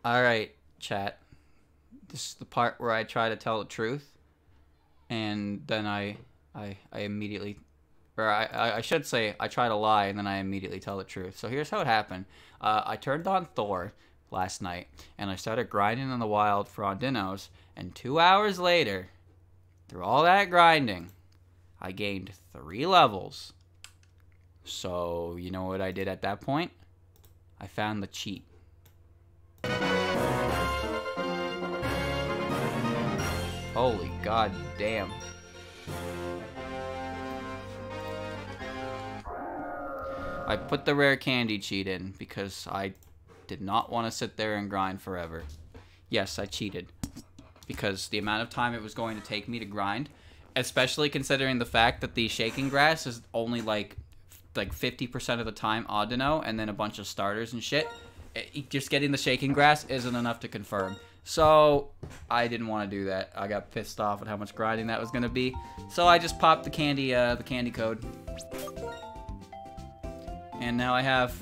Alright, chat. This is the part where I try to tell the truth. And then I immediately... Or I should say, I try to lie, and then I immediately tell the truth. So here's how it happened. I turned on Thor last night, and I started grinding in the wild for Ondinos, and 2 hours later, through all that grinding, I gained 3 levels. So, you know what I did at that point? I found the cheat. Holy god damn. I put the rare candy cheat in because I did not want to sit there and grind forever. Yes, I cheated. Because the amount of time it was going to take me to grind, especially considering the fact that the shaking grass is only like 50% of the time Audino and then a bunch of starters and shit. Just getting the shaking grass isn't enough to confirm. So I didn't want to do that. I got pissed off at how much grinding that was going to be. So I just popped the candy code. And now I have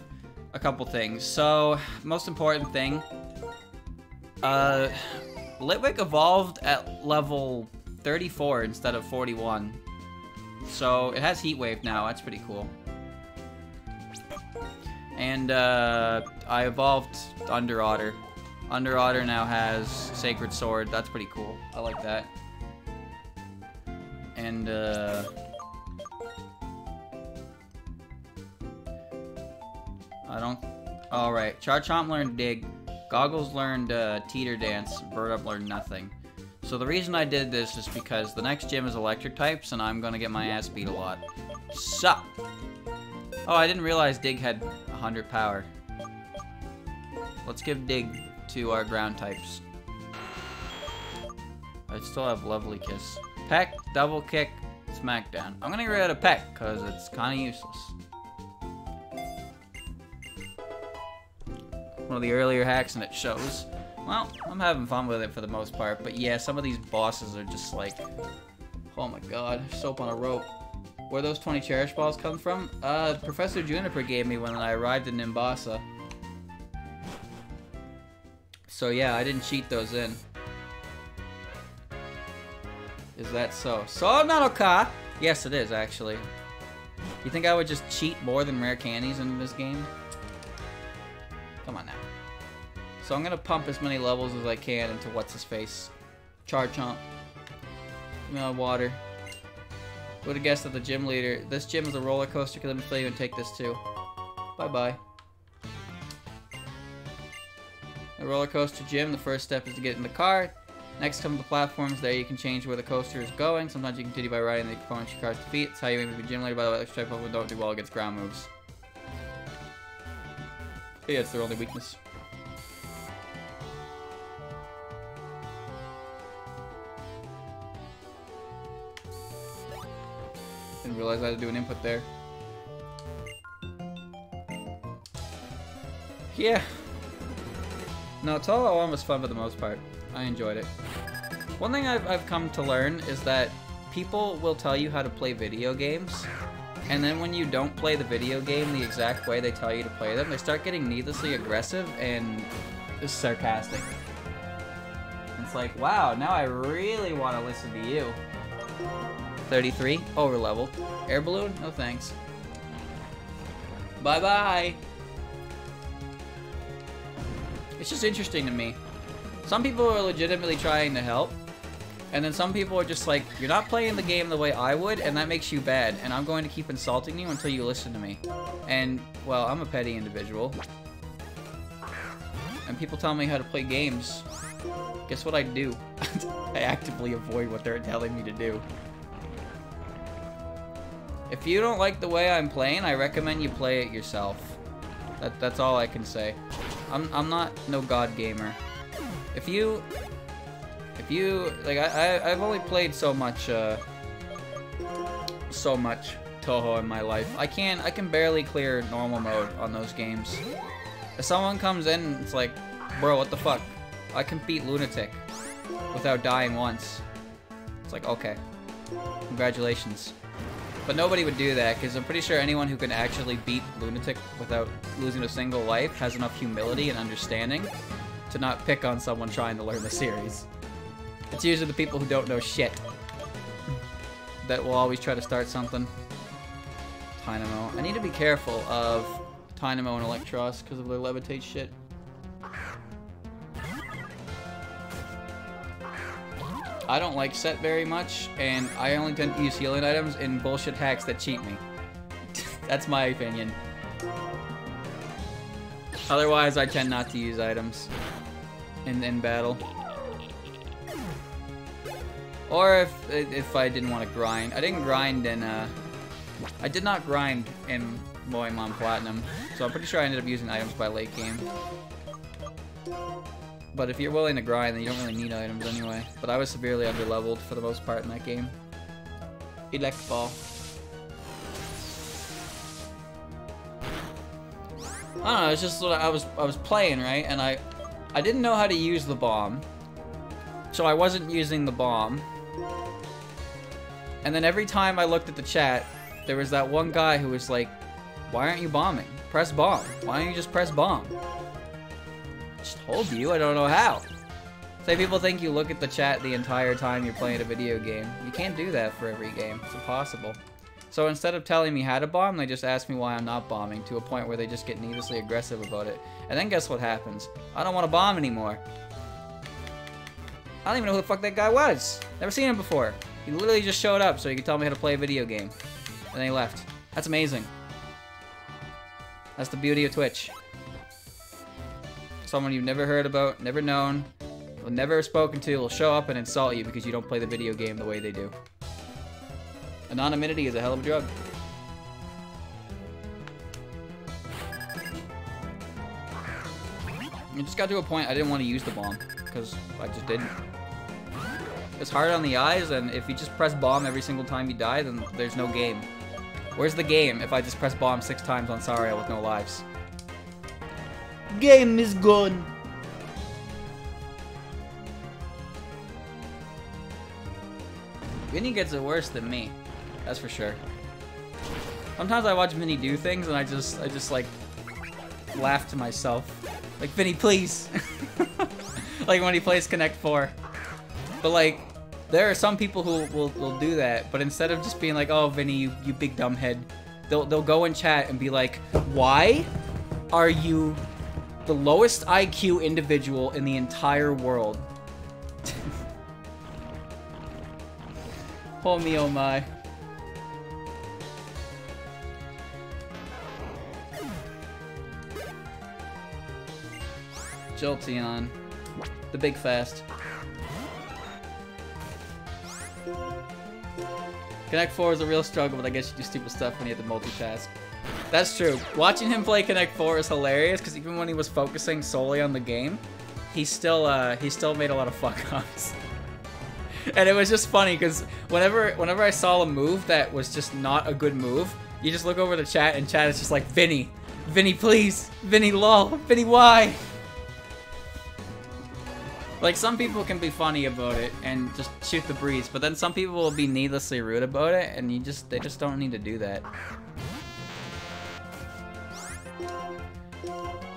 a couple things. So, most important thing, Litwick evolved at level 34 instead of 41. So, it has Heat Wave now. That's pretty cool. And, I evolved Under Otter. Under Otter now has Sacred Sword. That's pretty cool. I like that. And, Alright, Garchomp learned Dig, Goggles learned Teeter Dance, Birdup learned nothing. So the reason I did this is because the next gym is electric types and I'm gonna get my ass beat a lot. Sup! Oh, I didn't realize Dig had 100 power. Let's give Dig to our ground types. I still have Lovely Kiss. Peck, Double Kick, Smackdown. I'm gonna get rid of Peck because it's kinda useless. One of the earlier hacks and it shows. Well, I'm having fun with it for the most part, but yeah, some of these bosses are just like, oh my god, soap on a rope. Where those 20 Cherish Balls come from? Professor Juniper gave me when I arrived in Nimbasa. So yeah, I didn't cheat those in. Is that so? So not okay. Yes, it is actually. You think I would just cheat more than rare candies in this game? Come on now. So I'm gonna pump as many levels as I can into what's-his-face. Garchomp. Give me water. Would have guessed that the gym leader. This gym is a roller coaster. Let me play you and take this too. Bye-bye. The roller coaster gym, the first step is to get in the car. Next come the platforms. There you can change where the coaster is going. Sometimes you continue by riding the opponent's car's feet. It's how you make the gym leader. By the way, extra type of don't do well against ground moves. Yeah, it's their only weakness. Didn't realize I had to do an input there. Yeah. No, it's all I want was fun for the most part. I enjoyed it. One thing I've come to learn is that people will tell you how to play video games, and then when you don't play the video game the exact way they tell you to play them, they start getting needlessly aggressive and sarcastic. It's like, wow, now I really want to listen to you. 33, over level. Air balloon? No thanks. Bye-bye. It's just interesting to me. Some people are legitimately trying to help, and then some people are just like, you're not playing the game the way I would, and that makes you bad, and I'm going to keep insulting you until you listen to me. And, well, I'm a petty individual. And people tell me how to play games. Guess what I do? I actively avoid what they're telling me to do. If you don't like the way I'm playing, I recommend you play it yourself. That's all I can say. I'm not no god gamer. If you like, I've only played so much Toho in my life. I can barely clear normal mode on those games. If someone comes in, it's like, bro, what the fuck? I can beat Lunatic without dying once. It's like, okay, congratulations. But nobody would do that, because I'm pretty sure anyone who can actually beat Lunatic without losing a single life has enough humility and understanding to not pick on someone trying to learn the series. It's usually the people who don't know shit that will always try to start something. Dynamo. I need to be careful of Dynamo and Electros because of their levitate shit. I don't like Set very much, and I only tend to use healing items in bullshit hacks that cheat me. That's my opinion. Otherwise, I tend not to use items in battle. Or if I didn't want to grind. I didn't grind in, I did not grind in Moemon Platinum, so I'm pretty sure I ended up using items by late game. But if you're willing to grind, then you don't really need items anyway. But I was severely underleveled for the most part in that game. Elect Ball. I don't know, it's just what I was playing, right? And I didn't know how to use the bomb. So I wasn't using the bomb. And then every time I looked at the chat, there was that one guy who was like, "Why aren't you bombing? Press bomb. Why don't you just press bomb?" Just told you, I don't know how. Say people think you look at the chat the entire time you're playing a video game. You can't do that for every game. It's impossible. So instead of telling me how to bomb, they just ask me why I'm not bombing, to a point where they just get needlessly aggressive about it. And then guess what happens? I don't want to bomb anymore. I don't even know who the fuck that guy was. Never seen him before. He literally just showed up so he could tell me how to play a video game. And then he left. That's amazing. That's the beauty of Twitch. Someone you've never heard about, never known, will never spoken to, will show up and insult you because you don't play the video game the way they do. Anonymity is a hell of a drug. It just got to a point I didn't want to use the bomb, because I just didn't. It's hard on the eyes, and if you just press bomb every single time you die, then there's no game. Where's the game if I just press bomb 6 times on Saria with no lives? Game is gone. Vinny gets it worse than me. That's for sure. Sometimes I watch Vinny do things and I just like laugh to myself. Like, Vinny, please. Like when he plays Connect 4. But like, there are some people who will do that, but instead of just being like, "Oh, Vinny, you big dumb head," they'll go in chat and be like, "Why are you the lowest IQ individual in the entire world?" Oh me, oh my. Jolteon. The big fast. Connect 4 is a real struggle, but I guess you do stupid stuff when you have to multitask. That's true. Watching him play Connect 4 is hilarious, because even when he was focusing solely on the game, he still made a lot of fuck-ups. And it was just funny, because whenever I saw a move that was just not a good move, you just look over the chat, and chat is just like, "Vinny, Vinny, please, Vinny, lol, Vinny, why?" Like, some people can be funny about it and just shoot the breeze, but then some people will be needlessly rude about it, and they just don't need to do that.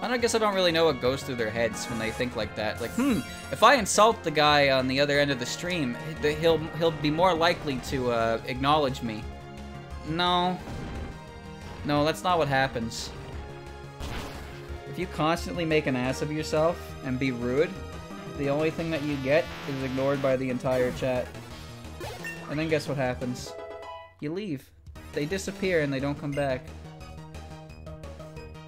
I guess I don't really know what goes through their heads when they think like that. Like, if I insult the guy on the other end of the stream, he'll be more likely to acknowledge me. No, that's not what happens. If you constantly make an ass of yourself and be rude, the only thing that you get is ignored by the entire chat. And then guess what happens? You leave. They disappear and they don't come back.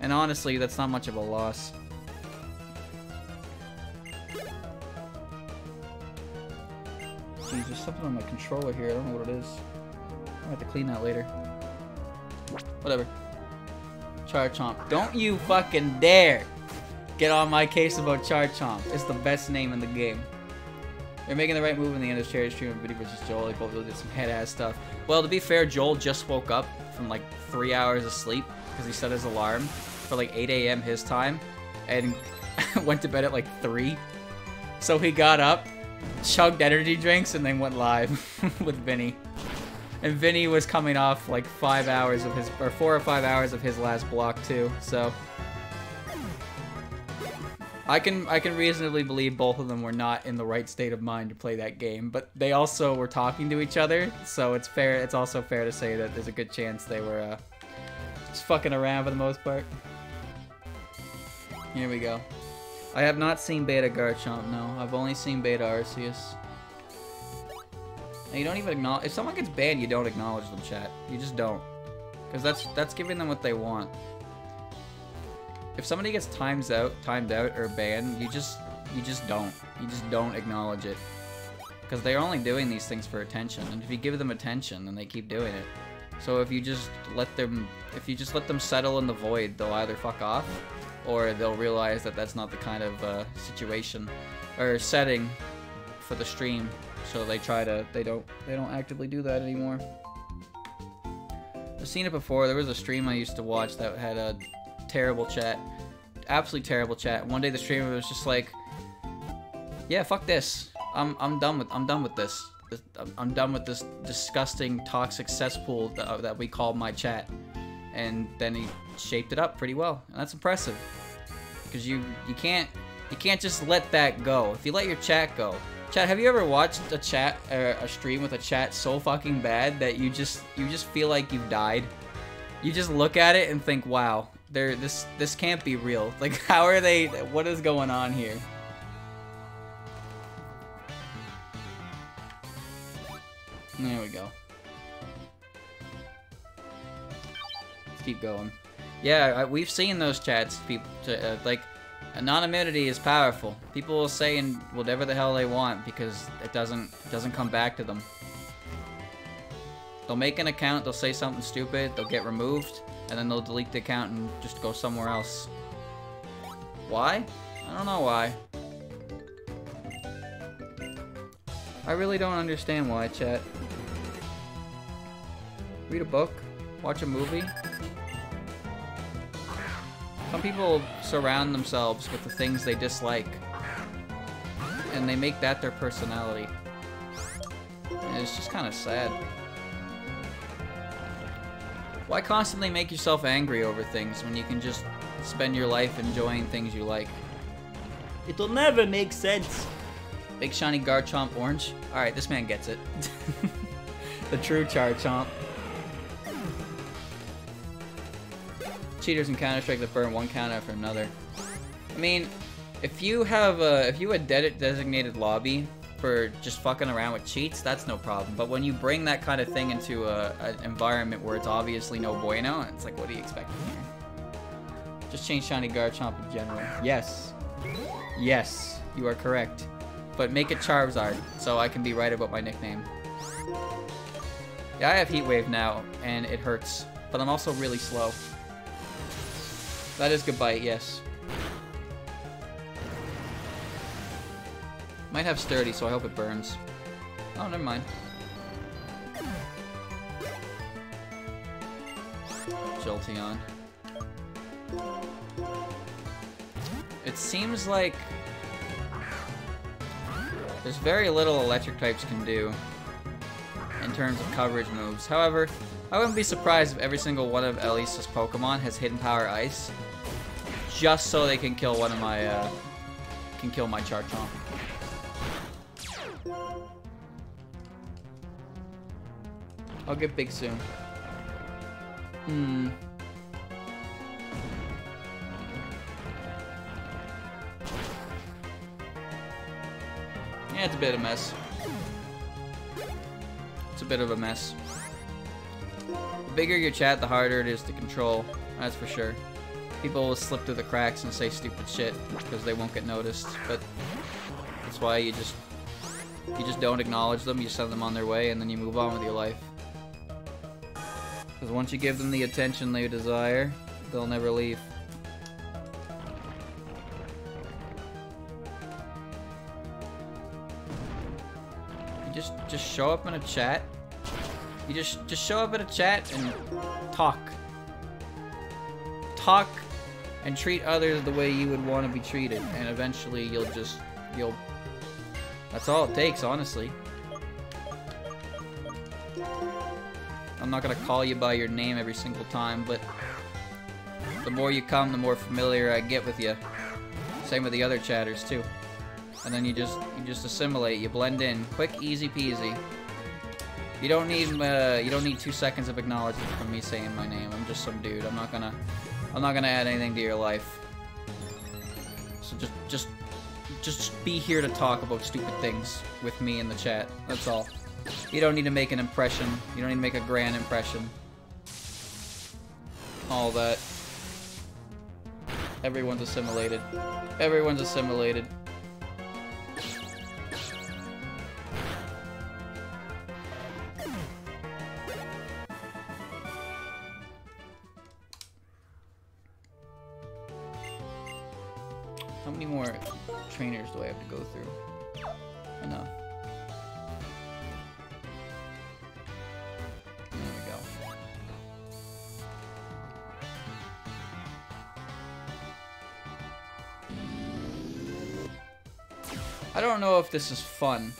And honestly, that's not much of a loss. Jeez, there's something on my controller here. I don't know what it is. I'll have to clean that later. Whatever. Garchomp. Don't you fucking dare get on my case about Garchomp. It's the best name in the game. You're making the right move in the end of Cherry stream of Vinny versus Joel. They both really did some head-ass stuff. Well, to be fair, Joel just woke up from like 3 hours of sleep because he set his alarm for like 8 a.m. his time and went to bed at like 3. So he got up, chugged energy drinks, and then went live with Vinny. And Vinny was coming off like 5 hours of his, or 4 or 5 hours of his last block too. So I can reasonably believe both of them were not in the right state of mind to play that game, but they also were talking to each other, so it's fair. It's also fair to say that there's a good chance they were just fucking around for the most part. Here we go. I have not seen Beta Garchomp, no. I've only seen Beta Arceus. And you don't even acknowledge. If someone gets banned, you don't acknowledge them, chat. You just don't, because that's giving them what they want. If somebody gets timed out or banned, you just don't acknowledge it, because they're only doing these things for attention. And if you give them attention, then they keep doing it. So if you just let them settle in the void, they'll either fuck off, or they'll realize that that's not the kind of situation or setting for the stream. So they don't actively do that anymore. I've seen it before. There was a stream I used to watch that had a terrible chat, absolutely terrible chat. One day the streamer was just like, "Yeah, fuck this. I'm done with this. I'm done with this disgusting toxic cesspool that we call my chat." And then he shaped it up pretty well, and that's impressive, because you can't just let that go. If you let your chat go, chat. Have you ever watched a chat or a stream with a chat so fucking bad that you just feel like you've died? You just look at it and think, wow. This can't be real. Like, how are they? What is going on here? There we go. Let's keep going. Yeah, we've seen those chats. People like, anonymity is powerful. People will say and whatever the hell they want because it doesn't come back to them. They'll make an account. They'll say something stupid. They'll get removed. And then they'll delete the account and just go somewhere else. Why? I don't know why. I really don't understand why, chat. Read a book? Watch a movie? Some people surround themselves with the things they dislike, and they make that their personality. And it's just kind of sad. Why constantly make yourself angry over things when you can just spend your life enjoying things you like? It'll never make sense. Big shiny Garchomp orange. Alright, this man gets it. The true Garchomp. Cheaters in Counter-Strike that burn one count after another. I mean, if you have a designated lobby for just fucking around with cheats, that's no problem. But when you bring that kind of thing into an environment where it's obviously no bueno, it's like, what do you expect from here? Just change shiny Garchomp in general. Yes. Yes, you are correct. But make it Charizard, so I can be right about my nickname. Yeah, I have Heat Wave now, and it hurts. But I'm also really slow. That is good bite, yes. Might have Sturdy, so I hope it burns. Oh, never mind. Jolteon. It seems like there's very little electric types can do in terms of coverage moves. However, I wouldn't be surprised if every single one of Elisa's Pokemon has Hidden Power Ice, just so they can kill one of my my Garchomp. I'll get big soon. Yeah, it's a bit of a mess. It's a bit of a mess. The bigger your chat, the harder it is to control. That's for sure. People will slip through the cracks and say stupid shit because they won't get noticed. But that's why you just don't acknowledge them. You send them on their way, and then you move on with your life. Because once you give them the attention they desire, they'll never leave. You just show up in a chat. You just show up in a chat and talk. Talk and treat others the way you would want to be treated, and eventually you'll that's all it takes, honestly. I'm not gonna call you by your name every single time, but the more you come, the more familiar I get with you. Same with the other chatters too. And then you just assimilate. You blend in, quick, easy peasy. You don't need 2 seconds of acknowledgement from me saying my name. I'm just some dude. I'm not gonna add anything to your life. So just be here to talk about stupid things with me in the chat. That's all. You don't need to make an impression. You don't need to make a grand impression. All that. Everyone's assimilated. Everyone's assimilated. How many more trainers do I have to go through? Enough. There we go. I don't know if this is fun.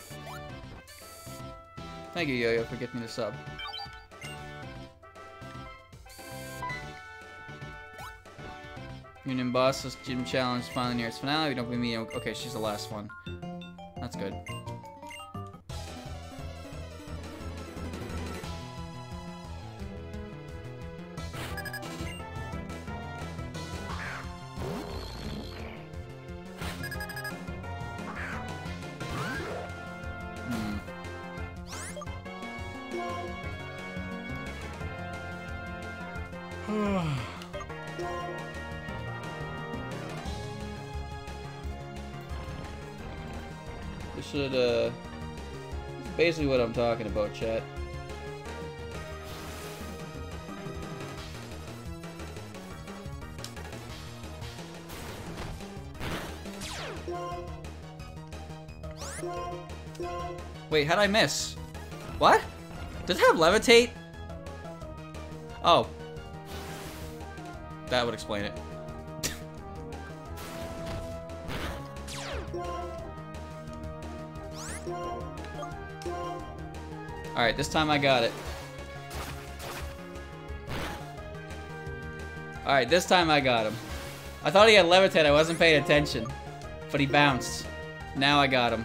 Thank you, Yo-Yo, for getting me the sub. Union Boss, this gym challenge is finally near its finale. We don't believe me. Okay, she's the last one. That's good. This should, basically what I'm talking about, chat. Wait, how'd I miss? What? Does it have levitate? Oh. That would explain it. Alright, this time I got it. Alright, this time I got him. I thought he had levitate, I wasn't paying attention. But he bounced. Now I got him.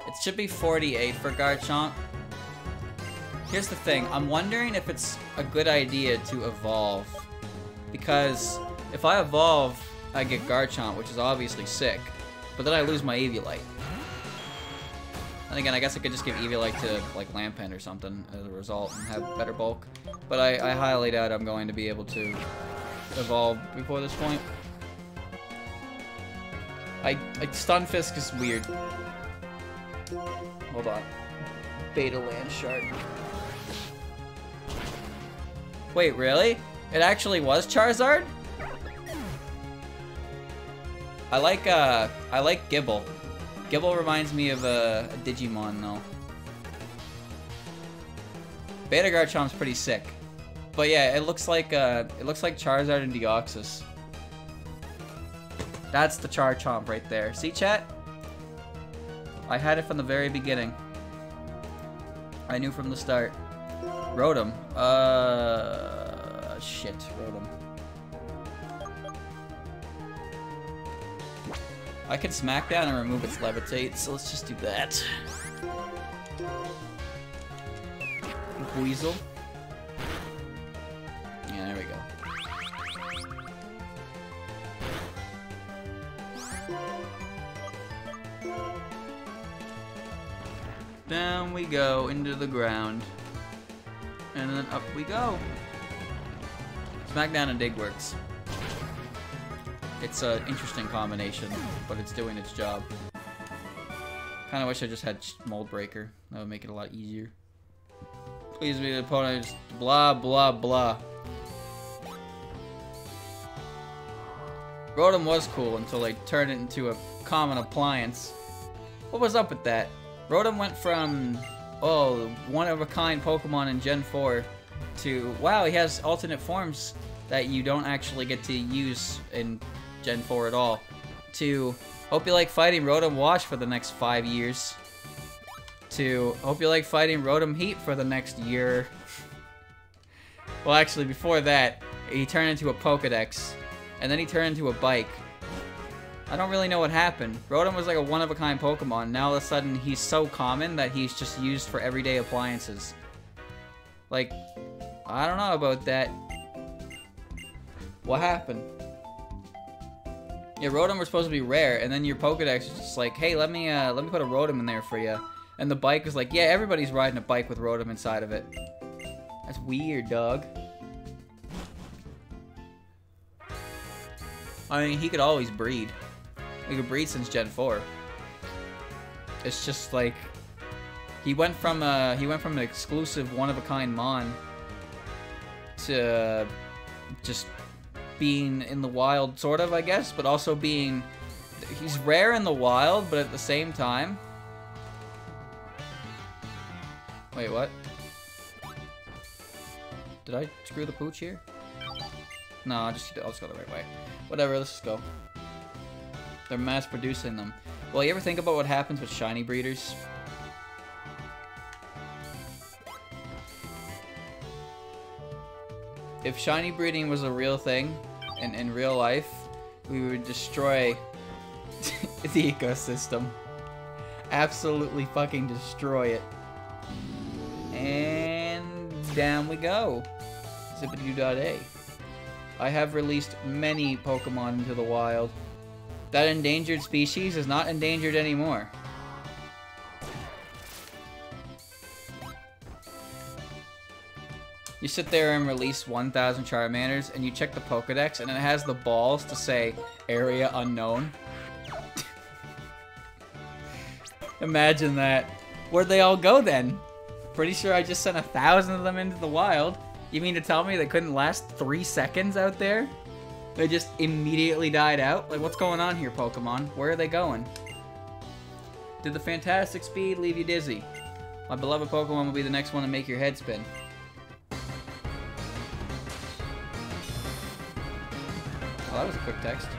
It should be 48 for Garchomp. Here's the thing, I'm wondering if it's a good idea to evolve. Because if I evolve, I get Garchomp, which is obviously sick. But then I lose my Eviolite. And again, I guess I could just give Eviolite to, like, Lampen or something as a result and have better bulk. But I highly doubt I'm going to be able to evolve before this point. Stunfisk is weird. Hold on. Beta Land Shark. Wait, really? It actually was Charizard? I like Gibble. Gibble reminds me of a Digimon, though. Beta Garchomp's pretty sick. But yeah, it looks like Charizard and Deoxys. That's the Garchomp right there. See, chat? I had it from the very beginning. I knew from the start. Rotom. Shit. Rotom. I can smack down and remove its levitate, so let's just do that. Weasel. Yeah, there we go. Down we go into the ground. And then up we go. Smackdown and Dig works. It's an interesting combination, but it's doing its job. Kinda wish I just had Mold Breaker. That would make it a lot easier. Please be the opponent, just blah blah blah. Rotom was cool until they turned it into a common appliance. What was up with that? Rotom went from, oh, one-of-a-kind Pokemon in Gen 4 to, wow, he has alternate forms that you don't actually get to use in Gen 4 at all, to, Hope you like fighting Rotom Wash for the next 5 years. To hope you like fighting Rotom Heat for the next year. Well, actually, before that, he turned into a Pokedex. And then he turned into a bike. I don't really know what happened. Rotom was like a one-of-a-kind Pokemon. Now all of a sudden, he's so common that he's just used for everyday appliances. Like, I don't know about that. What happened? Yeah, Rotom were supposed to be rare, and then your Pokedex was just like, hey, let me put a Rotom in there for you. And the bike was like, yeah, everybody's riding a bike with Rotom inside of it. That's weird, dog. I mean, he could always breed. He could breed since Gen 4. It's just like he went from an exclusive one-of-a-kind Mon to just being in the wild, sort of, I guess, but also being... He's rare in the wild, but at the same time... Wait, what? Did I screw the pooch here? No, I'll just go the right way. Whatever, let's just go. They're mass producing them. Well, you ever think about what happens with shiny breeders? If shiny breeding was a real thing, in real life, we would destroy the ecosystem. Absolutely fucking destroy it. And down we go. Zippity-doo-dah-day. I have released many Pokemon into the wild. That endangered species is not endangered anymore. You sit there and release 1,000 Charmanders, and you check the Pokedex, and it has the balls to say, Area Unknown. Imagine that. Where'd they all go then? Pretty sure I just sent 1,000 of them into the wild. You mean to tell me they couldn't last 3 seconds out there? They just immediately died out? Like, what's going on here, Pokemon? Where are they going? Did the fantastic speed leave you dizzy? My beloved Pokemon will be the next one to make your head spin. Oh, that was a quick text.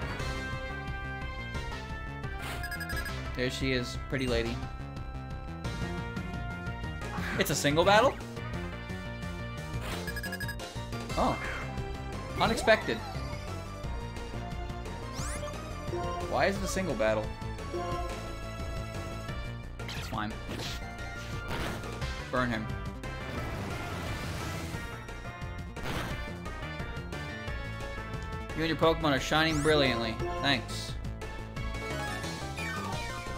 There she is, pretty lady. It's a single battle? Oh. Unexpected. Why is it a single battle? It's fine. Burn him. You and your Pokemon are shining brilliantly. Thanks.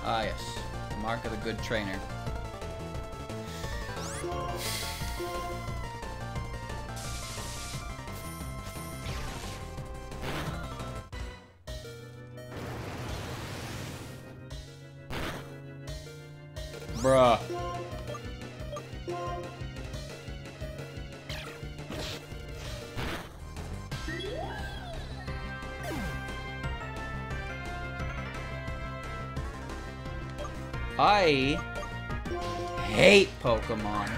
Ah, yes. The mark of a good trainer. Bruh. I hate Pokemon.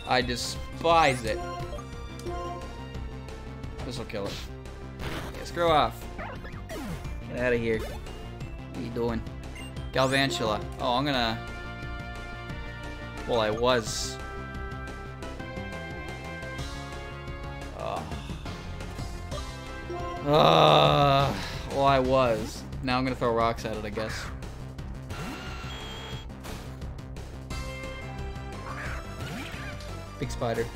I despise it. This'll kill it. Yeah, screw off. Get out of here. What are you doing? Galvantula. Oh, I'm gonna... Well, I was... Well, I was. Now I'm gonna throw rocks at it, I guess. Big spider.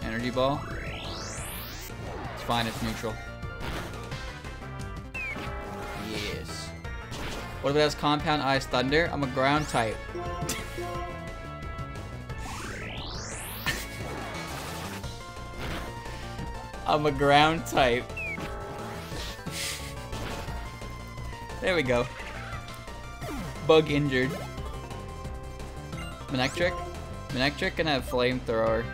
Energy ball. It's fine, it's neutral. Yes. What if it has compound ice thunder? I'm a ground type. I'm a ground type. There we go. Bug injured. Manectric? Manectric can have flamethrower.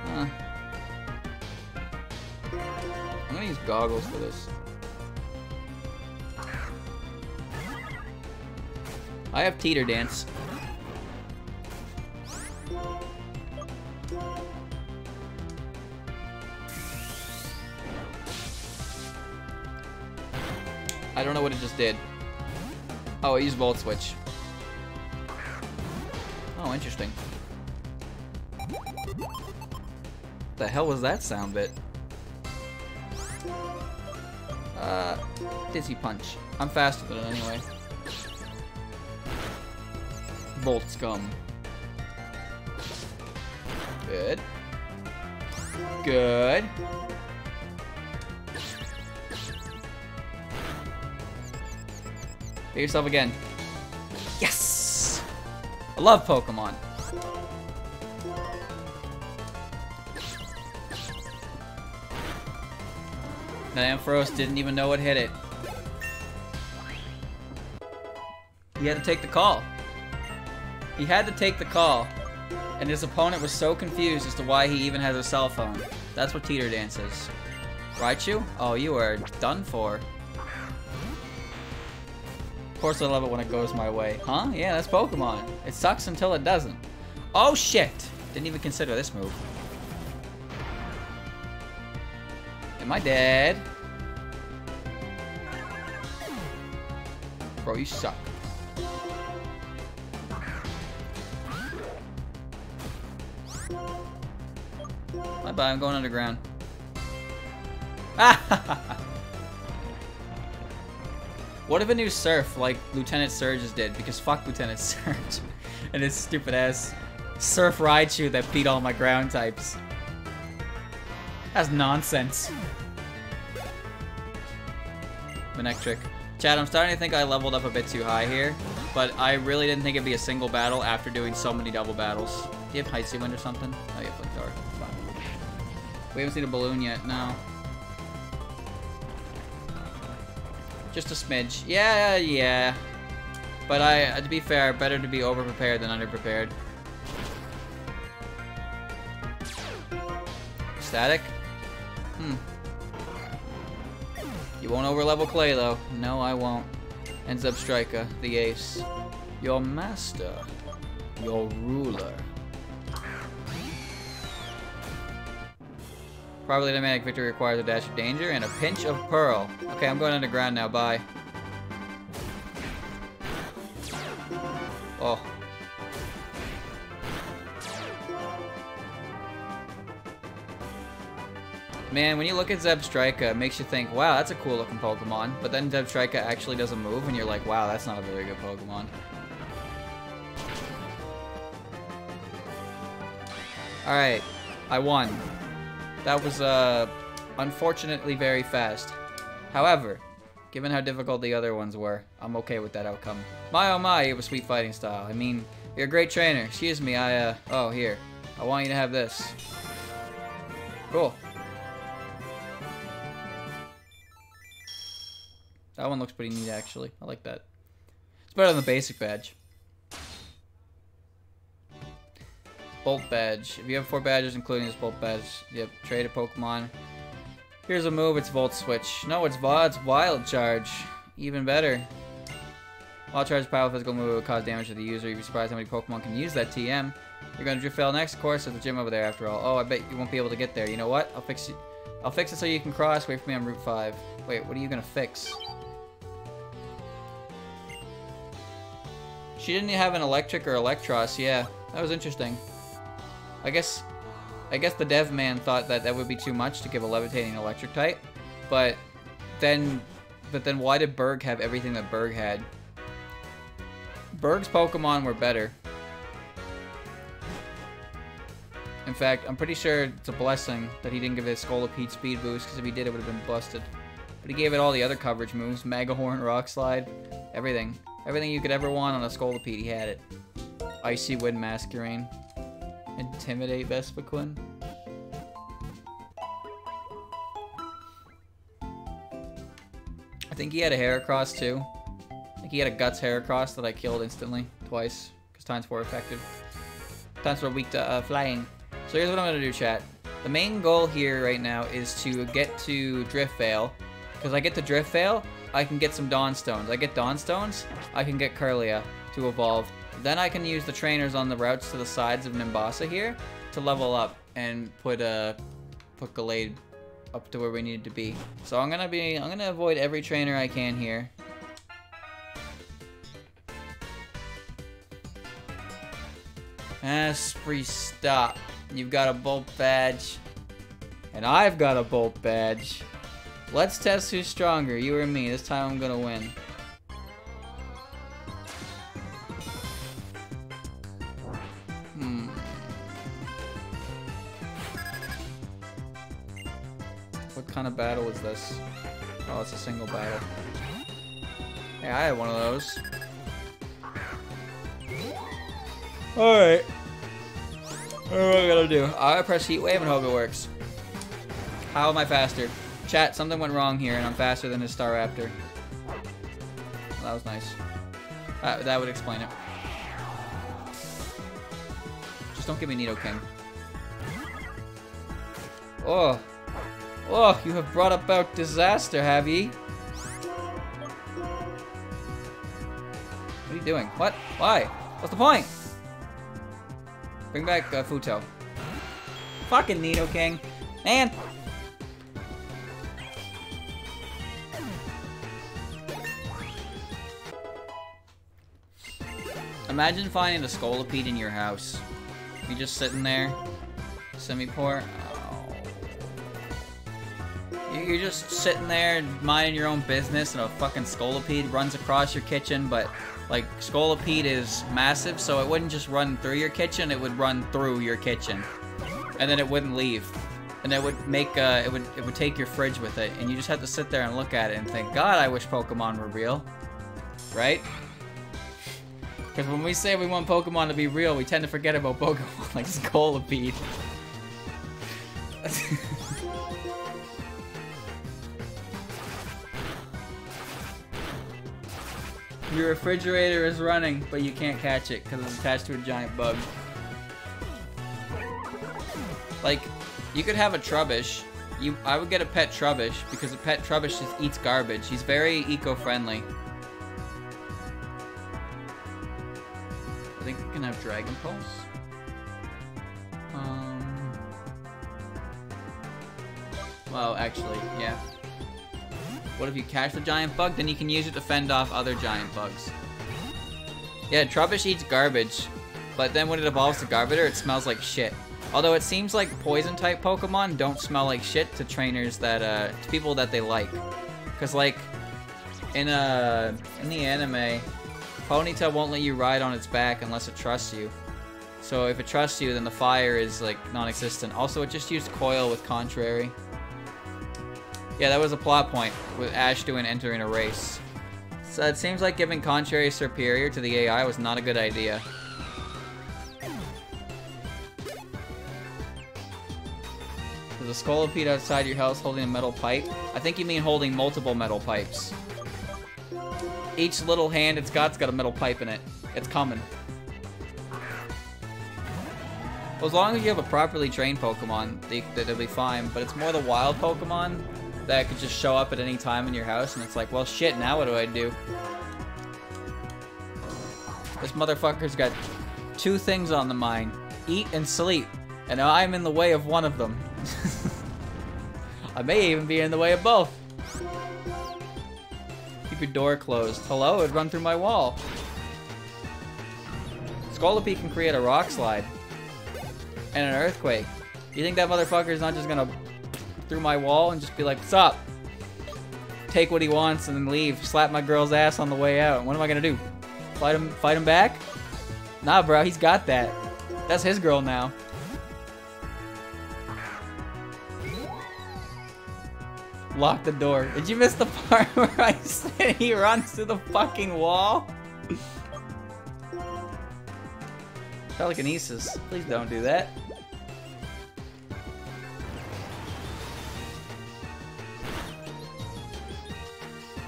I'm gonna use goggles for this. I have Teeter Dance. I don't know what it just did. Oh, it used Volt Switch. Oh, interesting. The hell was that sound bit? Dizzy Punch. I'm faster than it anyway. Volt Scum. Good. Good. Hit yourself again. Yes! I love Pokemon. That Ampharos didn't even know what hit it. He had to take the call. He had to take the call. And his opponent was so confused as to why he even has a cell phone. That's what Teeter Dance is. Raichu? Oh, you are done for. Of course I love it when it goes my way. Huh? Yeah, that's Pokemon. It sucks until it doesn't. Oh, shit! Didn't even consider this move. Am I dead? Bro, you suck. Bye-bye, I'm going underground. What if a new Surf, like Lieutenant Surge's did? Because fuck Lieutenant Surge. And his stupid ass Surf Raichu that beat all my ground types. That's nonsense. Manectric. Chad, I'm starting to think I leveled up a bit too high here. But I really didn't think it'd be a single battle after doing so many double battles. Do you have Icy Wind or something? Oh, you have Flamethrower. We haven't seen a balloon yet, no. Just a smidge. Yeah. But to be fair, better to be over-prepared than under-prepared. Static? You won't over-level Clay, though. No, I won't. And Zebstrika, the ace. Your master. Your ruler. Probably automatic victory requires a dash of danger and a pinch of pearl. Okay, I'm going underground now. Bye. Oh. Man, when you look at Zebstrika, it makes you think, wow, that's a cool looking Pokemon. But then Zebstrika actually doesn't move, and you're like, wow, that's not a very good Pokemon. Alright, I won. That was, unfortunately very fast. However, given how difficult the other ones were, I'm okay with that outcome. My oh my, you have a sweet fighting style. I mean, you're a great trainer. Excuse me, oh, here. I want you to have this. Cool. That one looks pretty neat, actually. I like that. It's better than the basic badge. Bolt badge. If you have 4 badges, including this bolt badge, yep, trade a Pokemon. Here's a move, it's Volt Switch. No, it's Wild Charge. Even better. Wild Charge is a powerful physical move that will cause damage to the user. You'd be surprised how many Pokemon can use that TM. You're gonna Driftveil next, of course. There's a gym over there after all. Oh, I bet you won't be able to get there. You know what? I'll fix it so you can cross. Wait for me on Route 5. Wait, what are you gonna fix? She didn't have an electric or Electros. Yeah, that was interesting. I guess the dev man thought that would be too much to give a levitating electric type, but then why did Berg have everything that Berg had? Berg's Pokemon were better. In fact, I'm pretty sure it's a blessing that he didn't give it a Scolipede speed boost, because if he did, it would have been busted. But he gave it all the other coverage moves: Mega Horn, Rock Slide, everything. Everything you could ever want on a Scolipede, he had it. Icy Wind, Masquerain. Intimidate Vespiquen. I think he had a Heracross too. I think he had a Guts Heracross that I killed instantly twice because times 4 effective. Times 4 weak to flying. So here's what I'm gonna do, chat. The main goal here right now is to get to Driftveil, because I get to Driftveil, I can get some Dawnstones. I get Dawnstones, I can get Kirlia to evolve. Then I can use the trainers on the routes to the sides of Nimbasa here to level up and put Gallade up to where we need to be. So I'm gonna avoid every trainer I can here. Asprey, stop. You've got a Bolt badge. And I've got a Bolt badge. Let's test who's stronger, you or me. This time I'm gonna win. What kind of battle is this? Oh, it's a single battle. Hey, I had one of those. Alright. What am I gonna do? I press Heat Wave and hope it works. How am I faster? Chat, something went wrong here and I'm faster than his Staraptor. Well, that was nice. That would explain it. Just don't give me Nidoking. Oh. Oh, you have brought about disaster, have ye? What are you doing? What? Why? What's the point? Bring back Futo. Fucking Nidoking. Man! Imagine finding a Scolipede in your house. You're just sitting there. Semi-poor. You're just sitting there minding your own business and a fucking Scolipede runs across your kitchen, but like Scolipede is massive, so it wouldn't just run through your kitchen, it would run through your kitchen. And then it wouldn't leave. And it would make it would take your fridge with it, and you just have to sit there and look at it and think, God, I wish Pokemon were real. Right? Because when we say we want Pokemon to be real, we tend to forget about Pokemon like Scolipede. Your refrigerator is running, but you can't catch it because it's attached to a giant bug. Like, you could have a Trubbish. I would get a pet Trubbish because a pet Trubbish just eats garbage. He's very eco-friendly. I think we can have Dragon Pulse. Well, actually, yeah. What if you catch the giant bug? Then you can use it to fend off other giant bugs. Yeah, Trubbish eats garbage, but then when it evolves to Garbodor, it smells like shit. Although it seems like poison-type Pokemon don't smell like shit to trainers that, to people that they like. Cause like, in the anime, Ponyta won't let you ride on its back unless it trusts you. So if it trusts you, then the fire is like non-existent. Also, it just used Coil with Contrary. Yeah, that was a plot point with Ashton entering a race. So it seems like giving Contrary Superior to the AI was not a good idea. There's a Scolipede outside your house holding a metal pipe. I think you mean holding multiple metal pipes. Each little hand it's got a metal pipe in it. It's coming. Well, as long as you have a properly trained Pokemon, they'll be fine. But it's more the wild Pokemon that could just show up at any time in your house, and it's like, well, shit, now what do I do? This motherfucker's got two things on the mind. Eat and sleep. And I'm in the way of one of them. I may even be in the way of both. Keep your door closed. Hello? It'd run through my wall. Scolipede can create a rock slide. And an earthquake. You think that motherfucker's not just gonna through my wall and just be like, what's up? Take what he wants and then leave. Slap my girl's ass on the way out. What am I gonna do? Fight him back? Nah, bro, he's got that. That's his girl now. Lock the door. Did you miss the part where I said he runs through the fucking wall? Telekinesis. Please don't do that.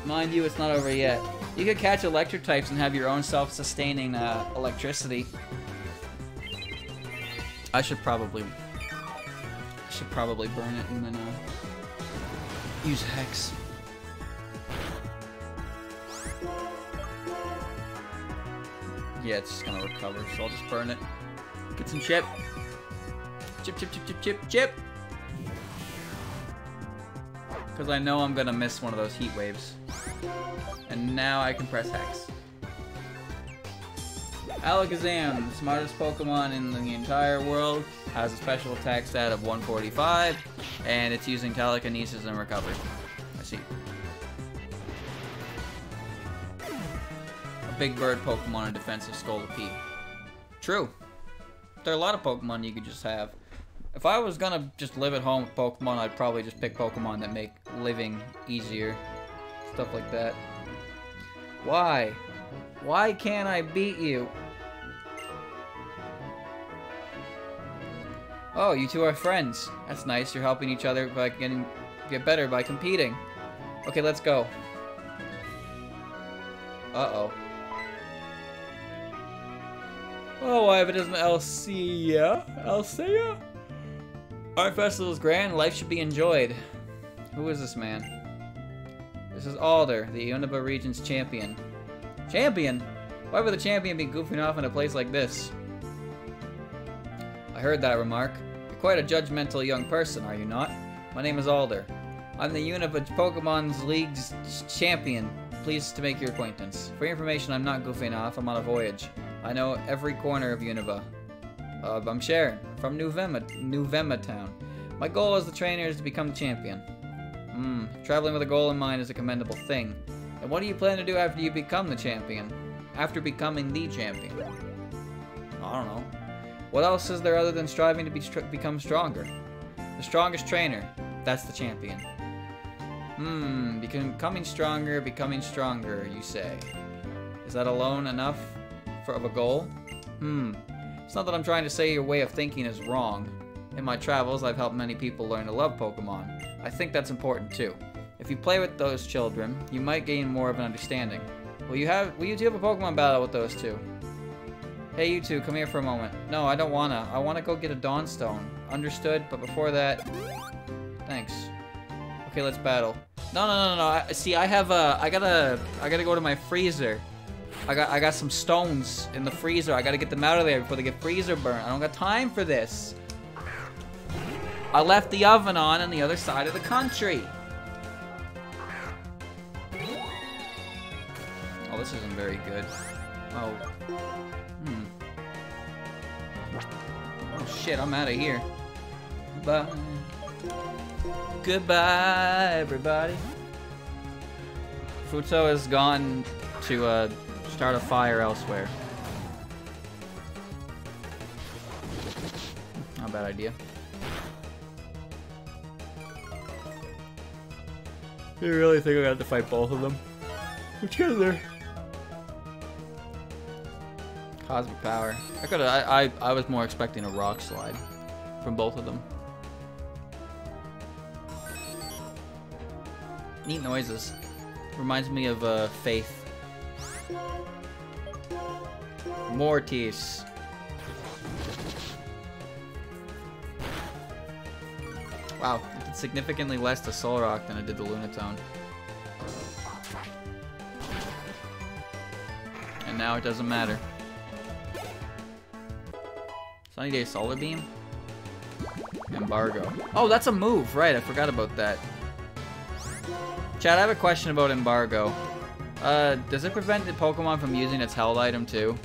Mind you, it's not over yet. You could catch electric types and have your own self-sustaining electricity. I should probably burn it and then use Hex. Yeah, it's just gonna recover, so I'll just burn it. Get some chip. Chip, chip, chip, chip, chip, chip. Because I know I'm going to miss one of those heat waves. And now I can press Hex. Alakazam, the smartest Pokemon in the entire world, has a special attack stat of 145, and it's using Telekinesis and Recovery. I see. A big bird Pokemon and defensive Scolipede. True. There are a lot of Pokemon you could just have. If I was gonna just live at home with Pokemon, I'd probably just pick Pokemon that make living easier. Stuff like that. Why? Why can't I beat you? Oh, you two are friends. That's nice. You're helping each other by get better by competing. Okay, let's go. Uh-oh. Oh, why if it isn't Alcea? Alcea? Art Festival is grand. Life should be enjoyed. Who is this man? This is Alder, the Unova region's champion. Champion? Why would the champion be goofing off in a place like this? I heard that remark. You're quite a judgmental young person, are you not? My name is Alder. I'm the Unova Pokemon's League's champion. Pleased to make your acquaintance. For your information, I'm not goofing off. I'm on a voyage. I know every corner of Unova. I'm Sharon, from New Vema Town. My goal as the trainer is to become the champion. Traveling with a goal in mind is a commendable thing. And what do you plan to do after you become the champion? After becoming the champion? I don't know. What else is there other than striving to become stronger? The strongest trainer. That's the champion. Becoming stronger, you say. Is that alone enough of a goal? It's not that I'm trying to say your way of thinking is wrong. In my travels, I've helped many people learn to love Pokemon. I think that's important too. If you play with those children, you might gain more of an understanding. Will you two have a Pokemon battle with those two? Hey, you two, come here for a moment. No, I don't wanna. I wanna go get a Dawnstone. Understood? But before that... Thanks. Okay, let's battle. No. See, I gotta go to my freezer. I got some stones in the freezer. I gotta get them out of there before they get freezer burnt. I don't got time for this. I left the oven on the other side of the country. Oh, this isn't very good. Oh. Oh shit, I'm out of here. Bye. Goodbye, everybody. Futo has gone to start a fire elsewhere. Not a bad idea. You really think I got to fight both of them? Which is there? Cosmic power. I was more expecting a rock slide from both of them. Neat noises. Reminds me of Faith. Mortis. Wow, it did significantly less to Solrock than it did to Lunatone. And now it doesn't matter. Sunny Day Solar Beam? Embargo. Oh, that's a move, right, I forgot about that. Chad, I have a question about Embargo. Does it prevent the Pokemon from using its held item too?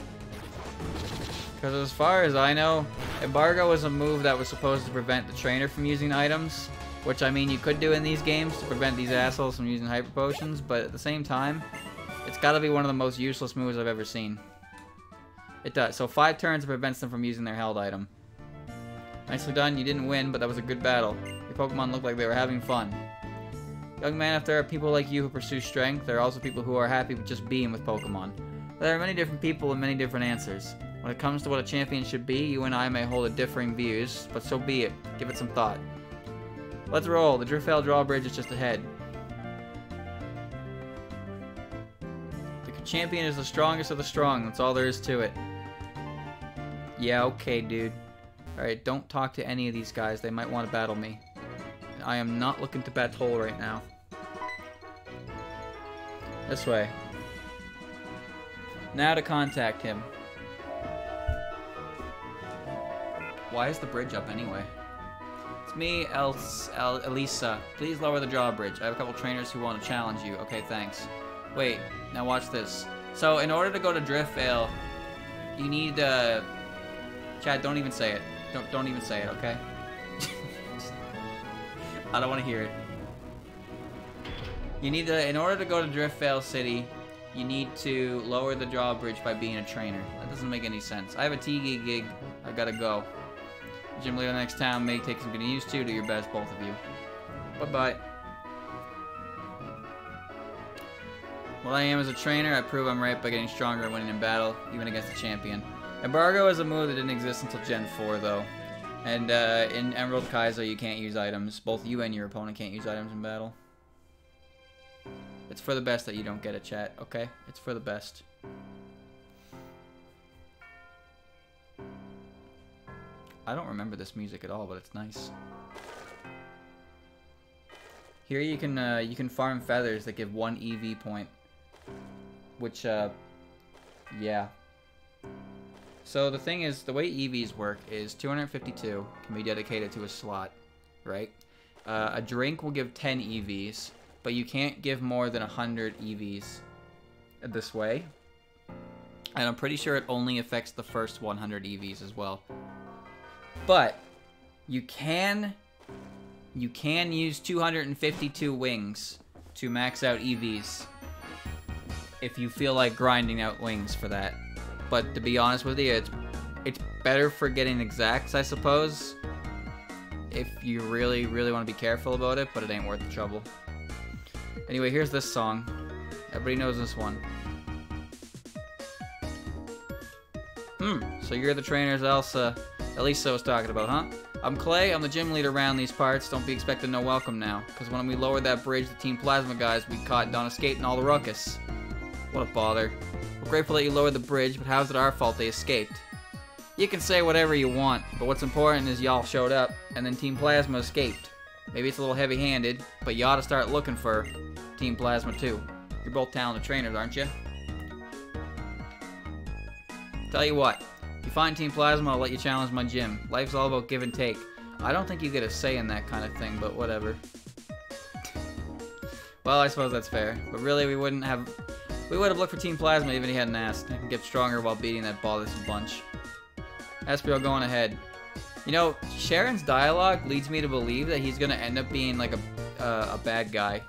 Because as far as I know, Embargo is a move that was supposed to prevent the trainer from using items. Which, I mean, you could do in these games to prevent these assholes from using Hyper Potions, but at the same time, it's gotta be one of the most useless moves I've ever seen. It does. So 5 turns, it prevents them from using their held item. Nicely done, you didn't win, but that was a good battle. Your Pokemon looked like they were having fun. Young man, if there are people like you who pursue strength, there are also people who are happy with just being with Pokemon. There are many different people and many different answers. When it comes to what a champion should be, you and I may hold differing views, but so be it. Give it some thought. Let's roll. The Driftveil drawbridge is just ahead. The champion is the strongest of the strong. That's all there is to it. Yeah, okay, dude. Alright, don't talk to any of these guys. They might want to battle me. I am not looking to battle right now. This way. Now to contact him. Why is the bridge up anyway? It's It's me, Elisa. Please lower the drawbridge. I have a couple trainers who want to challenge you. Okay, thanks. Wait, now watch this. So, in order to go to Driftvale, you need, Chad, don't even say it. Don't even say it, okay? I don't want to hear it. You need to, in order to go to Driftvale City, you need to lower the drawbridge by being a trainer. That doesn't make any sense. I have a TV gig. I gotta go. Gym leader next town may take some getting used to. Do your best, both of you. Bye-bye. What I am as a trainer, I prove I'm right by getting stronger and winning in battle, even against a champion. Embargo is a move that didn't exist until Gen 4, though. And in Emerald Kaizo, you can't use items. Both you and your opponent can't use items in battle. It's for the best that you don't get it, chat, okay? It's for the best. I don't remember this music at all, but it's nice. Here you can farm feathers that give 1 EV point. Which, yeah. So the thing is, the way EVs work is 252 can be dedicated to a slot, right? A drink will give 10 EVs, but you can't give more than 100 EVs this way. And I'm pretty sure it only affects the first 100 EVs as well. But you can use 252 wings to max out EVs if you feel like grinding out wings for that. But to be honest with you, it's better for getting exacts, I suppose, if you really want to be careful about it, but it ain't worth the trouble. Anyway, here's this song. Everybody knows this one. So you're the trainers Elisa was talking about, huh? I'm Clay, I'm the gym leader around these parts. Don't be expecting no welcome now. Because when we lowered that bridge, the Team Plasma guys we caught done escaping all the ruckus. What a bother. We're grateful that you lowered the bridge, but how's it our fault they escaped? You can say whatever you want, but what's important is y'all showed up, and then Team Plasma escaped. Maybe it's a little heavy-handed, but you ought to start looking for Team Plasma too. You're both talented trainers, aren't you? Tell you what, if you find Team Plasma, I'll let you challenge my gym. Life's all about give and take. I don't think you get a say in that kind of thing, but whatever. Well, I suppose that's fair, but really we would have looked for Team Plasma even if he hadn't asked. I can get stronger while beating that bothersome bunch. Espio going ahead. You know, Sharon's dialogue leads me to believe that he's gonna end up being like a bad guy.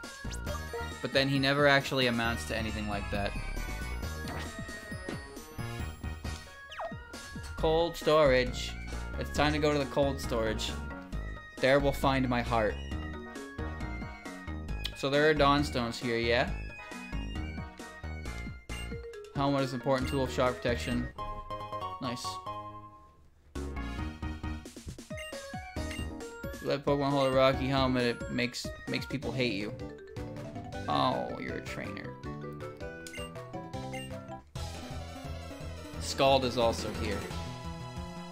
But then he never actually amounts to anything like that. Cold storage. It's time to go to the cold storage. There we'll find my heart. So there are Dawnstones here, yeah? Helmet is an important tool of shock protection. Nice. You let Pokemon hold a rocky helmet, it makes people hate you. Oh, you're a trainer. Scald is also here.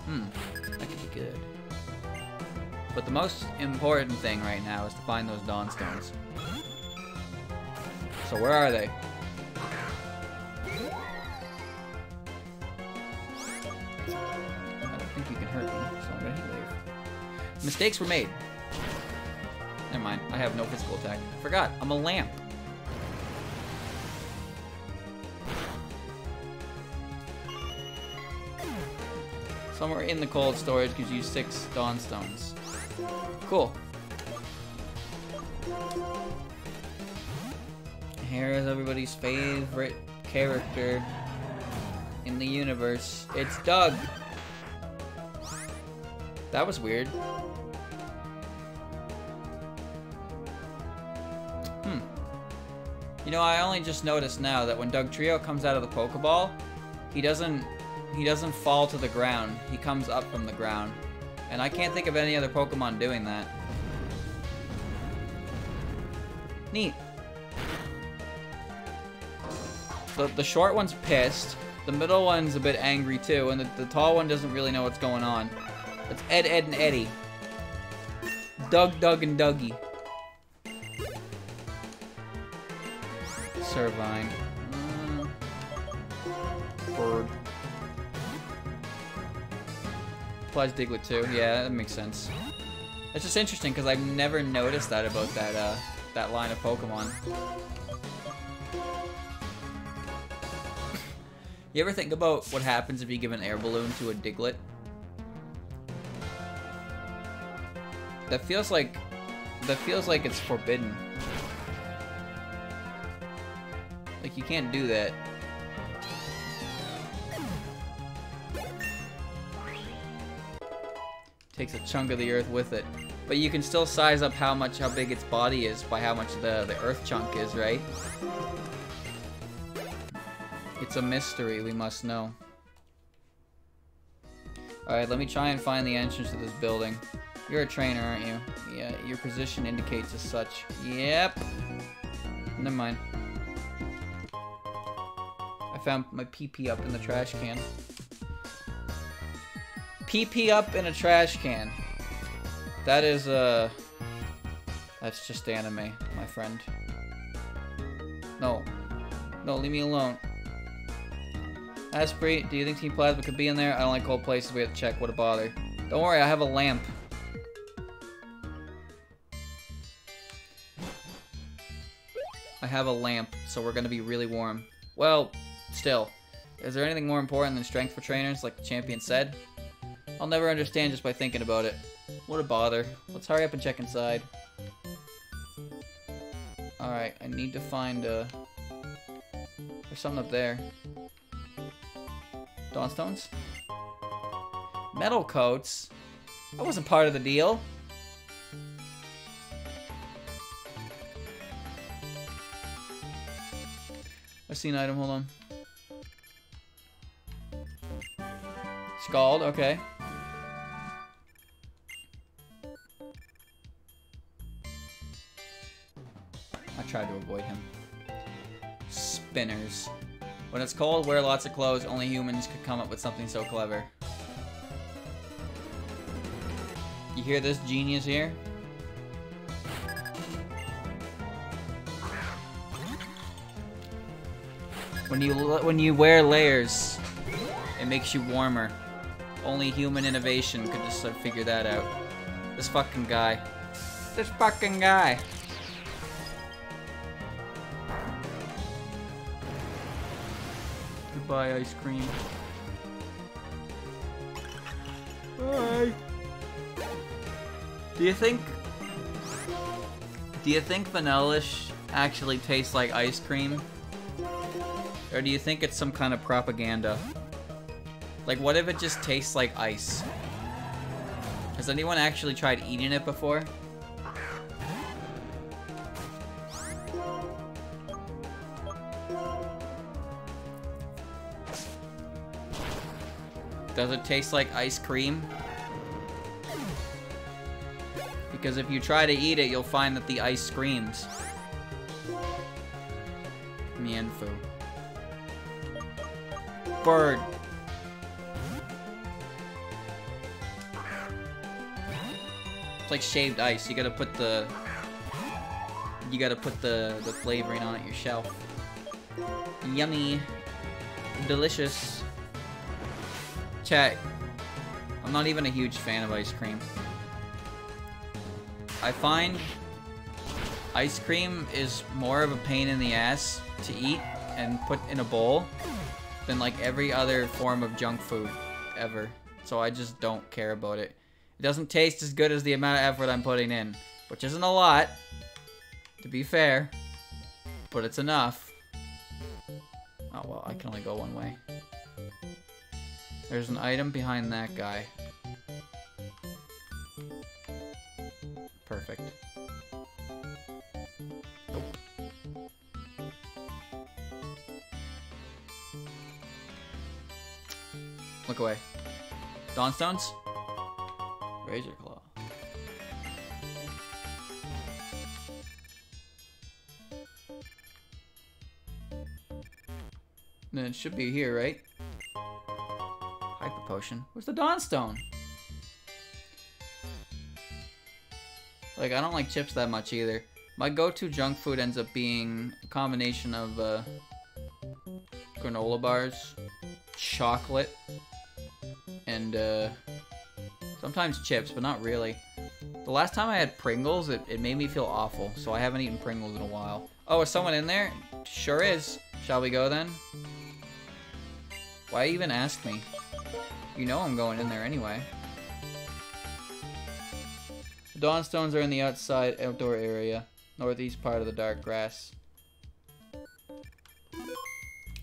That could be good. But the most important thing right now is to find those Dawnstones. So where are they? I don't think you can hurt me, so I'm gonna leave. Mistakes were made. Never mind, I have no physical attack. Forgot, I'm a lamp. Somewhere in the cold storage gives you 6 Dawnstones. Cool. Here is everybody's favorite character in the universe. It's Doug. That was weird. You know, I only just noticed now that when Dugtrio comes out of the Pokeball, he doesn't fall to the ground. He comes up from the ground. And I can't think of any other Pokemon doing that. Neat. The short one's pissed. The middle one's a bit angry too. And the tall one doesn't really know what's going on. It's Ed, Ed, and Eddie. Doug, Doug, and Dougie. Servine. Bird. Applies Diglett too. Yeah, that makes sense. It's just interesting because I've never noticed that about that line of Pokemon. You ever think about what happens if you give an air balloon to a Diglett? That feels like it's forbidden. Like, you can't do that. Takes a chunk of the earth with it. But you can still size up how big its body is by how much the earth chunk is, right? It's a mystery we must know. Alright, let me try and find the entrance to this building. You're a trainer, aren't you? Yeah, your position indicates as such. Yep. Never mind. I found my PP up in the trash can. PP up in a trash can. That is, that's just anime, my friend. No. No, leave me alone. Asprey, do you think Team Plasma could be in there? I don't like cold places. We have to check. What a bother. Don't worry, I have a lamp. I have a lamp, so we're gonna be really warm. Well, still. Is there anything more important than strength for trainers, like the champion said? I'll never understand just by thinking about it. What a bother. Let's hurry up and check inside. Alright, I need to find, there's something up there. Dawnstones? Metal coats? That wasn't part of the deal. I see an item, hold on. Scald, okay. I tried to avoid him. Spinners. When it's cold, wear lots of clothes. Only humans could come up with something so clever. You hear this genius here? When you wear layers, it makes you warmer. Only human innovation could just figure that out. This fucking guy. This fucking guy. Goodbye, ice cream. Bye. Do you think Vanillish actually tastes like ice cream? Or do you think it's some kind of propaganda? Like, what if it just tastes like ice? Has anyone actually tried eating it before? Does it taste like ice cream? Because if you try to eat it, you'll find that the ice screams. Mienfoo. Bird. It's like shaved ice. You gotta put the flavoring on it yourself. Yummy. Delicious. Chat. I'm not even a huge fan of ice cream. I find ice cream is more of a pain in the ass to eat and put in a bowl than like every other form of junk food ever. So I just don't care about it. It doesn't taste as good as the amount of effort I'm putting in, which isn't a lot, to be fair, but it's enough. Oh well, I can only go one way. There's an item behind that guy. Perfect. Nope. Look away. Dawnstones? Razor Claw. Then it should be here, right? Hyper Potion. Where's the Dawnstone? Like, I don't like chips that much either. My go-to junk food ends up being a combination of granola bars, chocolate, and sometimes chips, but not really. The last time I had Pringles, it made me feel awful, so I haven't eaten Pringles in a while. Oh, is someone in there? Sure is. Shall we go then? Why even ask me? You know I'm going in there anyway. The Dawnstones are in the outdoor area. Northeast part of the dark grass.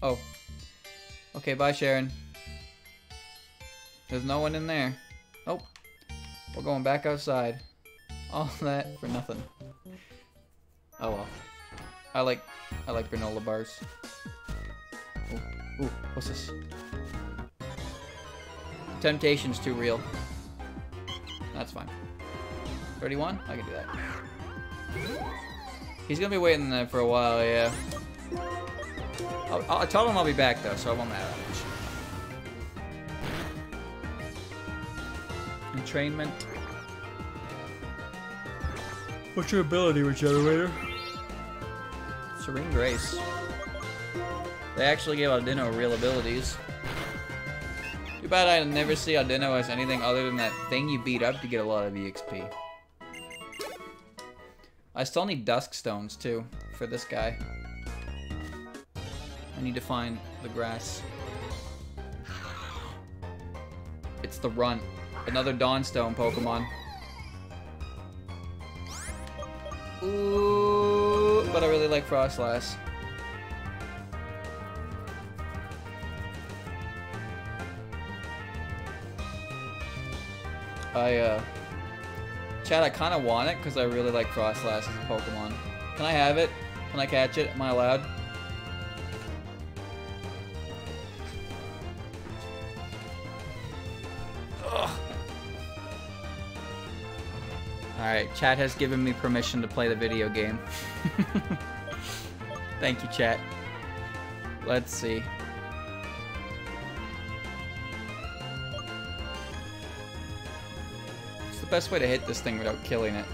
Oh. Okay, bye Sharon. There's no one in there. Oh. We're going back outside. All that for nothing. Oh well. I like granola bars. Ooh, what's this? Temptation's too real. That's fine. 31? I can do that. He's gonna be waiting there for a while, yeah. I told him I'll be back though, so it won't matter much. Entrainment. What's your ability, Regenerator? Serene Grace. They actually gave Audino real abilities. Too bad I never see Audino as anything other than that thing you beat up to get a lot of EXP. I still need Dusk Stones too, for this guy. I need to find the grass. It's the Runt. Another Dawnstone Pokemon. Ooh, but I really like Frostlass. Chad, I kind of want it because I really like Frostlass as a Pokemon. Can I have it? Can I catch it? Am I allowed? Alright, chat has given me permission to play the video game. Thank you, chat. Let's see. What's the best way to hit this thing without killing it?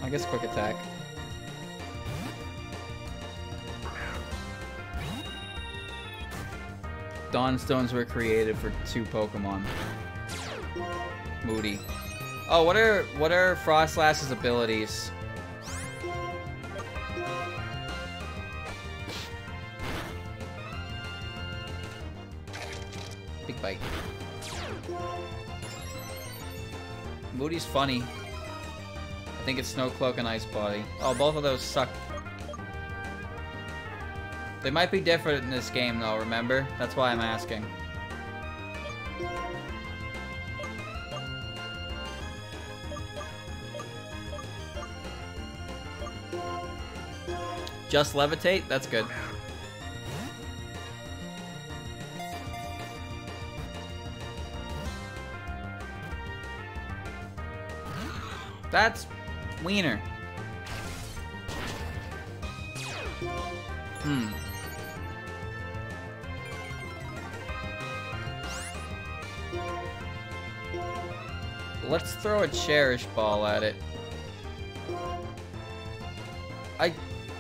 I guess quick attack. Dawnstones were created for 2 Pokemon. Moody. Oh, what are Frostlass's abilities? Big bite. Moody's funny. I think it's Snow Cloak and Ice Body. Oh, both of those suck. They might be different in this game though, remember? That's why I'm asking. Just levitate? That's good. That's Wiener. Let's throw a Cherish Ball at it.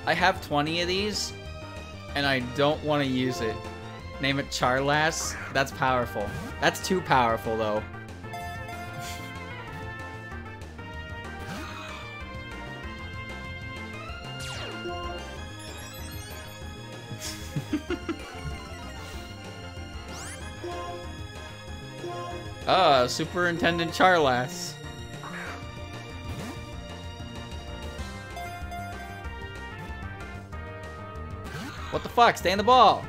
I have 20 of these, and I don't want to use it. Name it Charlass. That's powerful. That's too powerful, though. Superintendent Charlass. What the fuck? Stay in the ball.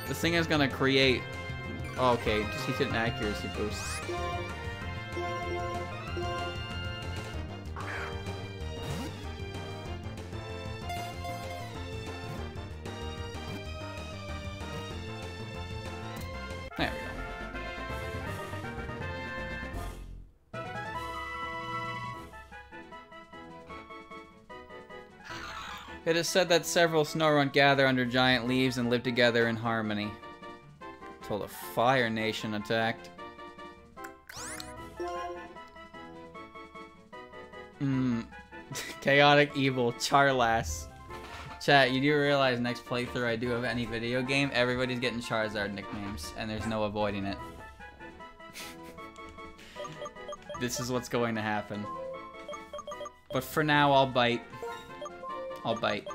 This thing is gonna create... Oh, okay, just keep hitting accuracy boosts. There we go. It is said that several Snorunt gather under giant leaves and live together in harmony. Until the Fire Nation attacked. Chaotic Evil, Charlass. Chat, you do realize next playthrough I do of any video game, everybody's getting Charizard nicknames, and there's no avoiding it. This is what's going to happen. But for now, I'll bite. I'll bite.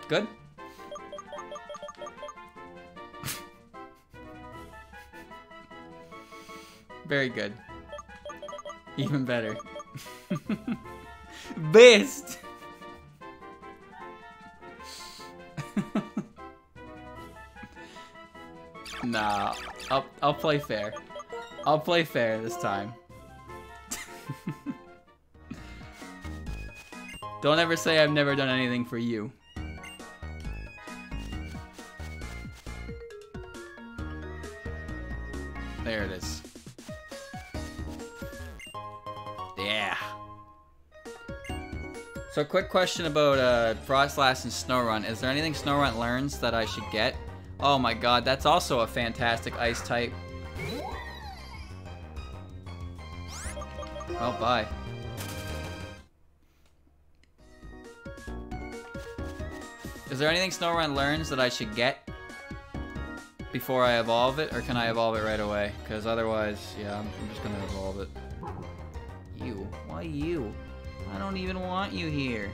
Good? Very good. Even better. Best! Nah, I'll play fair. I'll play fair this time. Don't ever say I've never done anything for you. There it is. Yeah. So, quick question about Frostlass and Snorunt. Is there anything Snorunt learns that I should get? Oh my god, that's also a fantastic ice type. Oh, bye. Is there anything Snorunt learns that I should get before I evolve it, or can I evolve it right away? Because otherwise, yeah, I'm just gonna evolve it. You? Why you? I don't even want you here.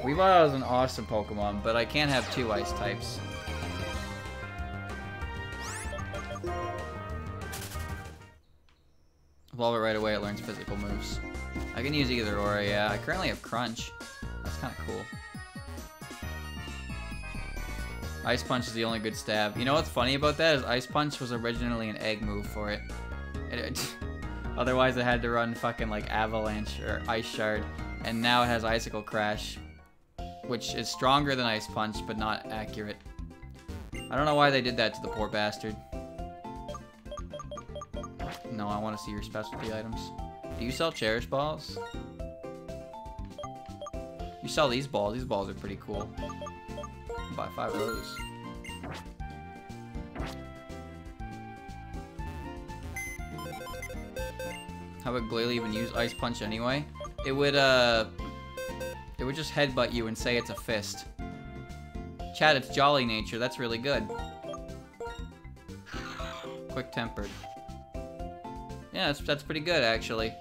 Weavile is an awesome Pokemon, but I can't have two ice types. Evolve it right away, it learns physical moves. I can use either or, yeah. I currently have Crunch. That's kind of cool. Ice Punch is the only good stab. You know what's funny about that is Ice Punch was originally an egg move for it. Otherwise, it had to run fucking like Avalanche or Ice Shard, and now it has Icicle Crash, which is stronger than Ice Punch, but not accurate. I don't know why they did that to the poor bastard. No, I want to see your specialty items. Do you sell Cherish Balls? You sell these balls. These balls are pretty cool. I'll buy 5 of those. How would Glalie even use Ice Punch anyway? It would just headbutt you and say it's a fist. Chat, it's Jolly Nature. That's really good. Quick Tempered. Yeah, that's pretty good, actually.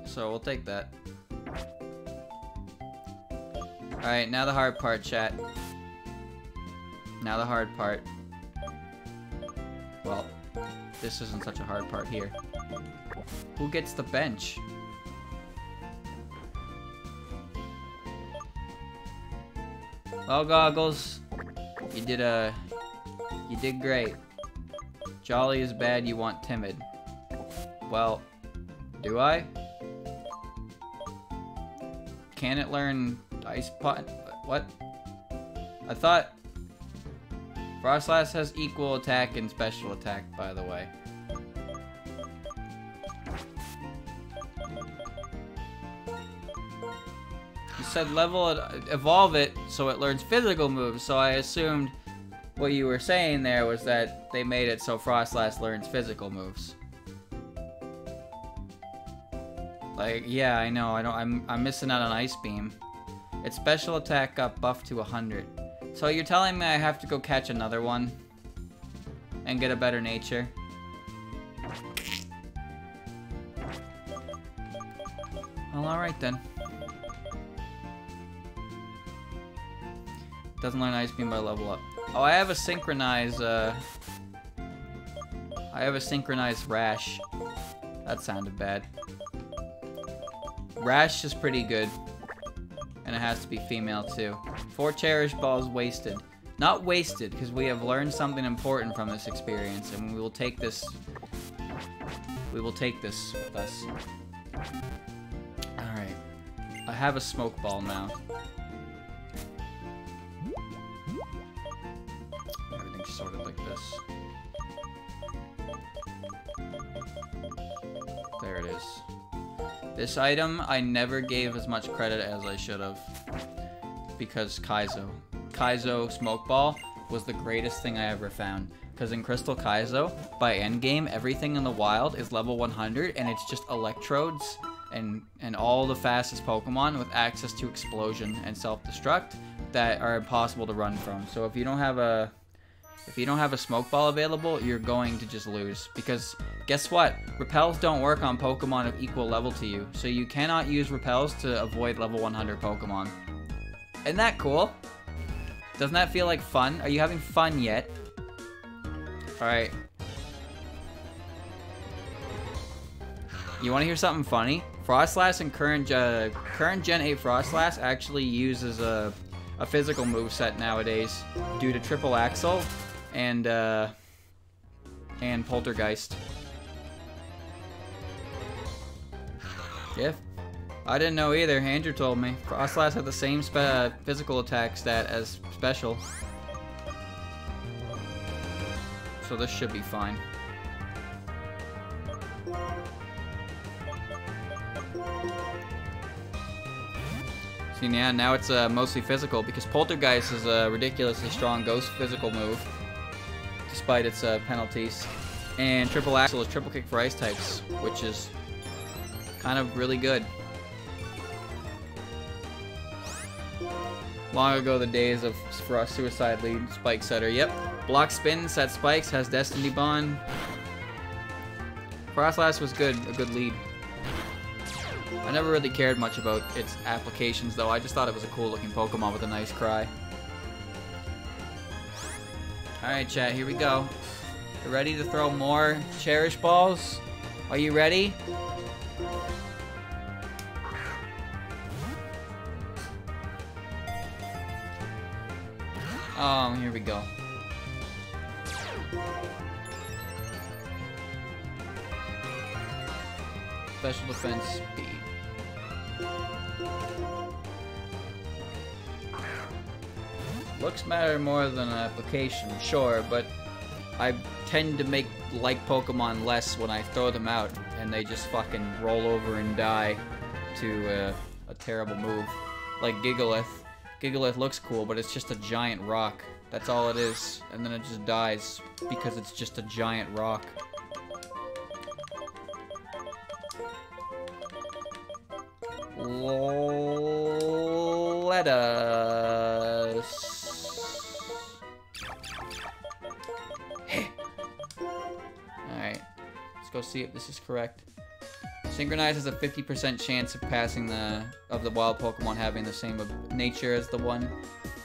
So we'll take that. Alright, now the hard part, chat. Now the hard part. Well, this isn't such a hard part here. Who gets the bench? Well, Goggles, you did great. Jolly is bad, you want Timid. Well, do I? Can it learn Ice Punch? What? I thought Frostlass has equal attack and special attack, by the way. You said evolve it so it learns physical moves, so I assumed what you were saying there was that they made it so Frostlass learns physical moves. Like, yeah, I know. I'm missing out on Ice Beam. Its special attack got buffed to 100. So you're telling me I have to go catch another one and get a better nature? Well, alright then. Doesn't learn Ice Beam by level up. Oh, I have a synchronized Rash. That sounded bad. Rash is pretty good. And it has to be female too. 4 Cherish Balls wasted. Not wasted, because we have learned something important from this experience, and we will take this. We will take this with us. Alright. I have a Smoke Ball now. Everything's sorted like this. There it is. This item, I never gave as much credit as I should have. Because Kaizo. Kaizo Smoke Ball. was the greatest thing I ever found. Because in Crystal Kaizo, by endgame, everything in the wild is level 100, and it's just Electrodes and all the fastest Pokemon with access to Explosion and Self-Destruct that are impossible to run from. So if you don't have a Smoke Ball available, you're going to just lose. Because guess what? Repels don't work on Pokemon of equal level to you. So you cannot use Repels to avoid level 100 Pokemon. Isn't that cool? Doesn't that feel like fun? Are you having fun yet? Alright. You want to hear something funny? Frostlass and current Gen 8 Frostlass actually uses a physical moveset nowadays due to Triple Axle and Poltergeist. Yeah, I didn't know either. Andrew told me. Frostlass had the same physical attack stat as special. So this should be fine. See, yeah, now it's mostly physical because Poltergeist is a ridiculously strong ghost physical move, despite its penalties. And Triple Axle is triple kick for ice types, which is kind of really good. Long ago, the days of Frost Suicide lead Spike Setter. Yep. Block spin, set spikes, has Destiny Bond. Frostlass was good, a good lead. I never really cared much about its applications though, I just thought it was a cool looking Pokemon with a nice cry. Alright chat, here we go. You ready to throw more Cherish Balls? Are you ready? Oh, here we go. Special defense speed. Looks matter more than application, sure, but I tend to like Pokemon less when I throw them out and they just fucking roll over and die to a terrible move. Like Gigalith. Gigalith looks cool, but it's just a giant rock. That's all it is. And then it just dies because it's just a giant rock. Let us... Alright. Let's go see if this is correct. Synchronize has a 50% chance of passing the wild Pokemon having the same nature as the one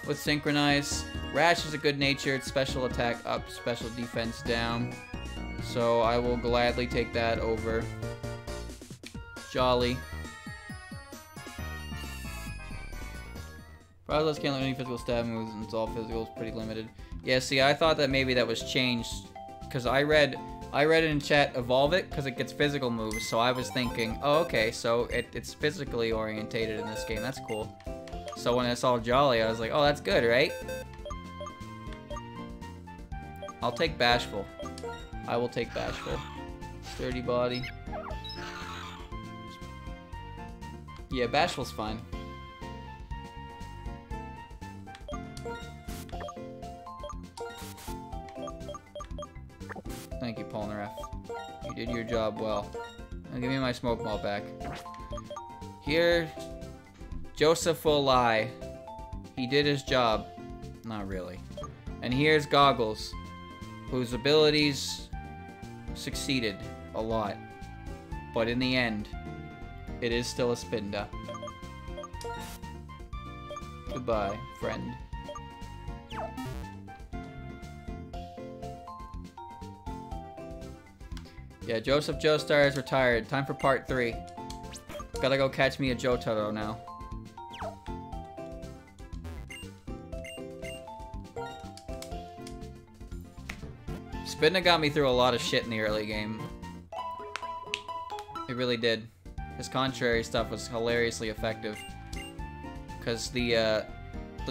with Synchronize. Rash is a good natured, special attack up, special defense down. So I will gladly take that over Jolly. Frostlass can't learn any physical stab moves and it's all physical, it's pretty limited. Yeah, see, I thought that maybe that was changed because I read in chat evolve it because it gets physical moves, so I was thinking, oh okay, so it's physically orientated in this game, that's cool. So when I saw Jolly, I was like, oh that's good, right? I'll take Bashful. I will take Bashful. Sturdy body. Yeah, Bashful's fine. Thank you, Polnareff. You did your job well. Now give me my Smoke Ball back. Here, Joseph will lie. He did his job. Not really. And here's Goggles, whose abilities succeeded a lot. But in the end, it is still a Spinda. Goodbye, friend. Yeah, Joseph Joestar is retired. Time for part 3. Gotta go catch me a Jotaro now. Spinda got me through a lot of shit in the early game. It really did. His contrary stuff was hilariously effective. Because the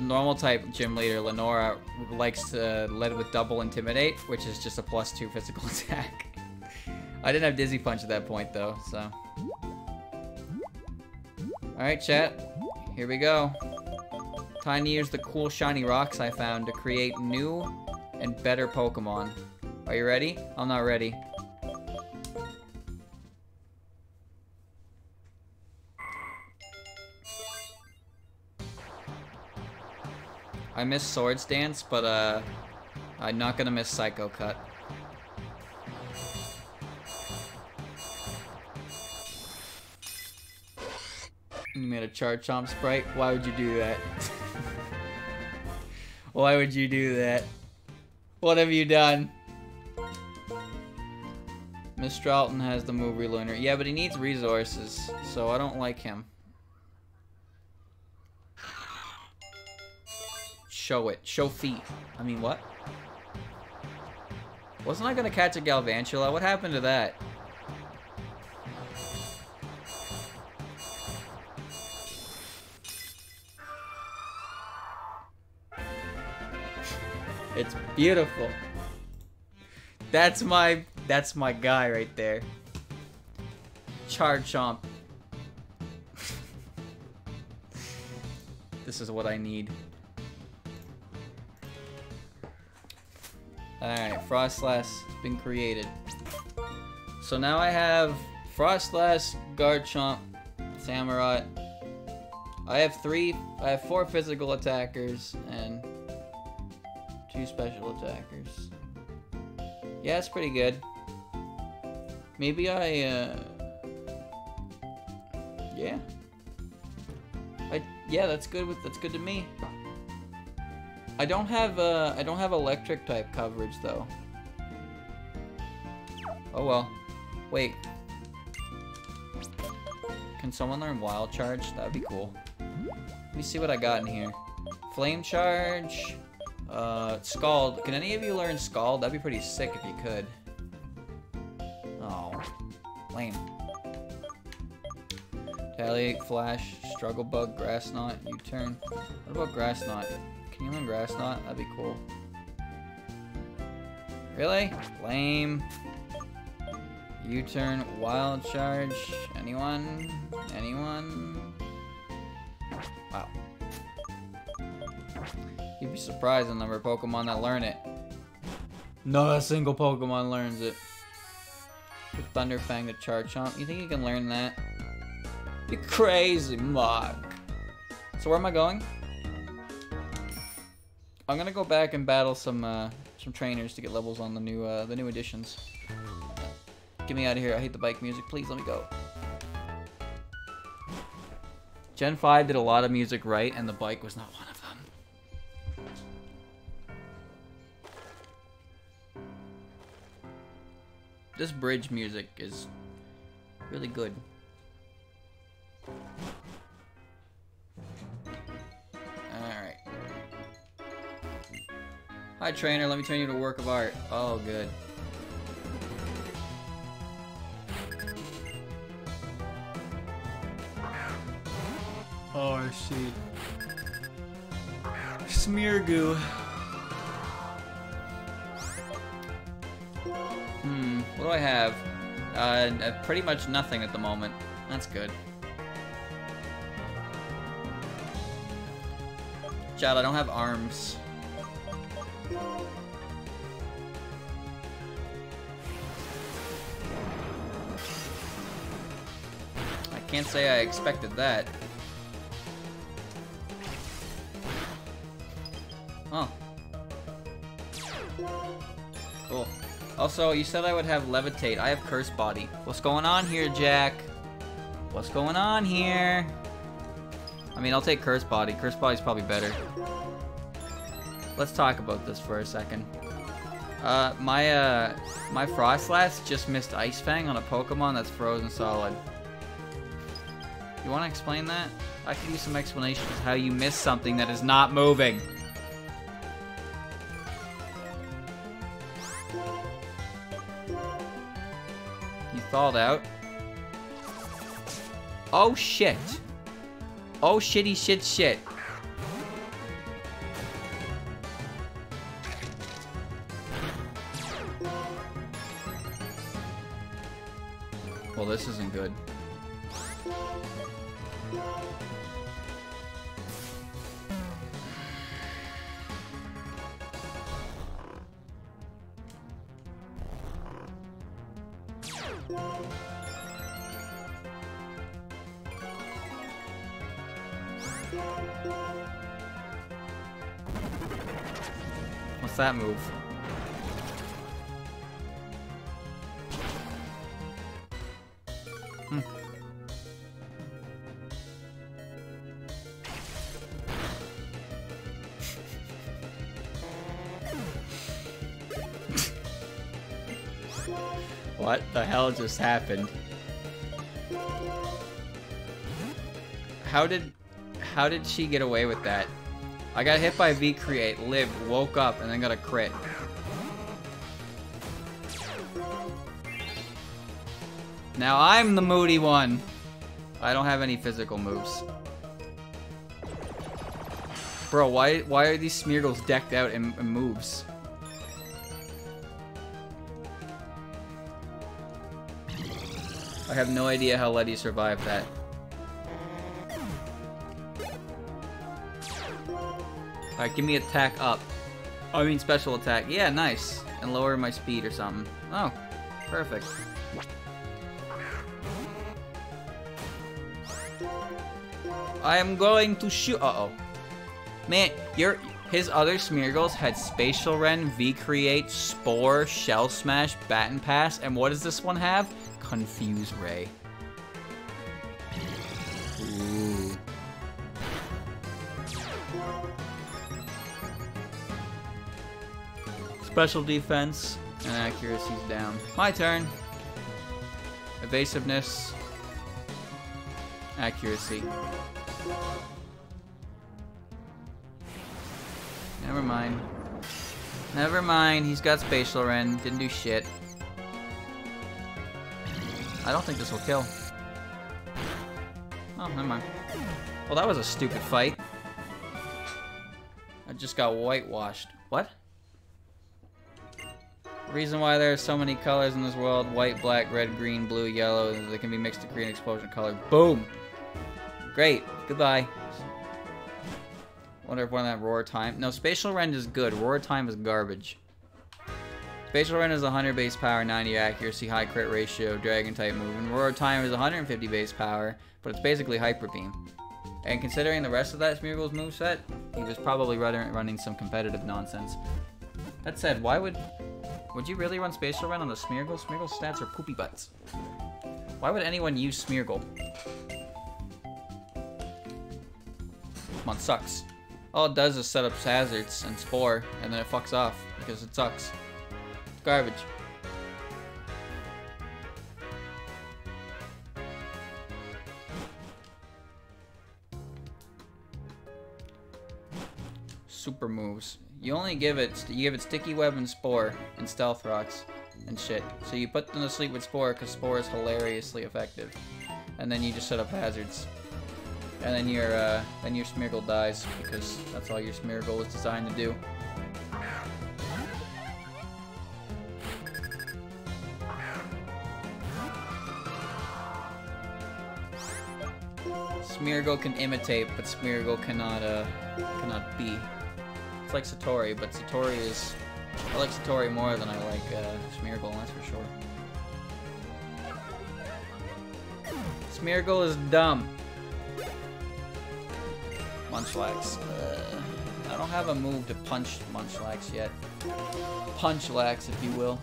normal type gym leader, Lenora, likes to lead with double intimidate, which is just a +2 physical attack. I didn't have Dizzy Punch at that point though, so. Alright chat, here we go. Time to use the cool shiny rocks I found to create new and better Pokemon. Are you ready? I'm not ready. I missed Swords Dance, but I'm not gonna miss Psycho Cut. You made a Garchomp sprite? Why would you do that? Why would you do that? What have you done? Mr. Alton has the move relearner. Yeah, but he needs resources, so I don't like him. Show it. Show feet. I mean, what? Wasn't I gonna catch a Galvantula? What happened to that? It's beautiful. That's my guy right there. Garchomp. This is what I need. Alright, Frostlass has been created. So now I have Frostlass, Garchomp, Samurott. I have 4 physical attackers and 2 special attackers. Yeah, it's pretty good. Maybe yeah. Yeah, that's good to me. I don't have electric type coverage though. Oh well. Wait. Can someone learn Wild Charge? That'd be cool. Let me see what I got in here. Flame Charge. Scald. Can any of you learn Scald? That'd be pretty sick if you could. Oh. Lame. Retaliate, Flash, Struggle Bug, Grass Knot, U-Turn. What about Grass Knot? Can you learn Grass Knot? That'd be cool. Really? Lame. U-Turn, Wild Charge. Anyone? Anyone? Wow. You'd be surprised the number of Pokemon that learn it. Not a single Pokemon learns it. With Thunderfang to Garchomp. You think you can learn that? You crazy mug. So where am I going? I'm gonna go back and battle some trainers to get levels on the new additions. Get me out of here. I hate the bike music. Please let me go. Gen 5 did a lot of music right, and the bike was not one of them. This bridge music is really good. Alright. Hi trainer, let me turn you to a work of art. Oh, good. Oh, I see. Smear goo. What do I have? Pretty much nothing at the moment. That's good. Chad, I don't have arms. I can't say I expected that. Oh. Cool. Also, you said I would have Levitate. I have Curse Body. What's going on here, Jack? What's going on here? I mean, I'll take Curse Body. Curse Body's probably better. Let's talk about this for a second. My Frostlass just missed Ice Fang on a Pokemon that's frozen solid. You want to explain that? I could use some explanation of how you missed something that is not moving. You thawed out. Oh shit. Oh shitty shit shit. Well, this isn't good. What's that move? What the hell just happened? How did she get away with that? I got hit by V-Create, lived, woke up, and then got a crit. Now I'm the moody one. I don't have any physical moves. Bro, why are these Smeargles decked out in moves? I have no idea how Letty survived that. Alright, give me attack up. Oh, I mean special attack. Yeah, nice. And lower my speed or something. Oh, perfect. I am going to shoot. Uh-oh. Man, his other Smeargles had Spatial Rend, V-Create, Spore, Shell Smash, Baton Pass, and what does this one have? Confuse Ray. Ooh. Special defense and accuracy's down. My turn. Evasiveness. Accuracy. Never mind. Never mind, he's got Spatial Rend. Didn't do shit. I don't think this will kill. Oh, never mind. Well, that was a stupid fight. I just got whitewashed. What? Reason why there are so many colors in this world: white, black, red, green, blue, yellow. They can be mixed to create an explosion color. Boom! Great. Goodbye. Wonder if one of that roar time. No, Spatial Rend is good. Roar time is garbage. Spatial Rend is 100 base power, 90 accuracy, high crit ratio, dragon type move. And Roar time is 150 base power, but it's basically Hyper Beam. And considering the rest of that Smeargle's moveset, he was probably running some competitive nonsense. That said, why would you really run Spatial Rend on the Smeargle? Smeargle's stats are poopy butts. Why would anyone use Smeargle? Come on, sucks. All it does is set up hazards and Spore, and then it fucks off because it sucks. It's garbage. Super moves. You give it Sticky Web and Spore and Stealth Rocks and shit. So you put them to sleep with Spore because Spore is hilariously effective, and then you just set up hazards. And then your Smeargle dies because that's all your Smeargle is designed to do. Smeargle can imitate, but Smeargle cannot be. It's like Satori, but Satori is... I like Satori more than I like Smeargle, that's for sure. Smeargle is dumb. Munchlax. I don't have a move to punch Munchlax yet. Punchlax, if you will.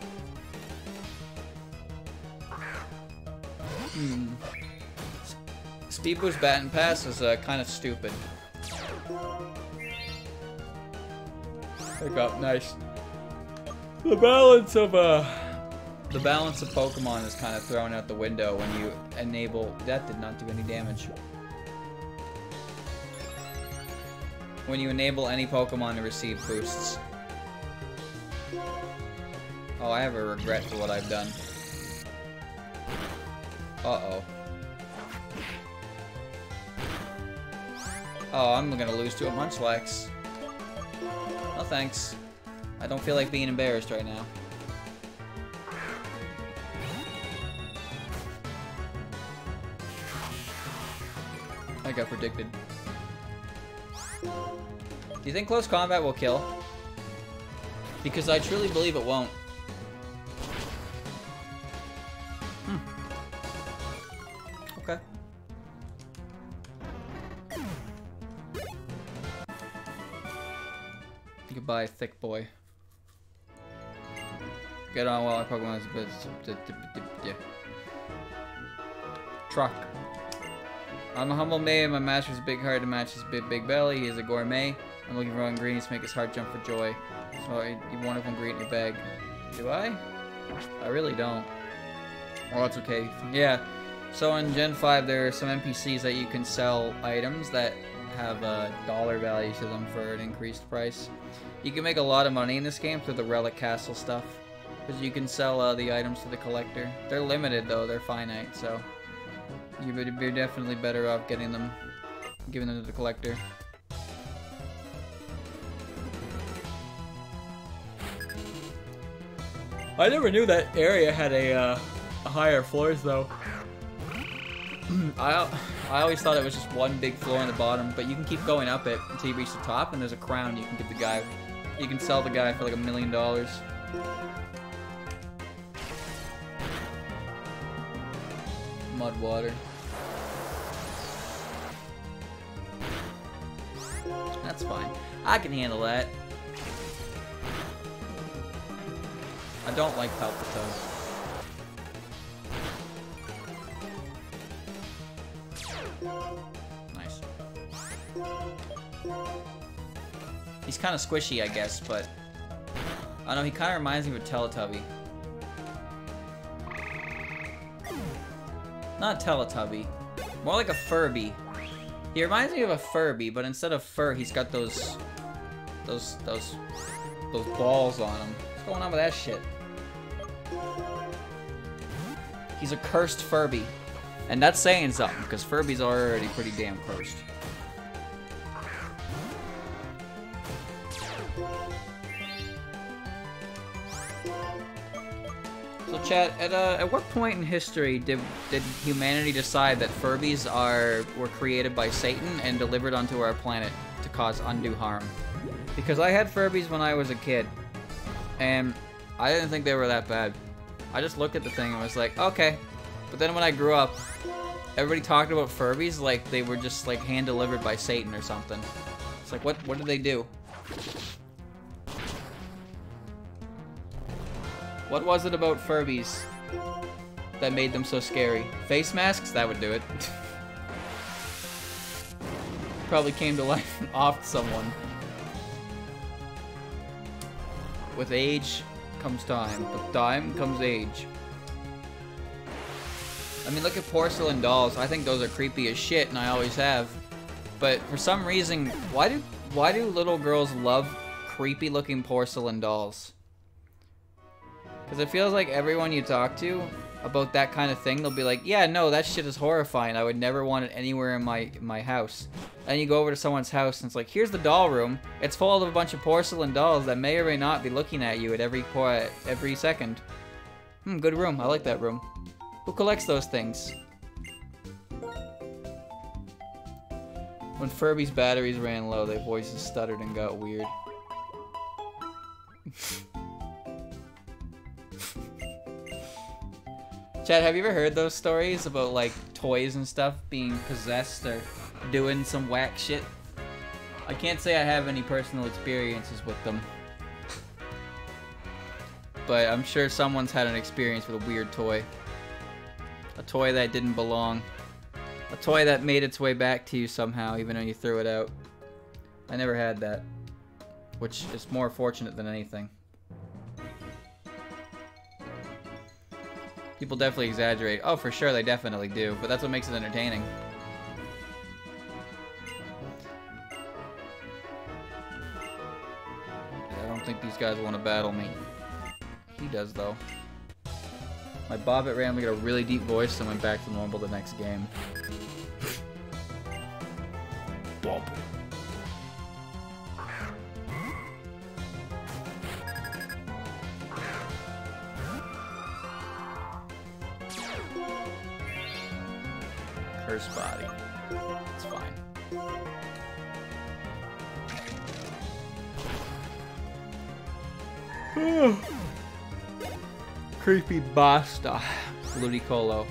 Speed Boost Baton Pass is kind of stupid. Pick up, nice. The balance of Pokemon is kind of thrown out the window when you enable. That did not do any damage. When you enable any Pokemon to receive boosts. Oh, I have a regret for what I've done. Uh-oh. Oh, I'm gonna lose to a Munchlax. No thanks. I don't feel like being embarrassed right now. I got predicted. Do you think close combat will kill? Because I truly believe it won't. Okay. Goodbye, thick boy. Get on while my Pokemon is a bit. Truck. I'm a humble maid. My master's big heart to match his big belly. He is a gourmet. I'm looking for ingredients to make his heart jump for joy. So you want one ingredient in your bag. Do I? I really don't. Well, that's okay. Yeah. So in Gen 5, there are some NPCs that you can sell items that have a dollar value to them for an increased price. You can make a lot of money in this game through the Relic Castle stuff. Because you can sell the items to the collector. They're limited though, they're finite, so you're definitely better off giving them to the collector. I never knew that area had a higher floors though. I always thought it was just one big floor on the bottom, but you can keep going up it until you reach the top, and there's a crown you can give the guy. You can sell the guy for like $1 million. Mud water. That's fine. I can handle that. I don't like Palpitoad. Nice. He's kind of squishy, I guess, but I don't know, he kind of reminds me of a Teletubby. Not Teletubby. More like a Furby. He reminds me of a Furby, but instead of fur, he's got those balls on him. What's going on with that shit? He's a cursed Furby. And that's saying something, because Furby's already pretty damn cursed. So chat, at what point in history did humanity decide that Furbies were created by Satan and delivered onto our planet to cause undue harm? Because I had Furbies when I was a kid, and I didn't think they were that bad. I just looked at the thing and was like, okay. But then when I grew up, everybody talked about Furbies like they were just like hand-delivered by Satan or something. It's like, what did they do? What was it about Furbies that made them so scary? Face masks? That would do it. Probably came to life and offed someone. With age comes time. With time comes age. I mean, look at porcelain dolls. I think those are creepy as shit, and I always have. But for some reason, why do little girls love creepy-looking porcelain dolls? Because it feels like everyone you talk to about that kind of thing, they'll be like, yeah, no, that shit is horrifying. I would never want it anywhere in my house. And you go over to someone's house, and it's like, here's the doll room. It's full of a bunch of porcelain dolls that may or may not be looking at you at every second. Good room. I like that room. Who collects those things? When Furby's batteries ran low, their voices stuttered and got weird. Chad, have you ever heard those stories about, like, toys and stuff being possessed or doing some whack shit? I can't say I have any personal experiences with them. But I'm sure someone's had an experience with a weird toy. A toy that didn't belong. A toy that made its way back to you somehow, even though you threw it out. I never had that. Which is more fortunate than anything. People definitely exaggerate. Oh, for sure, they definitely do. But that's what makes it entertaining. I don't think these guys want to battle me. He does, though. My Bobbit randomly got a really deep voice and went back to normal the next game. Bob. Curse body. It's fine. Creepy basta. Ludicolo.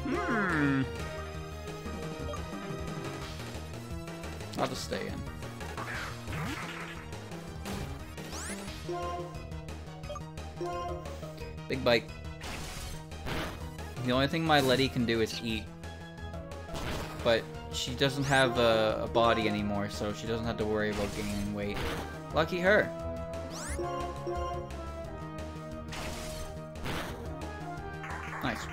I'll just stay in. Big bite. The only thing my Letty can do is eat. But she doesn't have a body anymore, so she doesn't have to worry about gaining weight. Lucky her. Nice.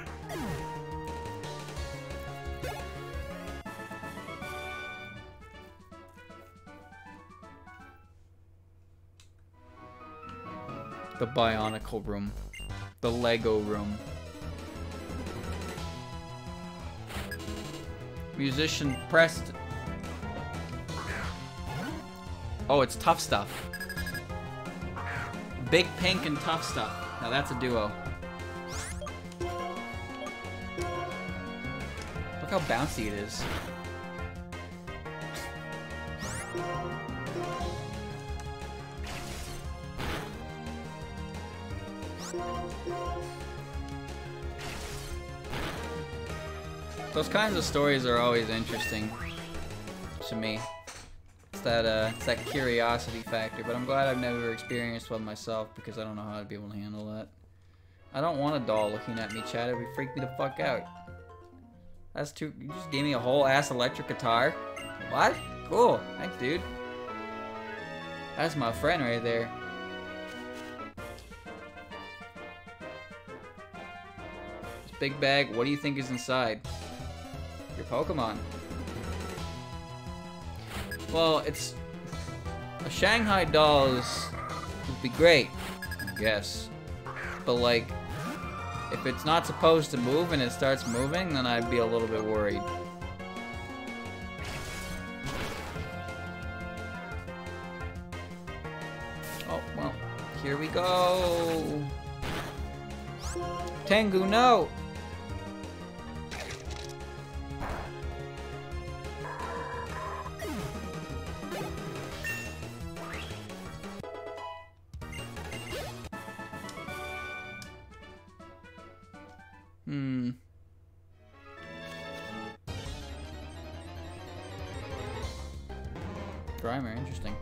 The Bionicle room. The Lego room. Musician Preston. Oh, it's Tough Stuff. Big Pink and Tough Stuff. Now that's a duo. Look how bouncy it is. Those kinds of stories are always interesting to me. It's that curiosity factor, but I'm glad I've never experienced one myself because I don't know how I'd be able to handle that. I don't want a doll looking at me, Chad. It would freak me the fuck out. That's too. You just gave me a whole ass electric guitar. What? Cool. Thanks, dude. That's my friend right there. This big bag. What do you think is inside? Your Pokemon. Well, it's a Shanghai dolls would be great, I guess. But like, if it's not supposed to move and it starts moving, then I'd be a little bit worried. Oh well, here we go. Tengu, no. Grimer, interesting.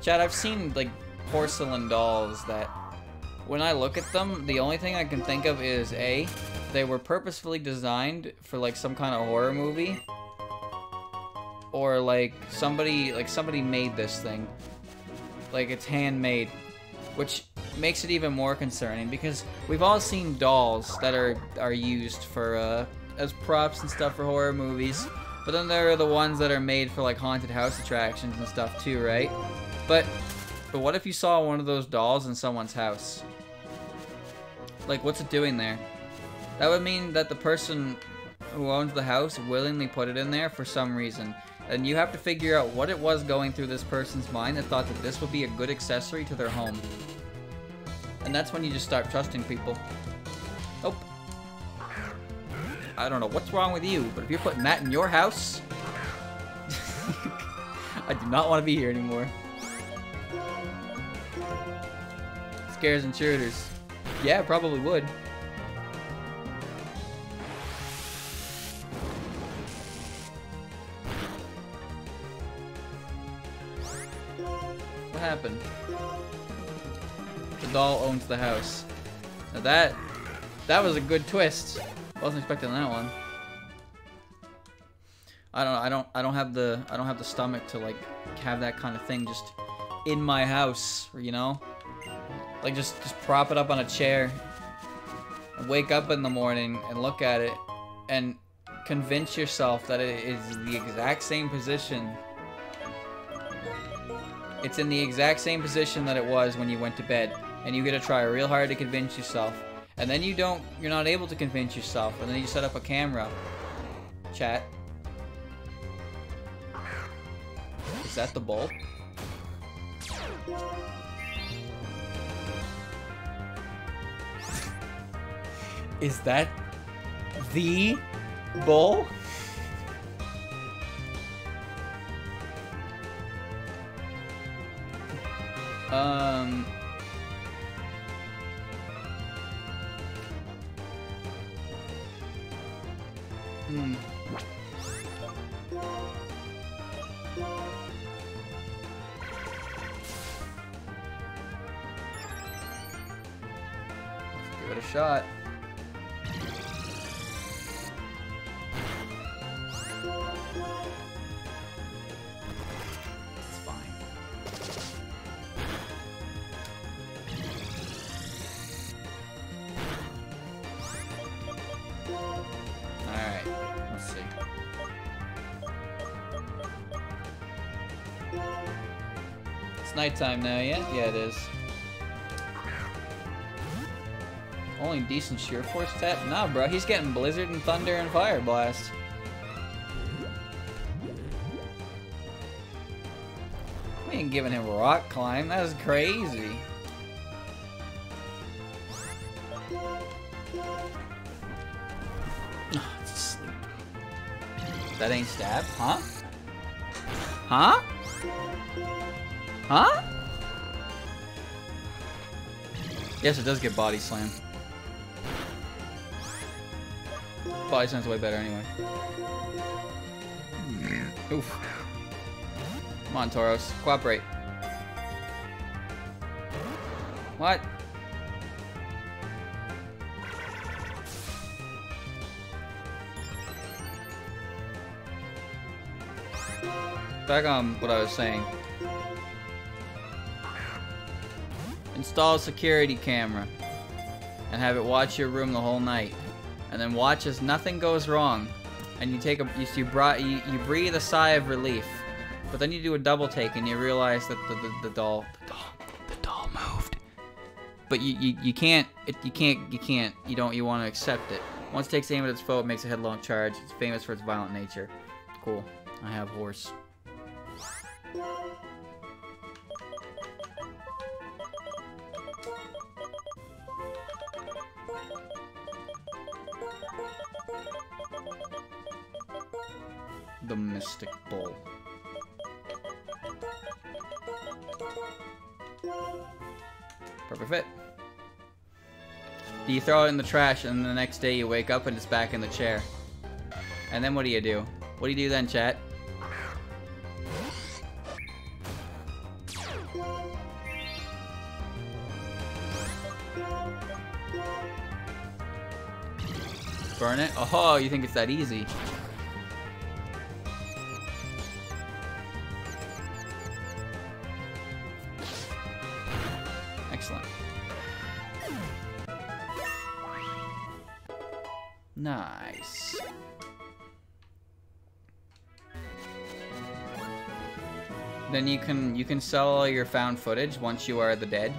Chad, I've seen like porcelain dolls that when I look at them, the only thing I can think of is A, they were purposefully designed for like some kind of horror movie, or like somebody made this thing. Like it's handmade, which makes it even more concerning because we've all seen dolls that are used for as props and stuff for horror movies. But then there are the ones that are made for like haunted house attractions and stuff too, right? But what if you saw one of those dolls in someone's house? Like, what's it doing there? That would mean that the person who owns the house willingly put it in there for some reason. And you have to figure out what it was going through this person's mind that thought that this would be a good accessory to their home. And that's when you just start trusting people. Oh. I don't know what's wrong with you, but if you're putting that in your house, I do not want to be here anymore. Scares intruders. Yeah, probably would. What happened? The doll owns the house. Now that was a good twist. Wasn't expecting that one. I don't have the stomach to like have that kind of thing just in my house, you know? Like just prop it up on a chair and wake up in the morning and look at it and convince yourself that it is the exact same position. It's in the exact same position that it was when you went to bed, and you gotta try real hard to convince yourself. And then you're not able to convince yourself, and then you set up a camera. Chat. Is that the bowl? Is that the bowl? Give it a shot. It's fine. Alright, let's see. It's nighttime now, yeah? Yeah, it is. Only decent sheer force tap? Nah, bro, he's getting Blizzard and Thunder and Fire Blast. We ain't giving him Rock Climb, that is crazy. Oh, it's asleep. That ain't stab, huh? Huh? Huh? Yes, it does get Body Slam. Body Slam's way better anyway. Oof. Come on, Tauros. Cooperate. What? Back on what I was saying. Install a security camera and have it watch your room the whole night, and then watch as nothing goes wrong, and you take a you breathe a sigh of relief, but then you do a double take and you realize that the doll moved, but you want to accept it. Once it takes aim at its foe, it makes a headlong charge. It's famous for its violent nature. Cool. I have horse. The Mystic Bull. Perfect fit. You throw it in the trash and the next day you wake up and it's back in the chair. And then what do you do? What do you do then, chat? Burn it? Oh, you think it's that easy? Excellent. Nice. Then you can sell all your found footage once you are the dead,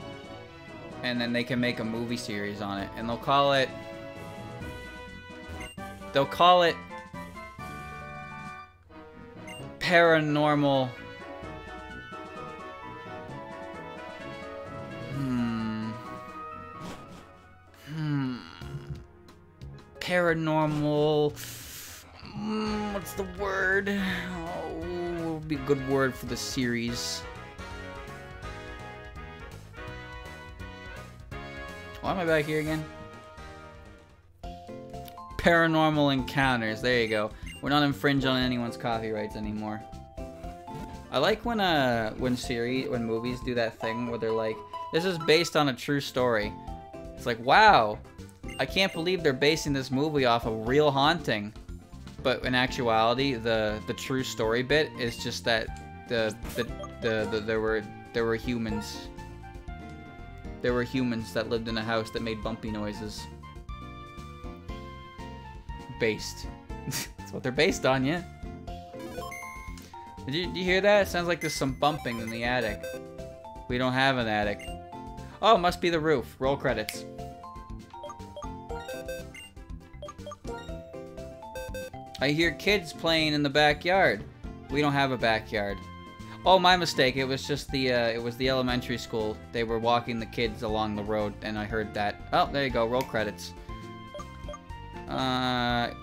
and then they can make a movie series on it, and they'll call it Paranormal. Paranormal. What's the word? Oh, would be a good word for the series. Why am I back here again? Paranormal Encounters. There you go. We're not infringing on anyone's copyrights anymore. I like when movies do that thing where they're like, this is based on a true story. It's like, wow, I can't believe they're basing this movie off a real haunting. But in actuality, the true story bit is just that there were humans. There were humans that lived in a house that made bumpy noises. Based. That's what they're based on, yeah. Did you hear that? It sounds like there's some bumping in the attic. We don't have an attic. Oh, it must be the roof. Roll credits. I hear kids playing in the backyard. We don't have a backyard. Oh, my mistake. It was just the elementary school. They were walking the kids along the road, and I heard that. Oh, there you go. Roll credits.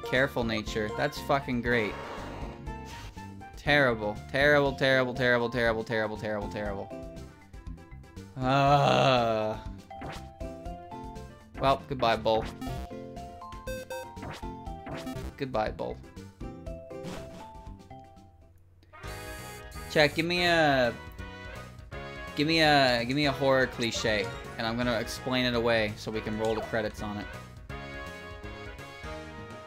Careful nature. That's fucking great. Terrible. Terrible, terrible, terrible, terrible, terrible, terrible, terrible. Well, goodbye, Bull. Goodbye, Bull. Chat, give me a horror cliche, and I'm gonna explain it away so we can roll the credits on it.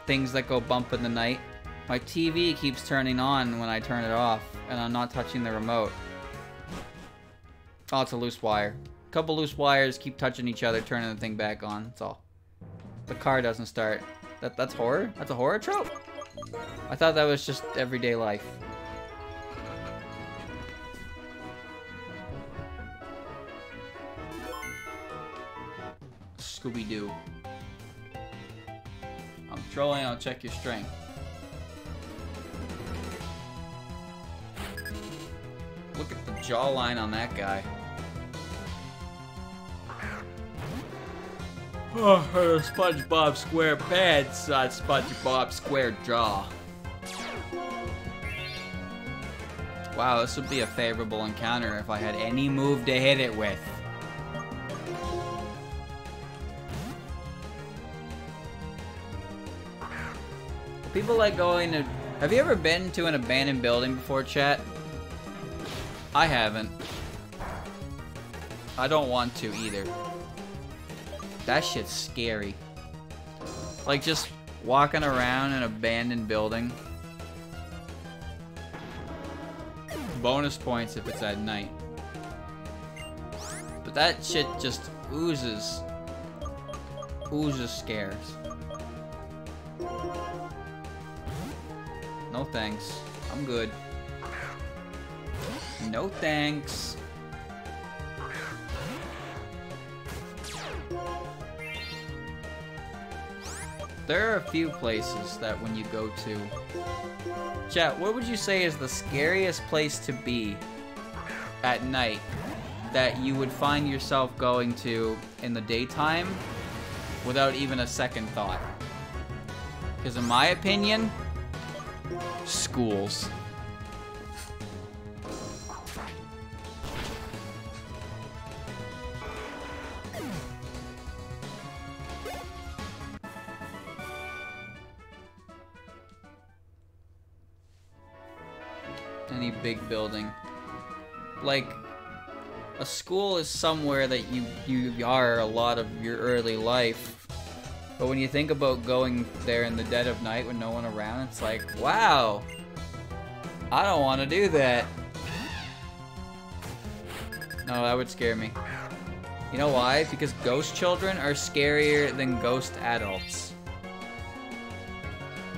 Things that go bump in the night. My TV keeps turning on when I turn it off, and I'm not touching the remote. Oh, it's a loose wire. A couple loose wires keep touching each other, turning the thing back on. That's all. The car doesn't start. That's horror? That's a horror trope? I thought that was just everyday life. Scooby-Doo. I'm trolling, I'll check your strength. Look at the jawline on that guy. Oh, SpongeBob SquarePants on SpongeBob Square Jaw. Wow, this would be a favorable encounter if I had any move to hit it with. People like going to... Have you ever been to an abandoned building before, chat? I haven't. I don't want to either. That shit's scary. Like just walking around an abandoned building. Bonus points if it's at night. But that shit just oozes scares. No thanks. I'm good. No thanks. There are a few places that when you go to... Chat, what would you say is the scariest place to be at night that you would find yourself going to in the daytime without even a second thought? Because in my opinion, schools. Any big building. Like, a school is somewhere that you are a lot of your early life. But when you think about going there in the dead of night with no one around, it's like, wow, I don't want to do that. No, that would scare me. You know why? Because ghost children are scarier than ghost adults.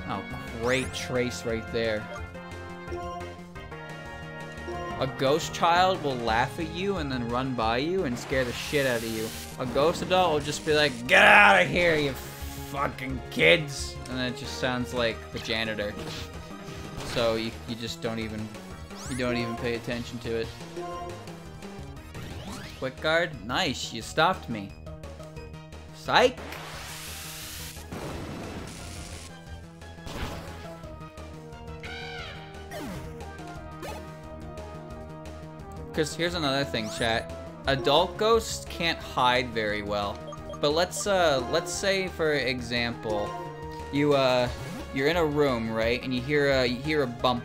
Oh, great trace right there. A ghost child will laugh at you and then run by you and scare the shit out of you. A ghost adult will just be like, "Get out of here, you fucking kids!" And then it just sounds like the janitor. So you just don't even pay attention to it. Quick guard, nice. You stopped me. Psych. Because here's another thing, chat. Adult ghosts can't hide very well. But let's say for example, you're in a room, right? And you hear a bump.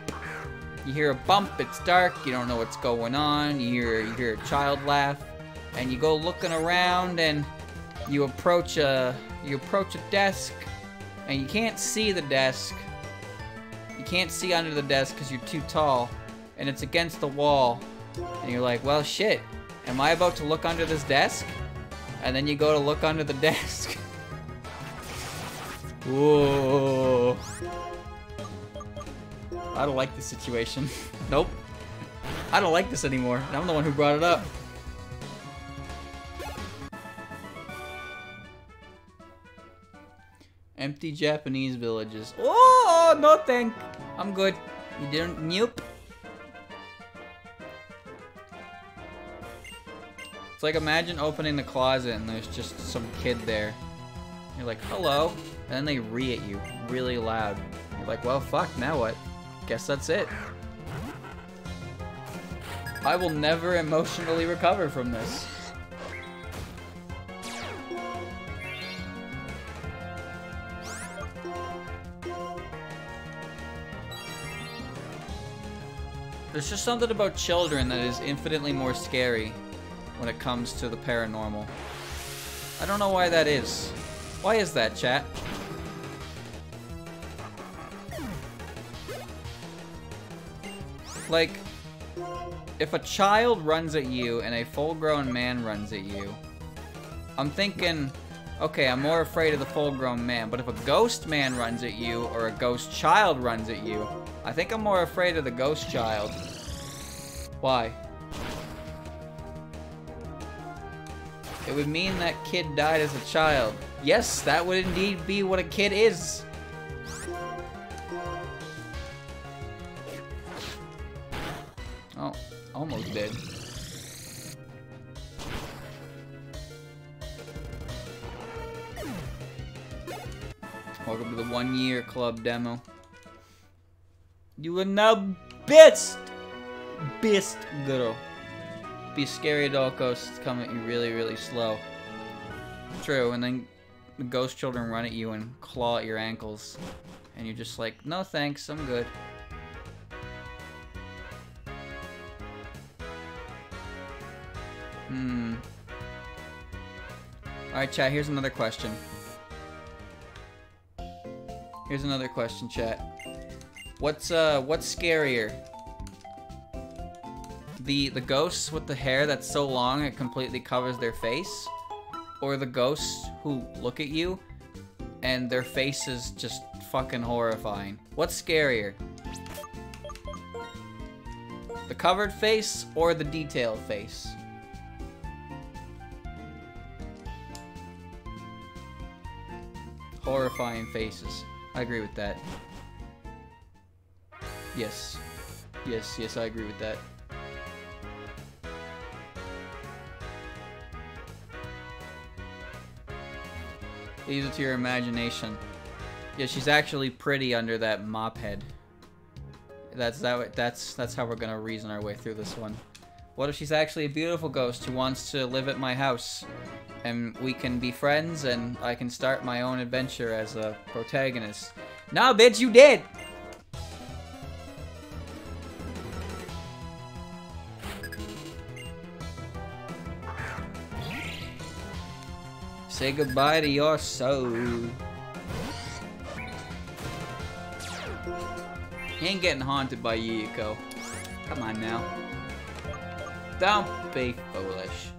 You hear a bump. It's dark. You don't know what's going on. You hear a child laugh, and you go looking around, and you approach a desk, and you can't see the desk. You can't see under the desk because you're too tall, and it's against the wall. And you're like, well, shit, am I about to look under this desk? And then you go to look under the desk. Whoa. I don't like this situation. Nope. I don't like this anymore. I'm the one who brought it up. Empty Japanese villages. Oh, no thank. I'm good. You didn't? Nope. It's like, imagine opening the closet and there's just some kid there. You're like, hello. And then they ree at you really loud. You're like, well, fuck, now what? Guess that's it. I will never emotionally recover from this. There's just something about children that is infinitely more scary when it comes to the paranormal. I don't know why that is. Why is that, chat? Like, if a child runs at you and a full-grown man runs at you, I'm thinking, okay, I'm more afraid of the full-grown man, but if a ghost man runs at you or a ghost child runs at you, I think I'm more afraid of the ghost child. Why? It would mean that kid died as a child. Yes, that would indeed be what a kid is. Oh, almost dead. Welcome to the 1 year club demo. You are now best girl. Be a scary adult ghost come at you really, really slow. True, and then the ghost children run at you and claw at your ankles. And you're just like, no thanks, I'm good. Alright, chat, here's another question. Here's another question, chat. What's scarier? The ghosts with the hair that's so long it completely covers their face? Or the ghosts who look at you and their face is just fucking horrifying? What's scarier? The covered face or the detailed face? Horrifying faces. I agree with that. Yes. Yes, yes, I agree with that. Leave it to your imagination. Yeah, she's actually pretty under that mop head. That's how we're gonna reason our way through this one. What if she's actually a beautiful ghost who wants to live at my house? And we can be friends and I can start my own adventure as a protagonist. Nah, bitch, you dead! Say goodbye to your soul. He ain't getting haunted by Yuyiko. Come on now. Don't be foolish.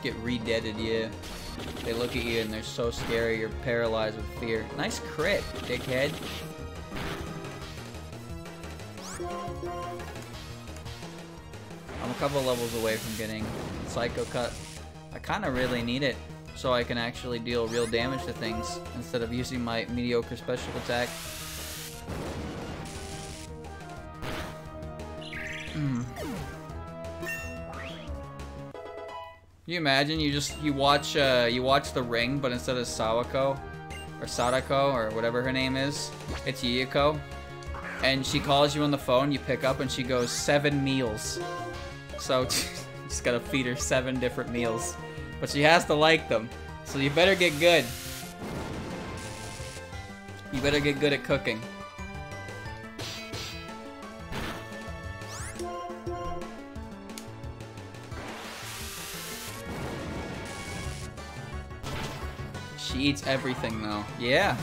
Get re-deaded, yeah. They look at you and they're so scary you're paralyzed with fear. Nice crit, dickhead. I'm a couple levels away from getting Psycho Cut. I kind of really need it so I can actually deal real damage to things instead of using my mediocre special attack. Can you imagine you watch The Ring, but instead of Sawako or Sadako or whatever her name is, it's Yuyiko, and she calls you on the phone, you pick up and she goes 7 meals. So you just gotta feed her 7 different meals, but she has to like them. So you better get good. You better get good at cooking. She eats everything though. Yeah.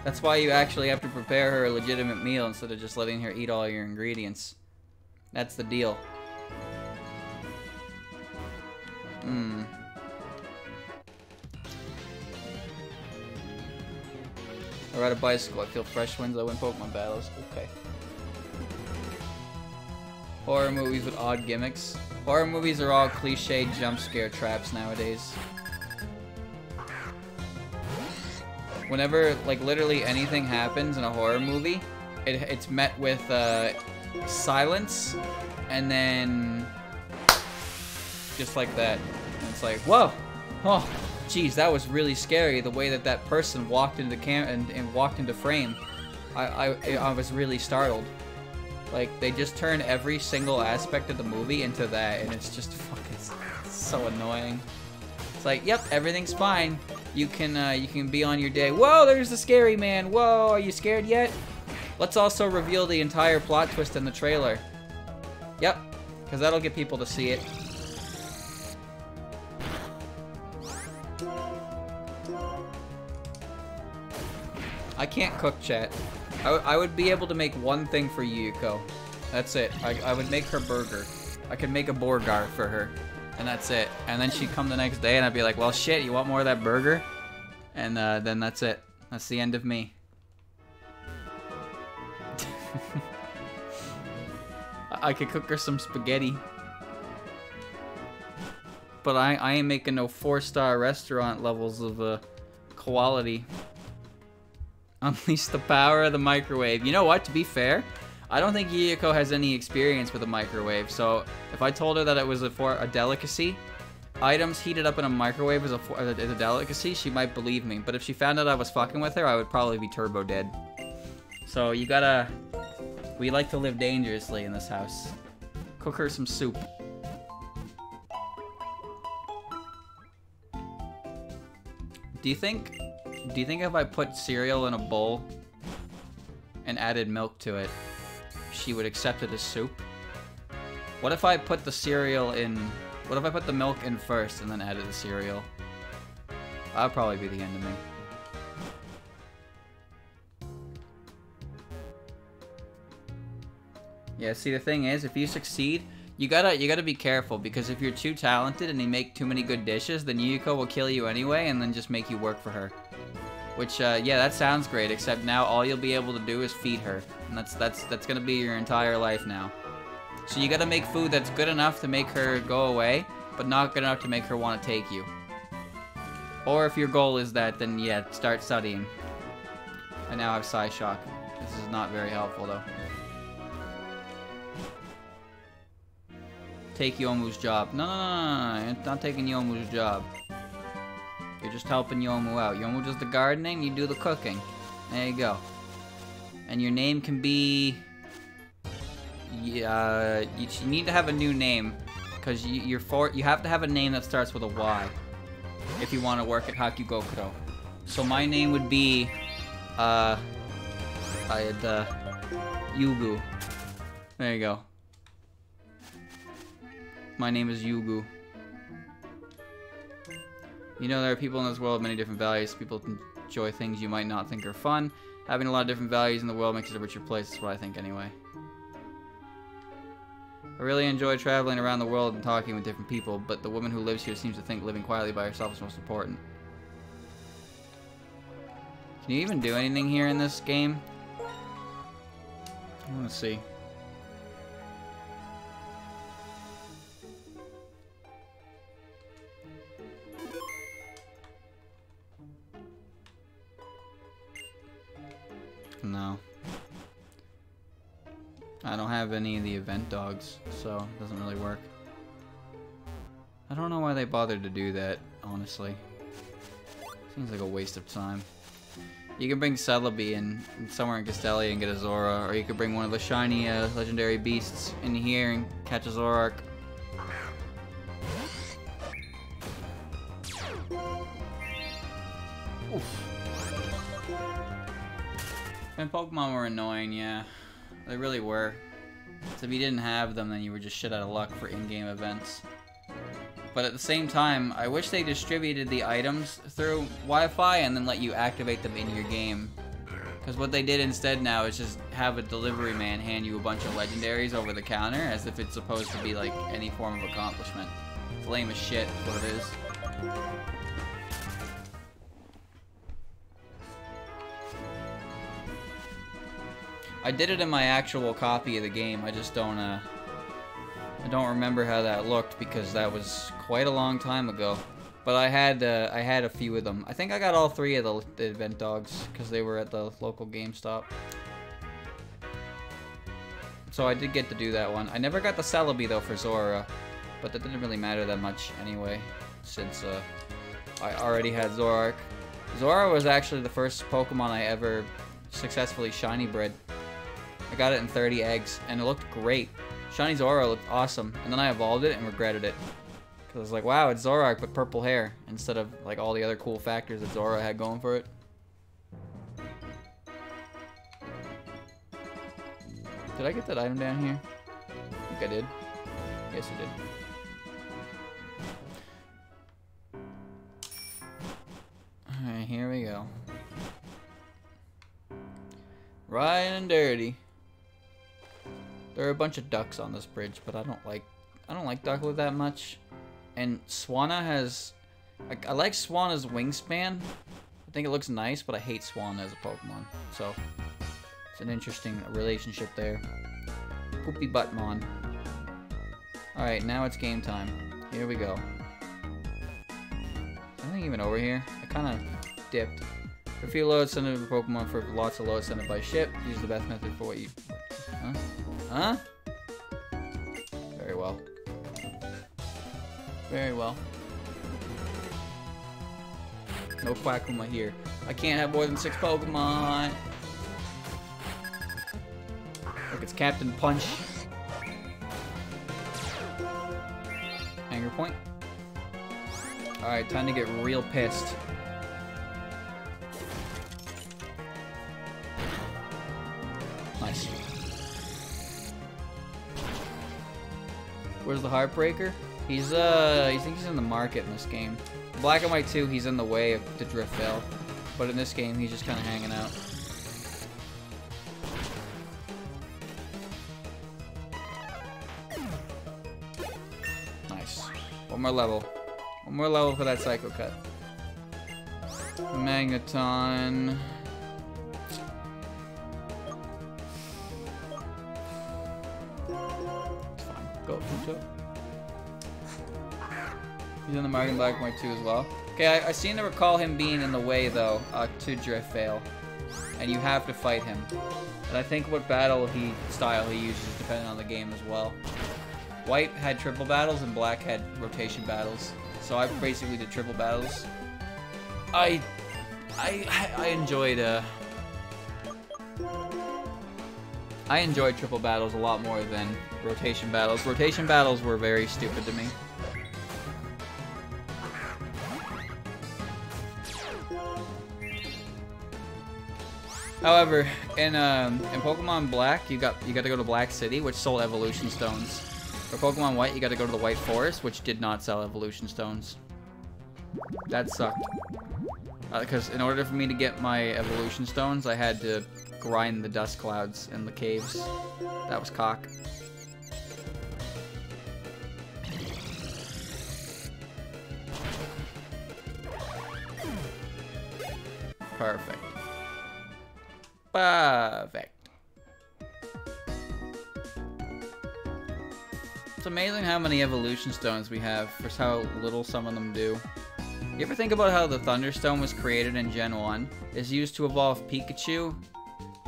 That's why you actually have to prepare her a legitimate meal instead of just letting her eat all your ingredients. That's the deal. I ride a bicycle. I feel fresh winds. I win Pokemon battles. Okay. Horror movies with odd gimmicks. Horror movies are all cliched jump scare traps nowadays. Whenever, like, literally anything happens in a horror movie, it's met with silence, and then just like that. And it's like, whoa! Oh, geez, that was really scary. The way that that person walked into and walked into frame, I was really startled. Like, they just turn every single aspect of the movie into that, and it's just fucking so annoying. It's like, yep, everything's fine. you can be on your day. Whoa, there's the scary man. Whoa, are you scared yet? Let's also reveal the entire plot twist in the trailer. Yep, because that'll get people to see it. I can't cook, chat. I would be able to make one thing for Yuko. That's it. I would make her burger. I could make a Borgart for her. And that's it. And then she'd come the next day and I'd be like, well, shit, you want more of that burger? And then that's it. That's the end of me. I could cook her some spaghetti. But I ain't making no 4-star restaurant levels of quality. Unleash the power of the microwave. You know what? To be fair, I don't think Yuko has any experience with a microwave. So if I told her that it was a delicacy, items heated up in a microwave is a delicacy, she might believe me. But if she found out I was fucking with her, I would probably be turbo dead. So you gotta... We like to live dangerously in this house. Cook her some soup. Do you think if I put cereal in a bowl and added milk to it, she would accept it as soup? What if I put the cereal in... What if I put the milk in first and then added the cereal? That would probably be the end of me. Yeah, see, the thing is, if you succeed, you gotta be careful, because if you're too talented and you make too many good dishes, then Yuko will kill you anyway and then just make you work for her. Which, yeah, that sounds great, except now all you'll be able to do is feed her. And that's gonna be your entire life now. So you gotta make food that's good enough to make her go away, but not good enough to make her want to take you. Or if your goal is that, then yeah, start studying. I now have Psy Shock. This is not very helpful, though. Take Yomu's job. No, you're not taking Yomu's job. You're just helping Yomu out. Yomu does the gardening, you do the cooking. There you go. And your name can be... you need to have a new name, because you have to have a name that starts with a Y if you want to work at Hakugokuro. So my name would be... Yugu. There you go. My name is Yugu. You know, there are people in this world with many different values. People enjoy things you might not think are fun. Having a lot of different values in the world makes it a richer place. That's what I think anyway. I really enjoy traveling around the world and talking with different people, but the woman who lives here seems to think living quietly by herself is most important. Can you even do anything here in this game? I want to see. No. I don't have any of the event dogs, so it doesn't really work. I don't know why they bothered to do that, honestly. Seems like a waste of time. You can bring Celebi in somewhere in Castelia and get a Zora, or you could bring one of the shiny legendary beasts in here and catch a Zoroark. Oof. And Pokemon were annoying, yeah. They really were. So if you didn't have them, then you were just shit out of luck for in-game events. But at the same time, I wish they distributed the items through Wi-Fi and then let you activate them in your game. Because what they did instead now is just have a delivery man hand you a bunch of legendaries over the counter as if it's supposed to be like any form of accomplishment. It's lame as shit, is what it is. I did it in my actual copy of the game. I just don't remember how that looked because that was quite a long time ago. But I had a few of them. I think I got all 3 of the event dogs because they were at the local GameStop. So I did get to do that one. I never got the Celebi though for Zora, but that didn't really matter that much anyway, since I already had Zoroark. Zora was actually the first Pokemon I ever successfully shiny bred. I got it in 30 eggs, and it looked great. Shiny Zora looked awesome, and then I evolved it and regretted it. I was like, wow, it's Zoroark with purple hair instead of like all the other cool factors that Zora had going for it. Did I get that item down here? I think I did. Yes, I did. Alright, here we go. Riding and dirty. There are a bunch of ducks on this bridge, but I don't like Ducklet that much. And Swanna has... I like Swanna's wingspan. I think it looks nice, but I hate Swanna as a Pokemon. So, it's an interesting relationship there. Poopy Buttmon. Alright, now it's game time. Here we go. Is anything even over here? I kind of dipped. For a few loads sent to Pokemon, for lots of loads sent it by ship. Use the best method for what you... Huh? Huh? Very well. Very well. No Quackuma here. I can't have more than 6 Pokemon. Look, it's Captain Punch. Anger point. Alright, time to get real pissed. Nice. Where's the Heartbreaker? He's I think he's in the market in this game. Black and White 2, he's in the way of the Drift Veil. But in this game, he's just kind of hanging out. Nice. One more level. One more level for that Psycho Cut. Magneton. It's fine. Go into it. He's in the market in Black and White 2 as well. Okay, I seem to recall him being in the way, though, to Drift Veil. And you have to fight him. And I think what style he uses depending on the game as well. White had triple battles and Black had rotation battles. So I basically did triple battles. I enjoyed triple battles a lot more than rotation battles. Rotation battles were very stupid to me. However, in Pokemon Black, you got to go to Black City, which sold Evolution Stones. For Pokemon White, you got to go to the White Forest, which did not sell Evolution Stones. That sucked. Because in order for me to get my Evolution Stones, I had to grind the dust clouds in the caves. That was cock. Perfect. Perfect. It's amazing how many evolution stones we have versus how little some of them do. You ever think about how the Thunderstone was created in Gen 1? Is used to evolve Pikachu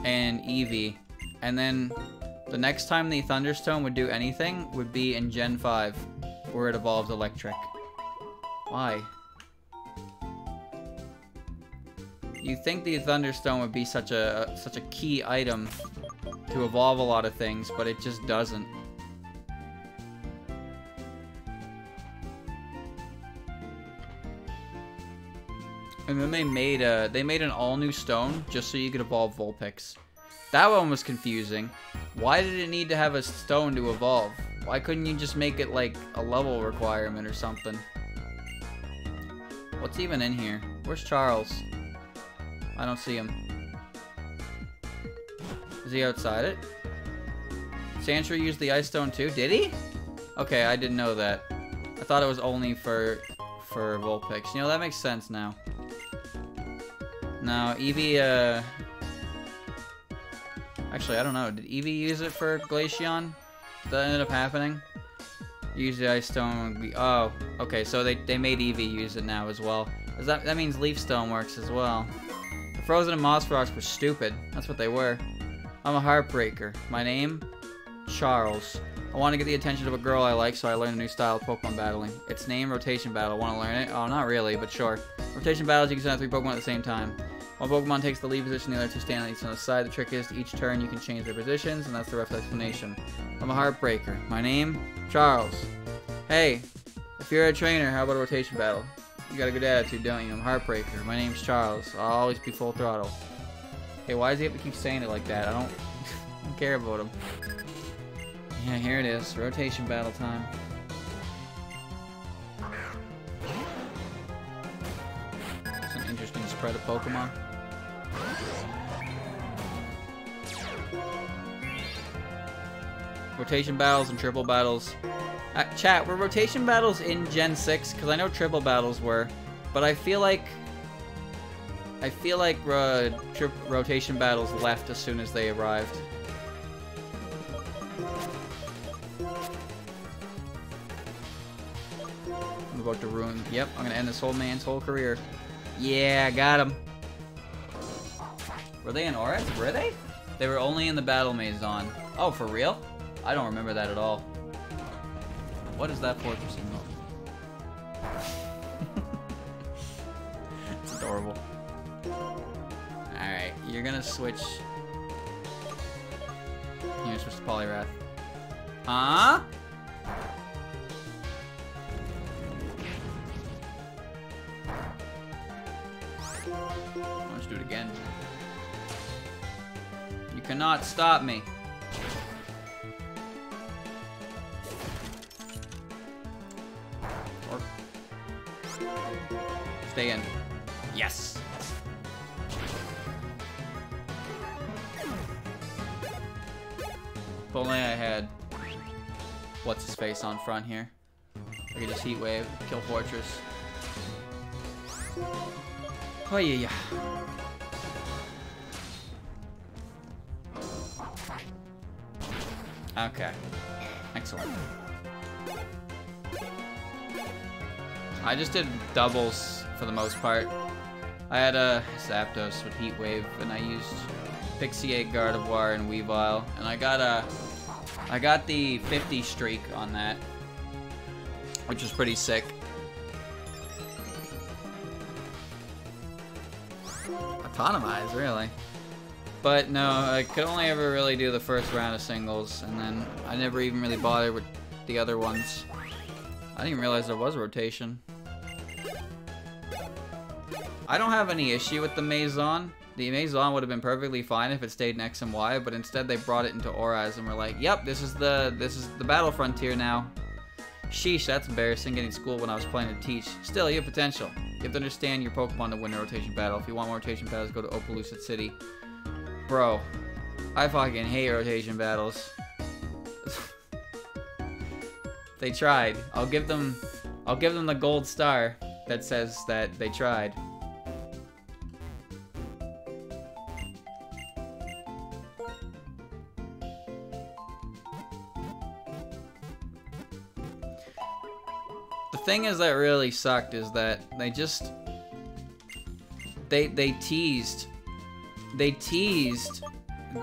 and Eevee. And then the next time the Thunderstone would do anything would be in Gen 5, where it evolved Electric. Why? You'd think the Thunderstone would be such a key item to evolve a lot of things, but it just doesn't. And then they made an all-new stone just so you could evolve Vulpix. That one was confusing. Why did it need to have a stone to evolve? Why couldn't you just make it like a level requirement or something? What's even in here? Where's Charles? I don't see him. Is he outside it? Sandshrew used the Ice Stone too? Did he? Okay, I didn't know that. I thought it was only for Vulpix. You know, that makes sense now. Now, Eevee, actually, I don't know. Did Eevee use it for Glaceon? Did that end up happening? Use the Ice Stone. Oh, okay, so they made Eevee use it now as well. That means Leaf Stone works as well. The Frozen and Moss Rocks were stupid. That's what they were. I'm a Heartbreaker. My name? Charles. I want to get the attention of a girl I like, so I learned a new style of Pokemon battling. Its name, Rotation Battle. Want to learn it? Oh, not really, but sure. Rotation battles, you can send out 3 Pokemon at the same time. One Pokemon takes the lead position, the other 2 stand on each side. The trick is, each turn you can change their positions, and that's the rough explanation. I'm a Heartbreaker. My name? Charles. Hey, If you're a trainer, how about a rotation battle? You got a good attitude, don't you? I'm Heartbreaker. My name's Charles. I'll always be full throttle. Hey, why does he have to keep saying it like that? I don't care about him. Yeah, here it is. Rotation battle time. Some interesting spread of Pokemon. Rotation battles and triple battles. Chat, were rotation battles in Gen 6? Because I know triple battles were, but I feel like rotation battles left as soon as they arrived. I'm about to ruin. Yep, I'm gonna end this whole man's whole career. Yeah, got him. Were they in Auras? Were they? They were only in the Battle Maze Zone. Oh, for real? I don't remember that at all. What is that fortress symbol? It's adorable. Alright, you're gonna switch. You're gonna switch to Poliwrath. Huh? Let's do it again. You cannot stop me. Stay in. Yes. If only I had what's his face on front here. I could just Heat Wave, kill Fortress. Oh yeah. Okay. Excellent. I just did doubles for the most part. I had a Zapdos with Heat Wave, and I used Pixie Egg, Gardevoir, and Weavile, and I got the 50 streak on that, which was pretty sick. Autonomize, really? But no, I could only ever really do the first round of singles, and then I never even really bothered with the other ones. I didn't even realize there was a rotation. I don't have any issue with the Maison. The Maison would have been perfectly fine if it stayed in X and Y, but instead they brought it into Auras and were like, "Yep, this is the Battle Frontier now." Sheesh, that's embarrassing getting schooled when I was playing to teach. Still, you have potential. You have to understand your Pokemon to win a rotation battle. If you want more rotation battles, go to Opelucid City. Bro, I fucking hate rotation battles. They tried. I'll give them the gold star that says that they tried. The thing is that really sucked is that they just they teased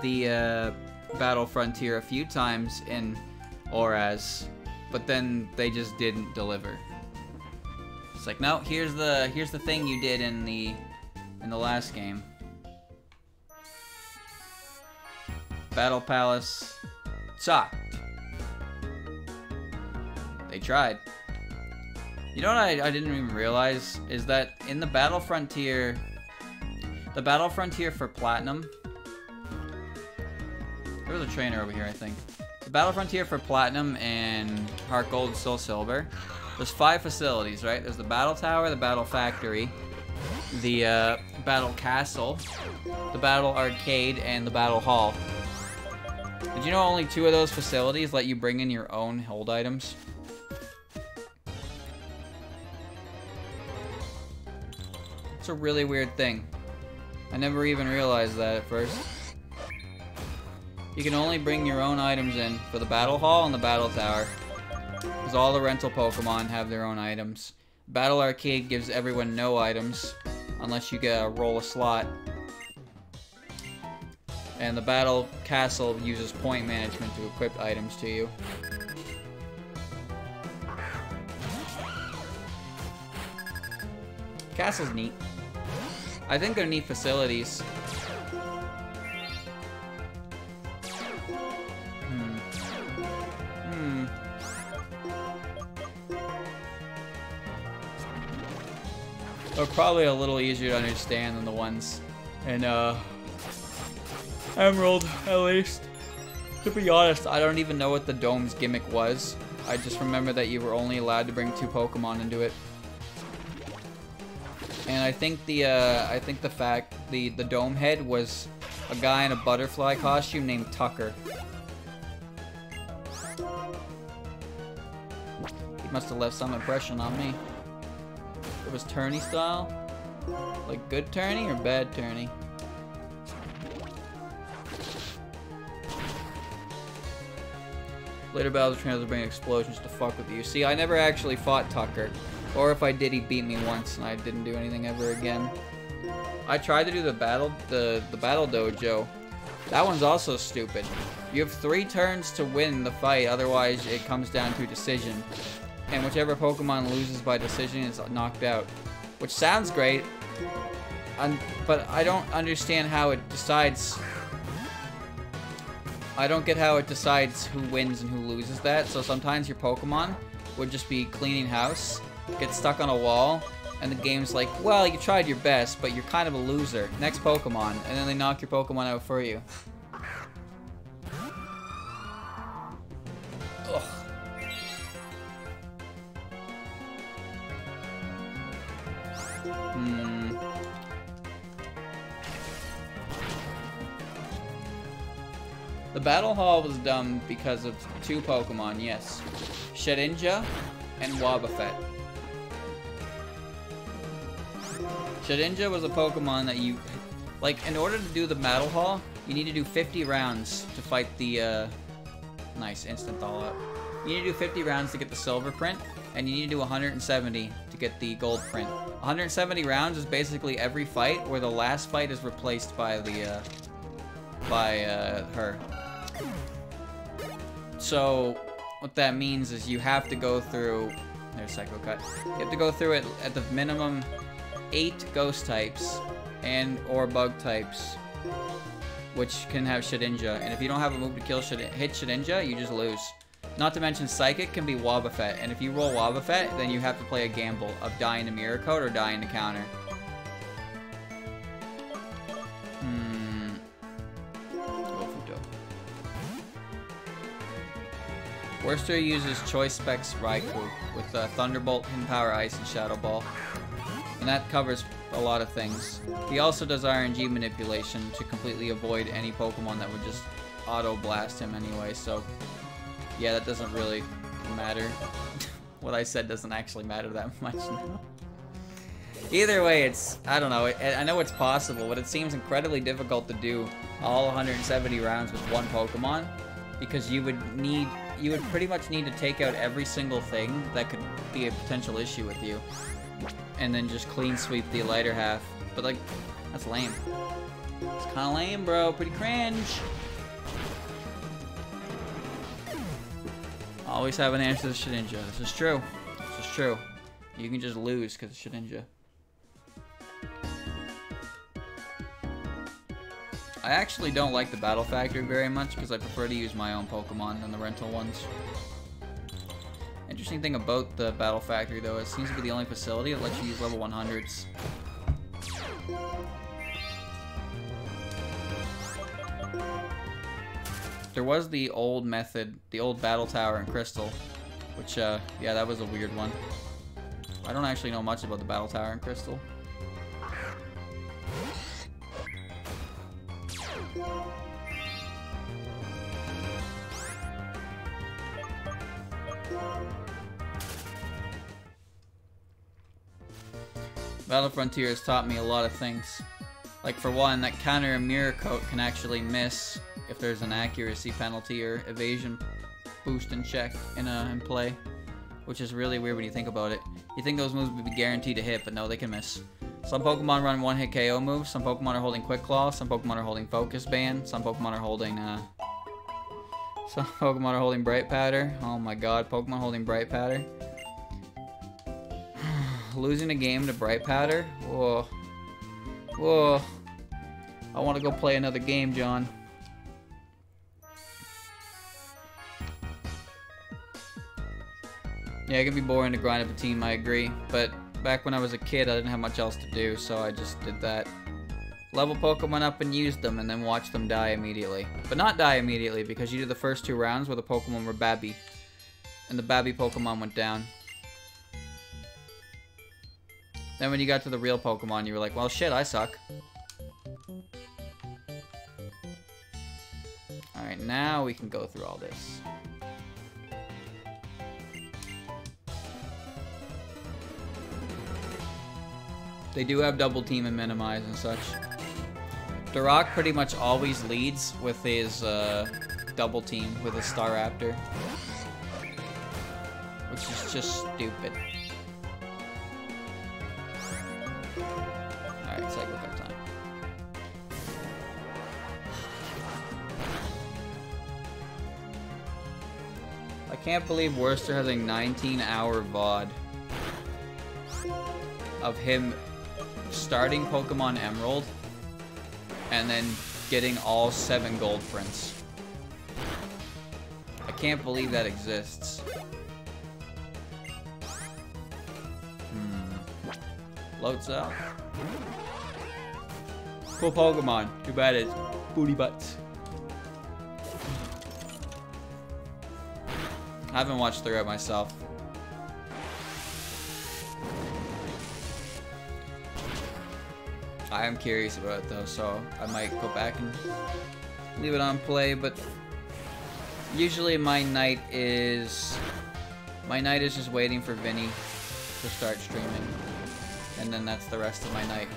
the Battle Frontier a few times in Auras, but then they just didn't deliver. It's like, no, here's the thing you did in the last game. Battle Palace sucked. They tried. You know what I didn't even realize is that in the Battle Frontier for Platinum, there was a trainer over here, I think. The Battle Frontier for Platinum and Heart Gold and Soul Silver, there's 5 facilities, right? There's the Battle Tower, the Battle Factory, the Battle Castle, the Battle Arcade, and the Battle Hall. Did you know only 2 of those facilities let you bring in your own hold items? It's a really weird thing. I never even realized that at first. You can only bring your own items in for the Battle Hall and the Battle Tower, because all the rental Pokemon have their own items. Battle Arcade gives everyone no items, unless you roll a slot. And the Battle Castle uses point management to equip items to you. Castle's neat. I think they're neat facilities. are probably a little easier to understand than the ones in Emerald, at least. To be honest, I don't even know what the dome's gimmick was. I just remember that you were only allowed to bring 2 Pokemon into it. And I think the dome head was a guy in a butterfly costume named Tucker. He must have left some impression on me. It was tourney style? Like good tourney or bad tourney? Later battles trainers bring explosions to fuck with you. See, I never actually fought Tucker. Or if I did, he beat me once and I didn't do anything ever again. I tried to do the battle dojo. That one's also stupid. You have 3 turns to win the fight, otherwise it comes down to a decision. And whichever Pokemon loses by decision is knocked out. Which sounds great, but I don't understand how it decides. I don't get how it decides who wins and who loses that. So sometimes your Pokemon would just be cleaning house, get stuck on a wall, and the game's like, well, you tried your best, but you're kind of a loser. Next Pokemon. And then they knock your Pokemon out for you. Ugh. The Battle Hall was dumb because of 2 Pokemon, yes. Shedinja and Wobbuffet. Shedinja was a Pokemon that you... Like, in order to do the Battle Hall, you need to do 50 rounds to fight the, Nice, instant thaw up. You need to do 50 rounds to get the silver print, and you need to do 170 to get the gold print. 170 rounds is basically every fight where the last fight is replaced by the, her. So, what that means is you have to go through... There's Psycho Cut. You have to go through it at the minimum 8 ghost types or bug types, which can have Shedinja. And if you don't have a move to hit Shedinja, you just lose. Not to mention Psychic can be Wobbuffet, and if you roll Wobbuffet, then you have to play a gamble of dying to Mirror Coat or dying to counter. Worcester uses Choice Specs Raikou with Thunderbolt, Hidden Power Ice, and Shadow Ball. And that covers a lot of things. He also does RNG manipulation to completely avoid any Pokemon that would just auto-blast him anyway, so... Yeah, that doesn't really matter. What I said doesn't actually matter that much now. Either way, it's... I don't know. I know it's possible, but it seems incredibly difficult to do all 170 rounds with one Pokemon. Because you would pretty much need to take out every single thing that could be a potential issue with you. And then just clean sweep the lighter half. But like, that's lame. It's kinda lame, bro. Pretty cringe. Always have an answer to Shedinja. This is true. This is true. You can just lose because of Shedinja. I actually don't like the Battle Factory very much because I prefer to use my own Pokemon than the rental ones. Interesting thing about the Battle Factory though, it seems to be the only facility that lets you use level 100s. There was the old method, the old Battle Tower in Crystal, which, yeah, that was a weird one. I don't actually know much about the Battle Tower in Crystal. Battle Frontier has taught me a lot of things. Like for one, that counter and mirror coat can actually miss if there's an accuracy penalty or evasion boost and check in play. Which is really weird when you think about it. You think those moves would be guaranteed to hit, but no, they can miss. Some Pokemon run one-hit KO moves, some Pokemon are holding Quick Claw, some Pokemon are holding Focus Band, some Pokemon are holding, Bright Powder. Oh my god, Pokemon holding Bright Powder. Losing a game to Bright Powder? Whoa. Whoa. I want to go play another game, John. Yeah, it can be boring to grind up a team, I agree. But back when I was a kid, I didn't have much else to do, so I just did that. Level Pokemon up and used them, and then watched them die immediately. But not die immediately, because you do the first 2 rounds where the Pokemon were Babby. And the Babby Pokemon went down. Then when you got to the real Pokemon, you were like, well, shit, I suck. Alright, now we can go through all this. They do have double team and minimize and such. Duroc pretty much always leads with his double team with his Staraptor. Which is just stupid. Alright, Cycle Cup time. I can't believe Worcester has a 19-hour VOD of him starting Pokemon Emerald and then getting all 7 gold prints. I can't believe that exists. Loads up. Cool Pokemon. Too bad it's booty butts. I haven't watched through it myself. I am curious about it though, so I might go back and leave it on play, but usually my night is just waiting for Vinny to start streaming. And then that's the rest of my night.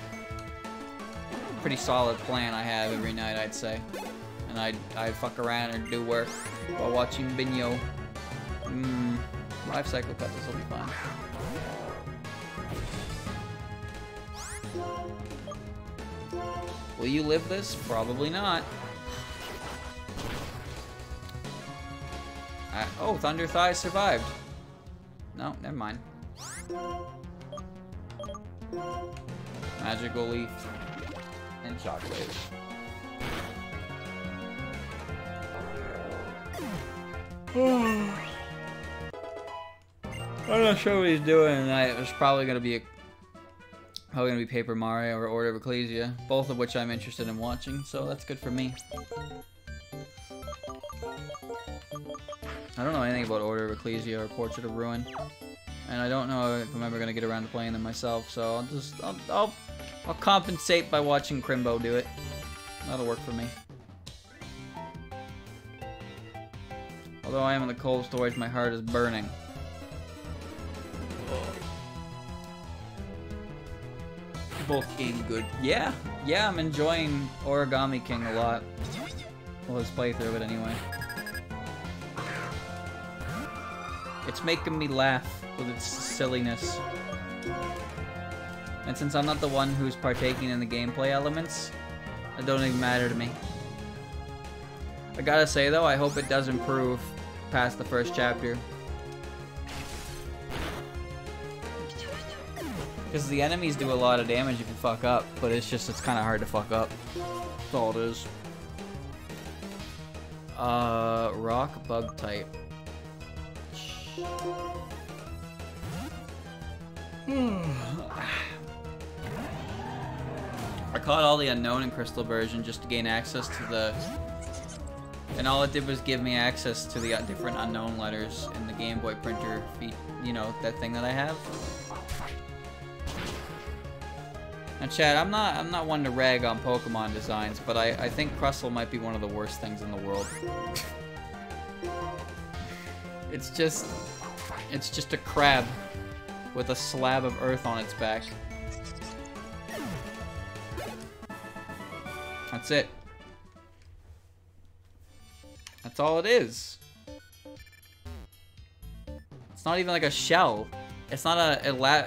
Pretty solid plan I have every night, I'd say. And I'd fuck around or do work while watching Binyo. Life Cycle Cut, this will be fun. Will you live this? Probably not. Oh, Thunder Thighs survived. No, never mind. Magical Leaf and Shockwave. I'm not sure what he's doing tonight. There's probably gonna be Paper Mario or Order of Ecclesia, both of which I'm interested in watching, so that's good for me. I don't know anything about Order of Ecclesia or Portrait of Ruin, and I don't know if I'm ever gonna get around to playing them myself. So I'll compensate by watching Crimbo do it. That'll work for me. Although I am in the cold storage, my heart is burning. Both game good. Yeah, I'm enjoying Origami King a lot. Well, his playthrough of it anyway. It's making me laugh with its silliness. And since I'm not the one who's partaking in the gameplay elements, it don't even matter to me. I gotta say though, I hope it does improve past the first chapter. Because the enemies do a lot of damage if you fuck up, but it's kind of hard to fuck up. That's all it is. Rock Bug type. I caught all the Unknown and Crystal version just to gain access to the... And all it did was give me access to the different Unknown letters in the Game Boy printer, you know, that thing that I have. Now, Chad, I'm not one to rag on Pokemon designs, but I think Crustle might be one of the worst things in the world. It's just a crab with a slab of earth on its back. That's it. That's all it is. It's not even like a shell. It's not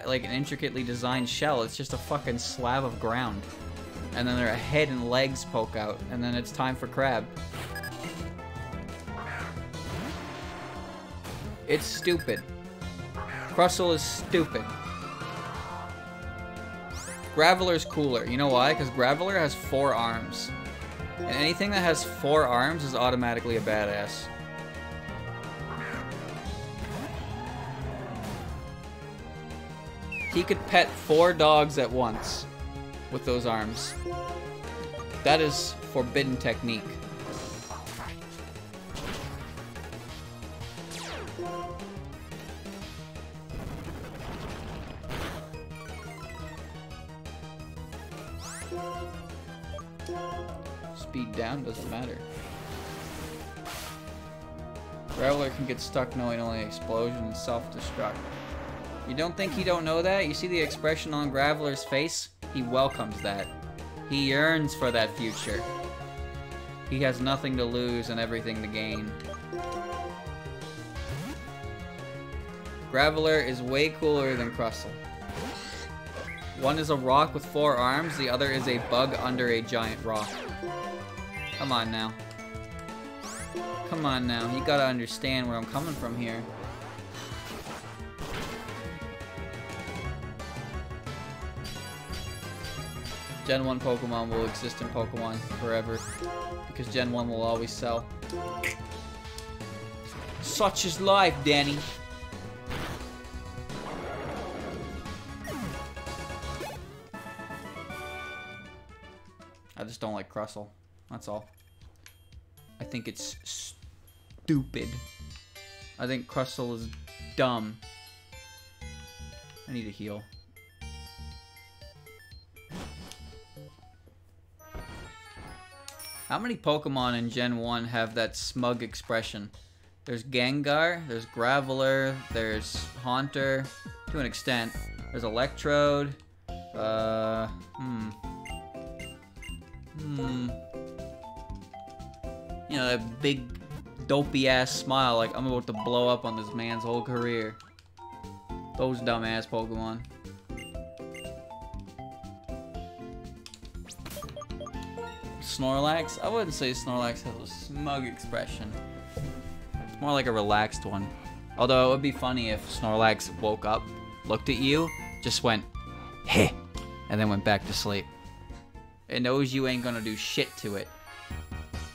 like an intricately designed shell. It's just a fucking slab of ground. And then their head and legs poke out. And then it's time for crab. It's stupid. Crustle is stupid. Graveler's cooler. You know why? Because Graveler has 4 arms. And anything that has 4 arms is automatically a badass. He could pet 4 dogs at once with those arms. That is forbidden technique. Speed down doesn't matter. Graveler can get stuck knowing only explosion and self-destruct. You don't think he don't know that? You see the expression on Graveler's face? He welcomes that. He yearns for that future. He has nothing to lose and everything to gain. Graveler is way cooler than Crustle. One is a rock with 4 arms, the other is a bug under a giant rock. Come on now. Come on now, you gotta understand where I'm coming from here. Gen 1 Pokemon will exist in Pokemon forever, because Gen 1 will always sell. Such is life, Danny. I just don't like Crustle, that's all. I think it's stupid. I think Crustle is dumb. I need to heal. How many Pokemon in Gen 1 have that smug expression? There's Gengar, there's Graveler, there's Haunter, to an extent. There's Electrode. You know, that big, dopey-ass smile like I'm about to blow up on this man's whole career. Those dumb-ass Pokemon. Snorlax? I wouldn't say Snorlax has a smug expression. It's more like a relaxed one. Although it would be funny if Snorlax woke up, looked at you, just went, heh, and then went back to sleep. It knows you ain't gonna do shit to it.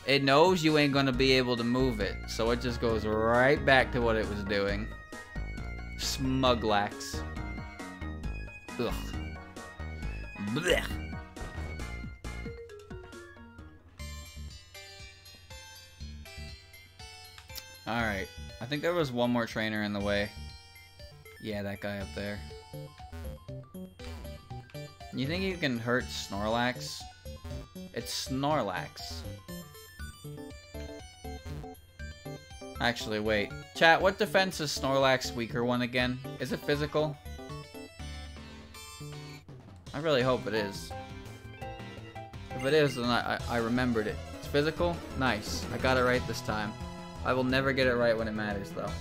It knows you ain't gonna be able to move it, so it just goes right back to what it was doing. Smuglax. Ugh. Blech. Alright, I think there was one more trainer in the way. Yeah, that guy up there. You think you can hurt Snorlax? It's Snorlax. Actually, wait. Chat, what defense is Snorlax weaker one again? Is it physical? I really hope it is. If it is, then I remembered it. It's physical? Nice. I got it right this time. I will never get it right when it matters, though.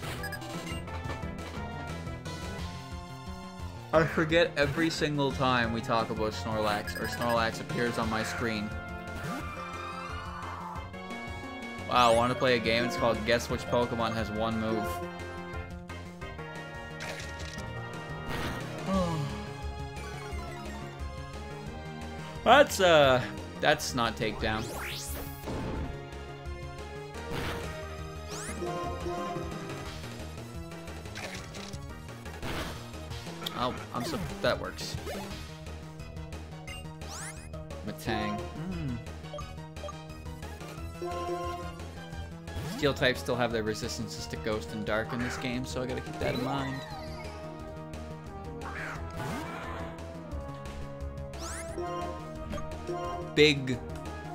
I forget every single time we talk about Snorlax, or Snorlax appears on my screen. Wow, I want to play a game. It's called Guess Which Pokemon Has One Move. That's not takedown. Oh, that works. Matang. Steel types still have their resistances to Ghost and Dark in this game, so I gotta keep that in mind. Big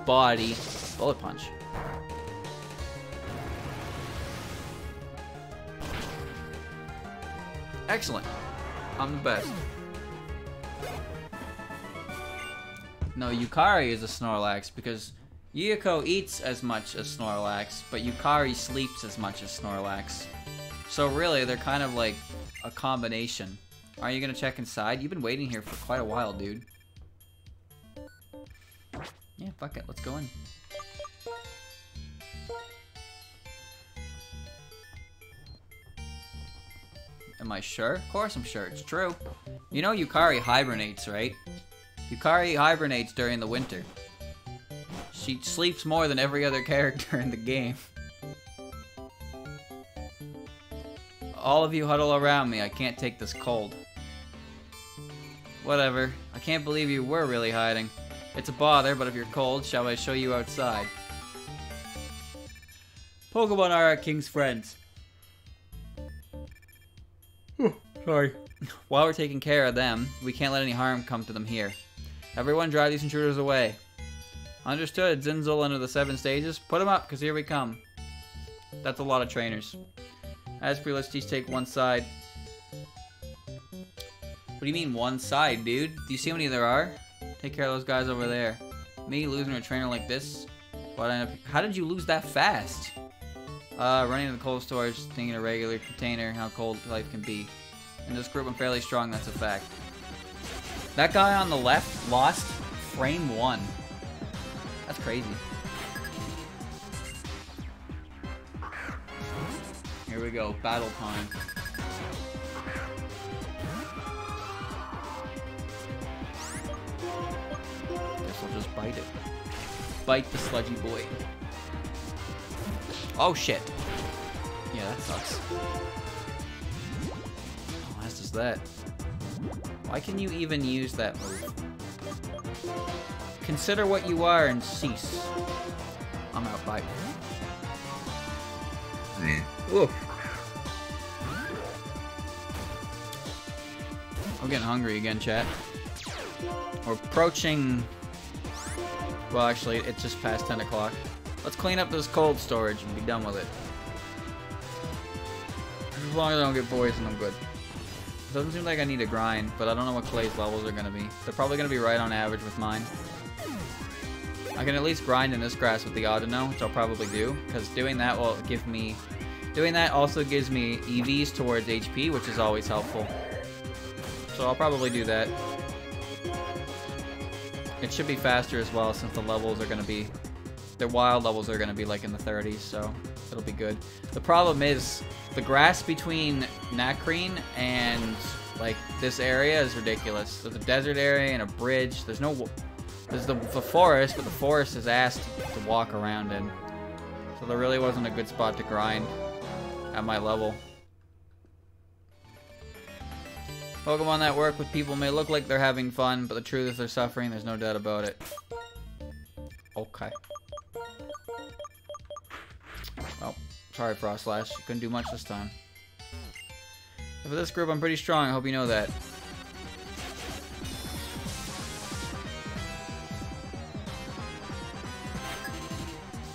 body. Bullet Punch. Excellent. I'm the best. No, Yukari is a Snorlax because Yuko eats as much as Snorlax, but Yukari sleeps as much as Snorlax. So really, they're kind of like a combination. Are you gonna check inside? You've been waiting here for quite a while, dude. Yeah, fuck it. Let's go in. Am I sure? Of course I'm sure. It's true. You know Yukari hibernates, right? Yukari hibernates during the winter. She sleeps more than every other character in the game. All of you huddle around me. I can't take this cold. Whatever. I can't believe you were really hiding. It's a bother, but if you're cold, shall I show you outside? Pokemon are our king's friends. Sorry. While we're taking care of them, we can't let any harm come to them here. Everyone drive these intruders away. Understood. Zinzol under the 7 stages. Put them up, because here we come. That's a lot of trainers. Asprey, let's each take one side. What do you mean one side, dude? Do you see how many there are? Take care of those guys over there. Me losing a trainer like this? How did you lose that fast? Running to the cold storage, thinking a regular container, how cold life can be. In this group, I'm fairly strong, that's a fact. That guy on the left lost frame 1. That's crazy. Here we go, battle time. Guess I'll just bite it. Bite the sludgy boy. Oh shit. Yeah, that sucks. Oh, as does that. Why can you even use that move? Consider what you are and cease. I'm out. Bye. Oof. I'm getting hungry again, chat. We're approaching... Well, actually, it's just past 10 o'clock. Let's clean up this cold storage and be done with it. As long as I don't get poisoned, I'm good. It doesn't seem like I need to grind, but I don't know what Clay's levels are going to be. They're probably going to be right on average with mine. I can at least grind in this grass with the Audino, which I'll probably do, because doing that will give me... Doing that also gives me EVs towards HP, which is always helpful. So I'll probably do that. It should be faster as well, since the levels are going to be... Their wild levels are going to be like in the 30s, so it'll be good. The problem is, the grass between Nakreen and like this area is ridiculous. There's a desert area and a bridge. There's no... There's the forest, but the forest is asked to walk around in. So there really wasn't a good spot to grind at my level. Pokemon that work with people may look like they're having fun, but the truth is they're suffering, there's no doubt about it. Okay. Well, sorry Frostlash, you couldn't do much this time. For this group, I'm pretty strong, I hope you know that.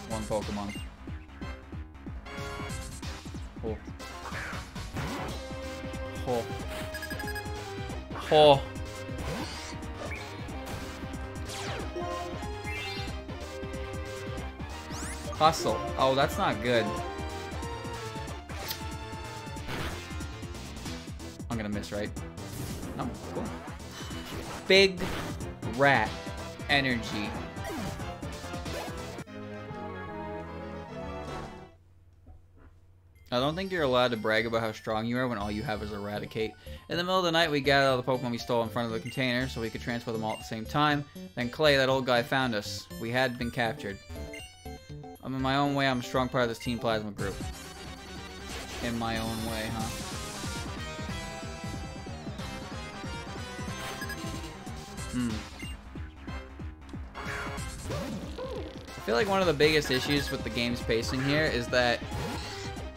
One Pokemon. Oh. Oh. Oh. Hustle. Oh, that's not good. I'm gonna miss, right? No, cool. Big Rat Energy. I don't think you're allowed to brag about how strong you are when all you have is Eradicate. In the middle of the night, we gathered all the Pokemon we stole in front of the container so we could transfer them all at the same time. Then Clay, that old guy, found us. We had been captured. I'm in my own way, I'm a strong part of this Team Plasma group. In my own way, huh? I feel like one of the biggest issues with the game's pacing here is that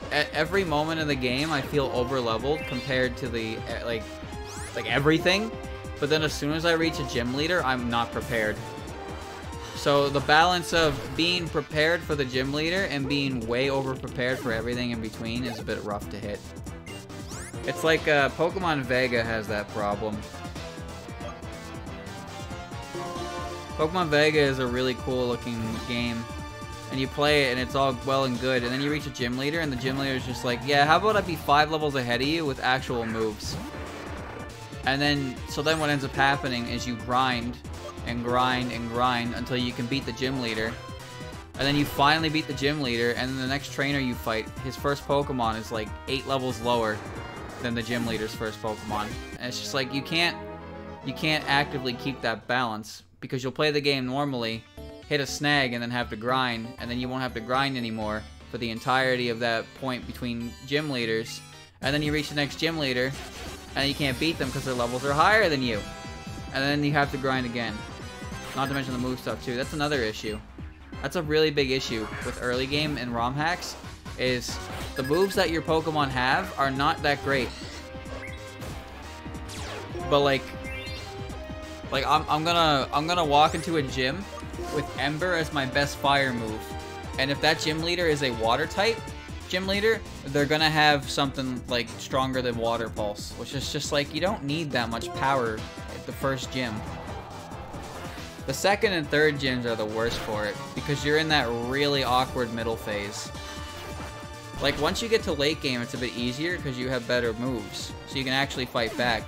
at every moment in the game, I feel over-leveled compared to the, like everything. But then as soon as I reach a gym leader, I'm not prepared. So the balance of being prepared for the gym leader and being way over-prepared for everything in between is a bit rough to hit. It's like Pokemon Vega has that problem. Pokemon Vega is a really cool-looking game. And you play it, and it's all well and good, and then you reach a gym leader, and the gym leader is just like, yeah, how about I be 5 levels ahead of you with actual moves? And then, so then what ends up happening is you grind, and grind, and grind, until you can beat the gym leader. And then you finally beat the gym leader, and then the next trainer you fight, his first Pokemon is like 8 levels lower than the gym leader's first Pokemon. And it's just like, you can't actively keep that balance, because you'll play the game normally, hit a snag and then have to grind, and then you won't have to grind anymore for the entirety of that point between gym leaders, and then you reach the next gym leader and you can't beat them because their levels are higher than you. And then you have to grind again. Not to mention the move stuff too. That's another issue. That's a really big issue with early game and ROM hacks, is the moves that your Pokemon have are not that great. But like I'm gonna walk into a gym with Ember as my best fire move. And if that gym leader is a water type gym leader, they're gonna have something like stronger than Water Pulse, which is just like, you don't need that much power at the first gym. The second and third gyms are the worst for it, because you're in that really awkward middle phase. Like, once you get to late game, it's a bit easier because you have better moves, so you can actually fight back.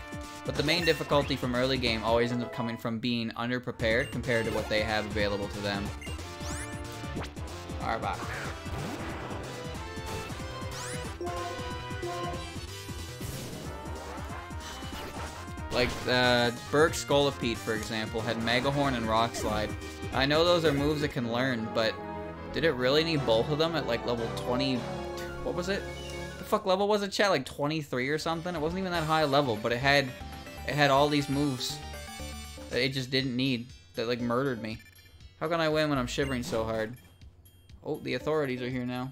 But the main difficulty from early game always ends up coming from being underprepared compared to what they have available to them. Arbok. Like, Berg Scolipede, for example, had Mega Horn and Rock Slide. I know those are moves it can learn, but did it really need both of them at, like, level 20... What was it? The fuck level was it, chat? Like 23 or something? It wasn't even that high level, but it had all these moves that it just didn't need, that, like, murdered me. How can I win when I'm shivering so hard? Oh, the authorities are here now.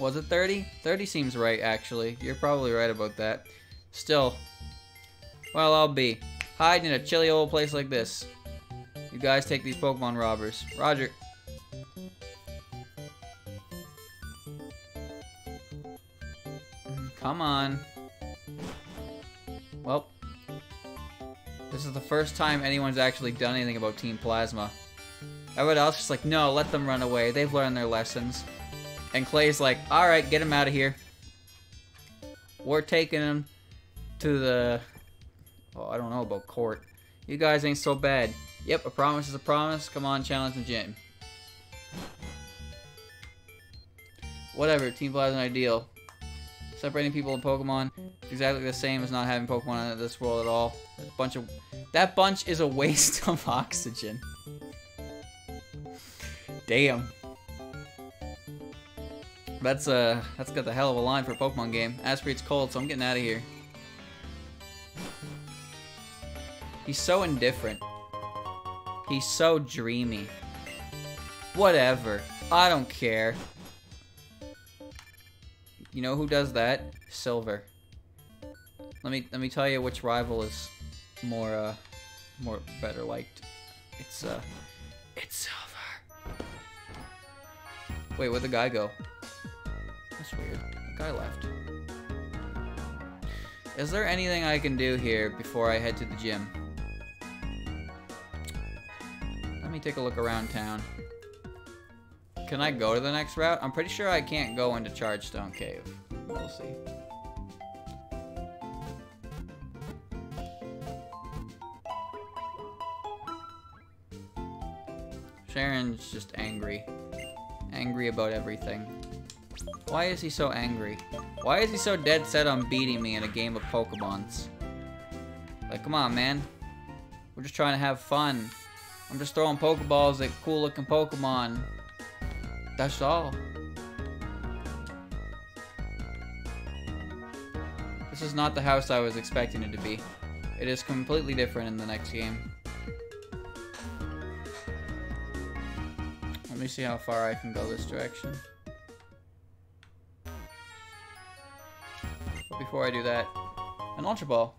Was it 30? 30 seems right, actually. You're probably right about that. Still, well, I'll be hiding in a chilly old place like this. You guys take these Pokemon robbers. Roger. Come on. Well, this is the first time anyone's actually done anything about Team Plasma. Everyone else is just like, no, let them run away. They've learned their lessons. And Clay's like, alright, get him out of here. We're taking him to the... Oh, I don't know about court. You guys ain't so bad. Yep, a promise is a promise. Come on, challenge the gym. Whatever, Team Plasma ideal. Separating people and Pokemon is exactly the same as not having Pokemon in this world at all. That bunch is a waste of oxygen. Damn. That's got the hell of a line for a Pokemon game. Aspere's cold, so I'm getting out of here. He's so indifferent. He's so dreamy. Whatever. I don't care. You know who does that? Silver. Let me tell you which rival is more better liked. It's Silver. Wait, where'd the guy go? That's weird. The guy left. Is there anything I can do here before I head to the gym? Let me take a look around town. Can I go to the next route? I'm pretty sure I can't go into Chargestone Cave. We'll see. Sharon's just angry. Angry about everything. Why is he so angry? Why is he so dead set on beating me in a game of Pokemons? Like, come on, man. We're just trying to have fun. I'm just throwing Pokeballs at cool looking Pokemon. That's all. This is not the house I was expecting it to be. It is completely different in the next game. Let me see how far I can go this direction. But before I do that, an Ultra Ball.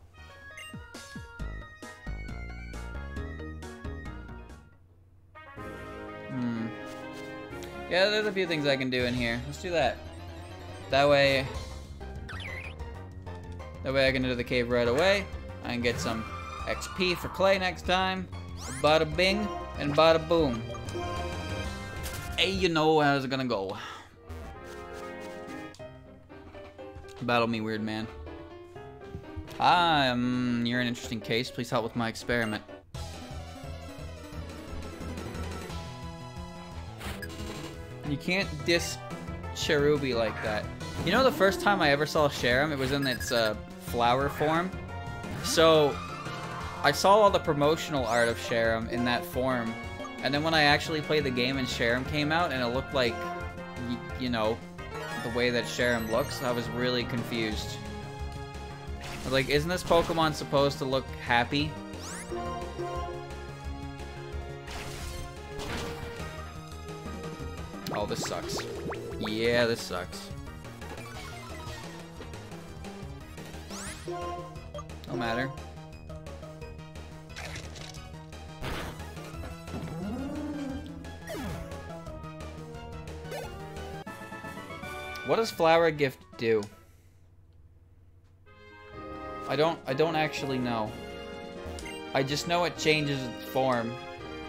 Yeah, there's a few things I can do in here. Let's do that. That way I can do the cave right away. I can get some XP for Clay next time. Bada bing and bada boom. Hey, you know how's it gonna go. Battle me, weird man. Hi, you're an interesting case. Please help with my experiment. You can't diss Cherubi like that. You know, the first time I ever saw Sharam, it was in its flower form. So I saw all the promotional art of Sharam in that form, and then when I actually played the game and Sharam came out and it looked like, you know, the way that Sharam looks, I was really confused. Like, isn't this Pokemon supposed to look happy? Oh, this sucks. Yeah, this sucks. No matter. What does Flower Gift do? I don't actually know. I just know it changes its form,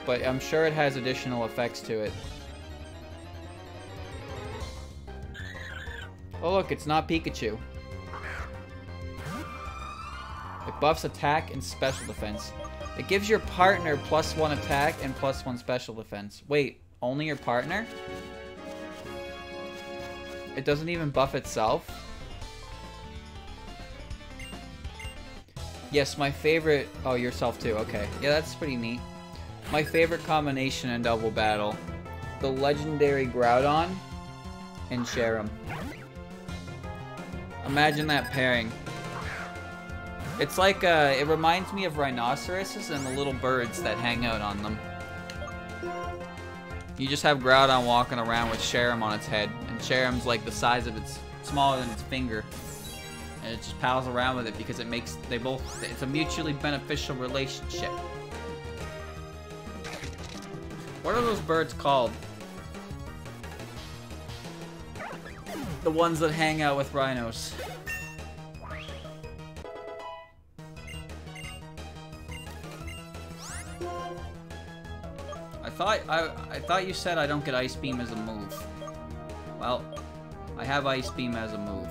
but I'm sure it has additional effects to it. Oh look, it's not Pikachu. It buffs attack and special defense. It gives your partner +1 attack and +1 special defense. Wait, only your partner? It doesn't even buff itself? Yes, my favorite... Oh, yourself too. Okay. Yeah, that's pretty neat. My favorite combination in Double Battle. The legendary Groudon and Cherim. Imagine that pairing. It's like, it reminds me of rhinoceroses and the little birds that hang out on them. You just have Groudon walking around with Cherim on its head, and Cherim's like the size of its, smaller than its finger. And it just pals around with it because it makes, it's a mutually beneficial relationship. What are those birds called? The ones that hang out with rhinos. I thought you said I don't get Ice Beam as a move. Well, I have Ice Beam as a move.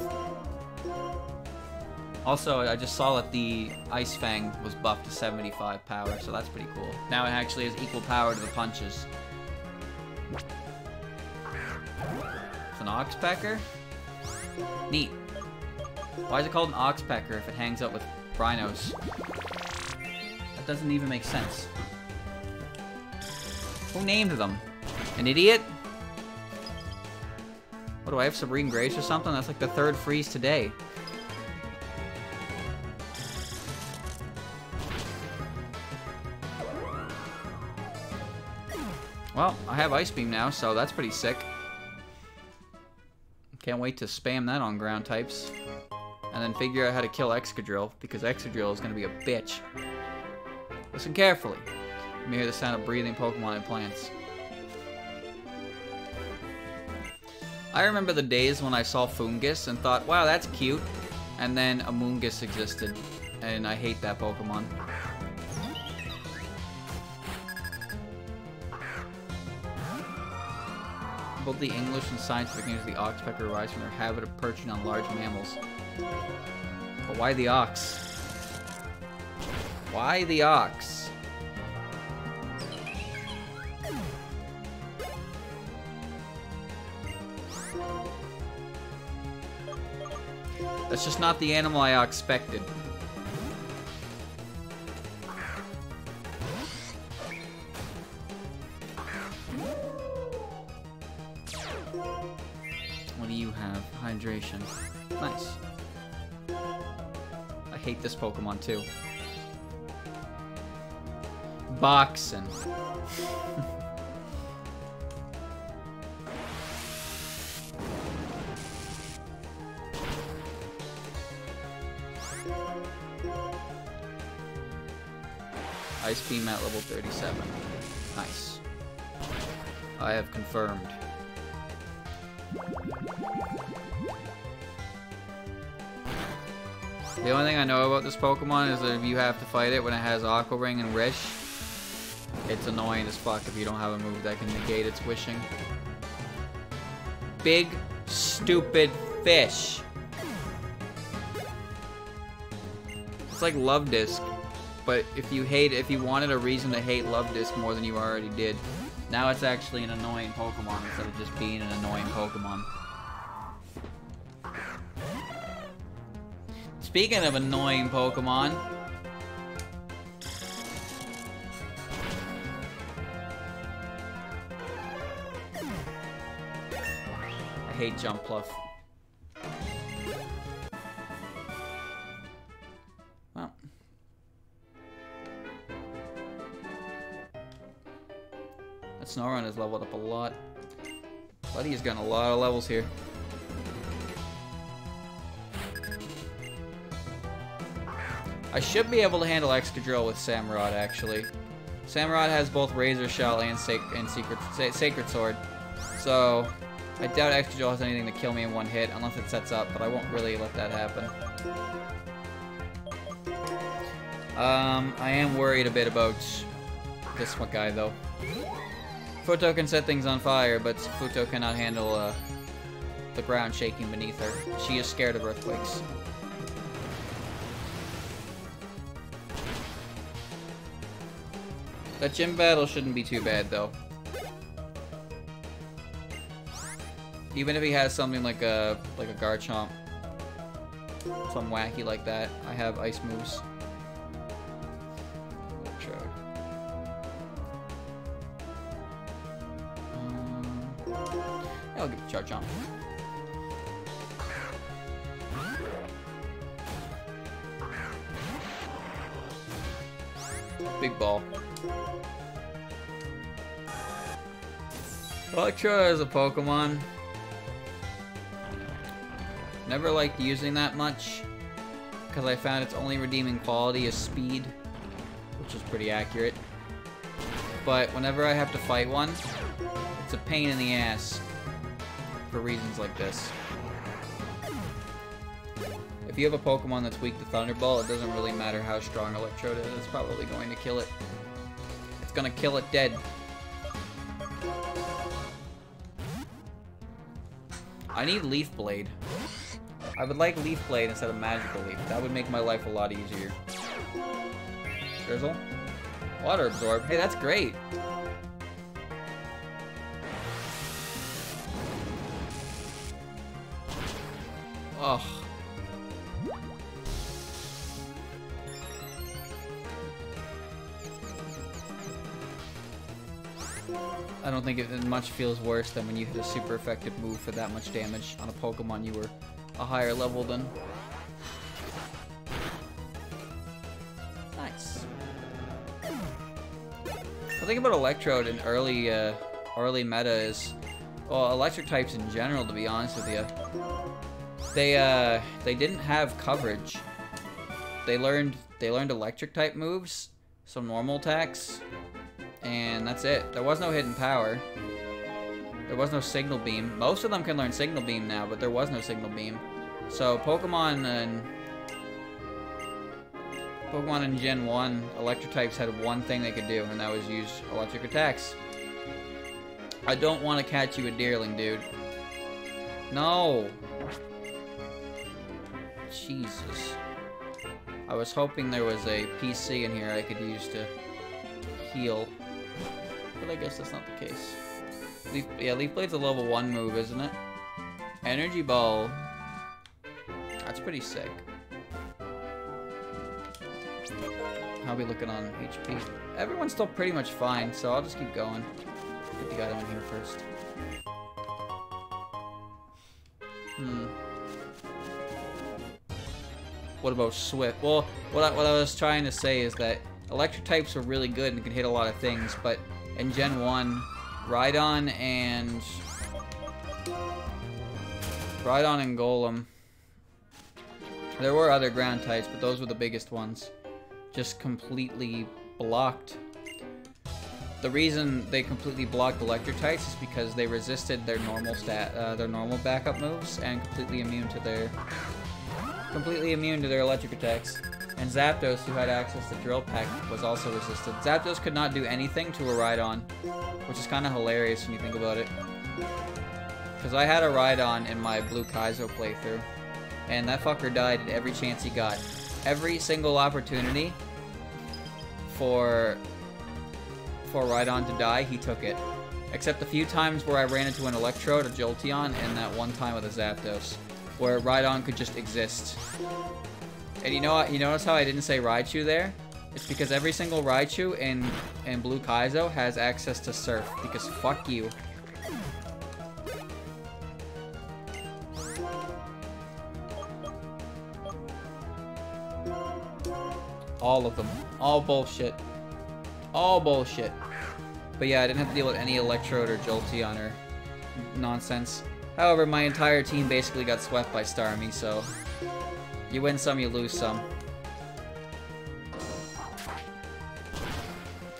Also, I just saw that the Ice Fang was buffed to 75 power, so that's pretty cool. Now it actually has equal power to the punches. It's an Oxpecker? Neat. Why is it called an Oxpecker if it hangs out with rhinos? That doesn't even make sense. Who named them? An idiot? What do I have, Sabrine Grace or something? That's like the 3rd freeze today. Well, I have Ice Beam now, so that's pretty sick. Can't wait to spam that on ground types. And then figure out how to kill Excadrill, because Excadrill is going to be a bitch. Listen carefully. You may hear the sound of breathing Pokemon and plants. I remember the days when I saw Foongus and thought, wow, that's cute. And then Amoonguss existed. And I hate that Pokemon. Both the English and scientific names of the Oxpecker arise from their habit of perching on large mammals. But why the ox? Why the ox? That's just not the animal I expected. What do you have? Hydration. Nice. I hate this Pokemon too. Boxin'. Ice Beam at level 37. Nice. I have confirmed. The only thing I know about this Pokemon is that if you have to fight it when it has Aqua Ring and Wish, it's annoying as fuck if you don't have a move that can negate its wishing. Big, stupid fish. It's like Love Disc. But if you wanted a reason to hate Love Disc more than you already did, now it's actually an annoying Pokemon instead of just being an annoying Pokemon. Speaking of annoying Pokemon, I hate Jump Pluff. That Snorlax has leveled up a lot. Buddy has gotten a lot of levels here. I should be able to handle Excadrill with Samurott, actually. Samurott has both Razor Shell and Sacred Sword. So, I doubt Excadrill has anything to kill me in one hit, unless it sets up, but I won't really let that happen. I am worried a bit about this one guy, though. Futo can set things on fire, but Futo cannot handle the ground shaking beneath her. She is scared of earthquakes. That gym battle shouldn't be too bad, though. Even if he has something like a Garchomp, something wacky like that, I have ice moves. I'll give it a Garchomp. Big ball. Electro as a Pokemon. Never liked using that much, because I found its only redeeming quality is speed, which is pretty accurate. But whenever I have to fight one, it's a pain in the ass for reasons like this. If you have a Pokemon that's weak to Thunderbolt, it doesn't really matter how strong Electrode is, it's probably going to kill it. It's gonna kill it dead. I need Leaf Blade. I would like Leaf Blade instead of Magical Leaf. That would make my life a lot easier. Drizzle? Water Absorb. Hey, that's great. Ugh. I don't think it much feels worse than when you hit a super effective move for that much damage on a Pokemon you were a higher level than. Nice. The thing about Electrode in early meta is, well, electric types in general, to be honest with you, they didn't have coverage. They learned electric type moves, some normal attacks, and that's it. There was no hidden power. There was no Signal Beam. Most of them can learn Signal Beam now, but there was no Signal Beam. So Pokemon in Gen 1, electric types had one thing they could do, and that was use electric attacks. I don't want to catch you a Deerling, dude. No! Jesus. I was hoping there was a PC in here I could use to heal, but I guess that's not the case. Leaf Blade's a level 1 move, isn't it? Energy Ball. That's pretty sick. How are we looking on HP? Everyone's still pretty much fine, so I'll just keep going. Get the guy down here first. What about Swift? Well, what I was trying to say is that electric types are really good and can hit a lot of things, but in Gen 1, Rhydon and Golem, there were other ground types, but those were the biggest ones, just completely blocked. The reason they completely blocked electric types is because they resisted their normal backup moves and completely immune to their electric attacks. And Zapdos, who had access to Drill Peck, was also resisted. Zapdos could not do anything to a Rhydon, which is kind of hilarious when you think about it. Because I had a Rhydon in my Blue Kaizo playthrough, and that fucker died at every chance he got. Every single opportunity for Rhydon to die, he took it. Except a few times where I ran into an Electrode, a Jolteon, and that one time with a Zapdos, where Rhydon could just exist. And you know what? You notice how I didn't say Raichu there? It's because every single Raichu in Blue Kaizo has access to Surf, because fuck you. All of them. All bullshit. All bullshit. But yeah, I didn't have to deal with any Electrode or Jolteon or nonsense. However, my entire team basically got swept by Starmie, so you win some, you lose some.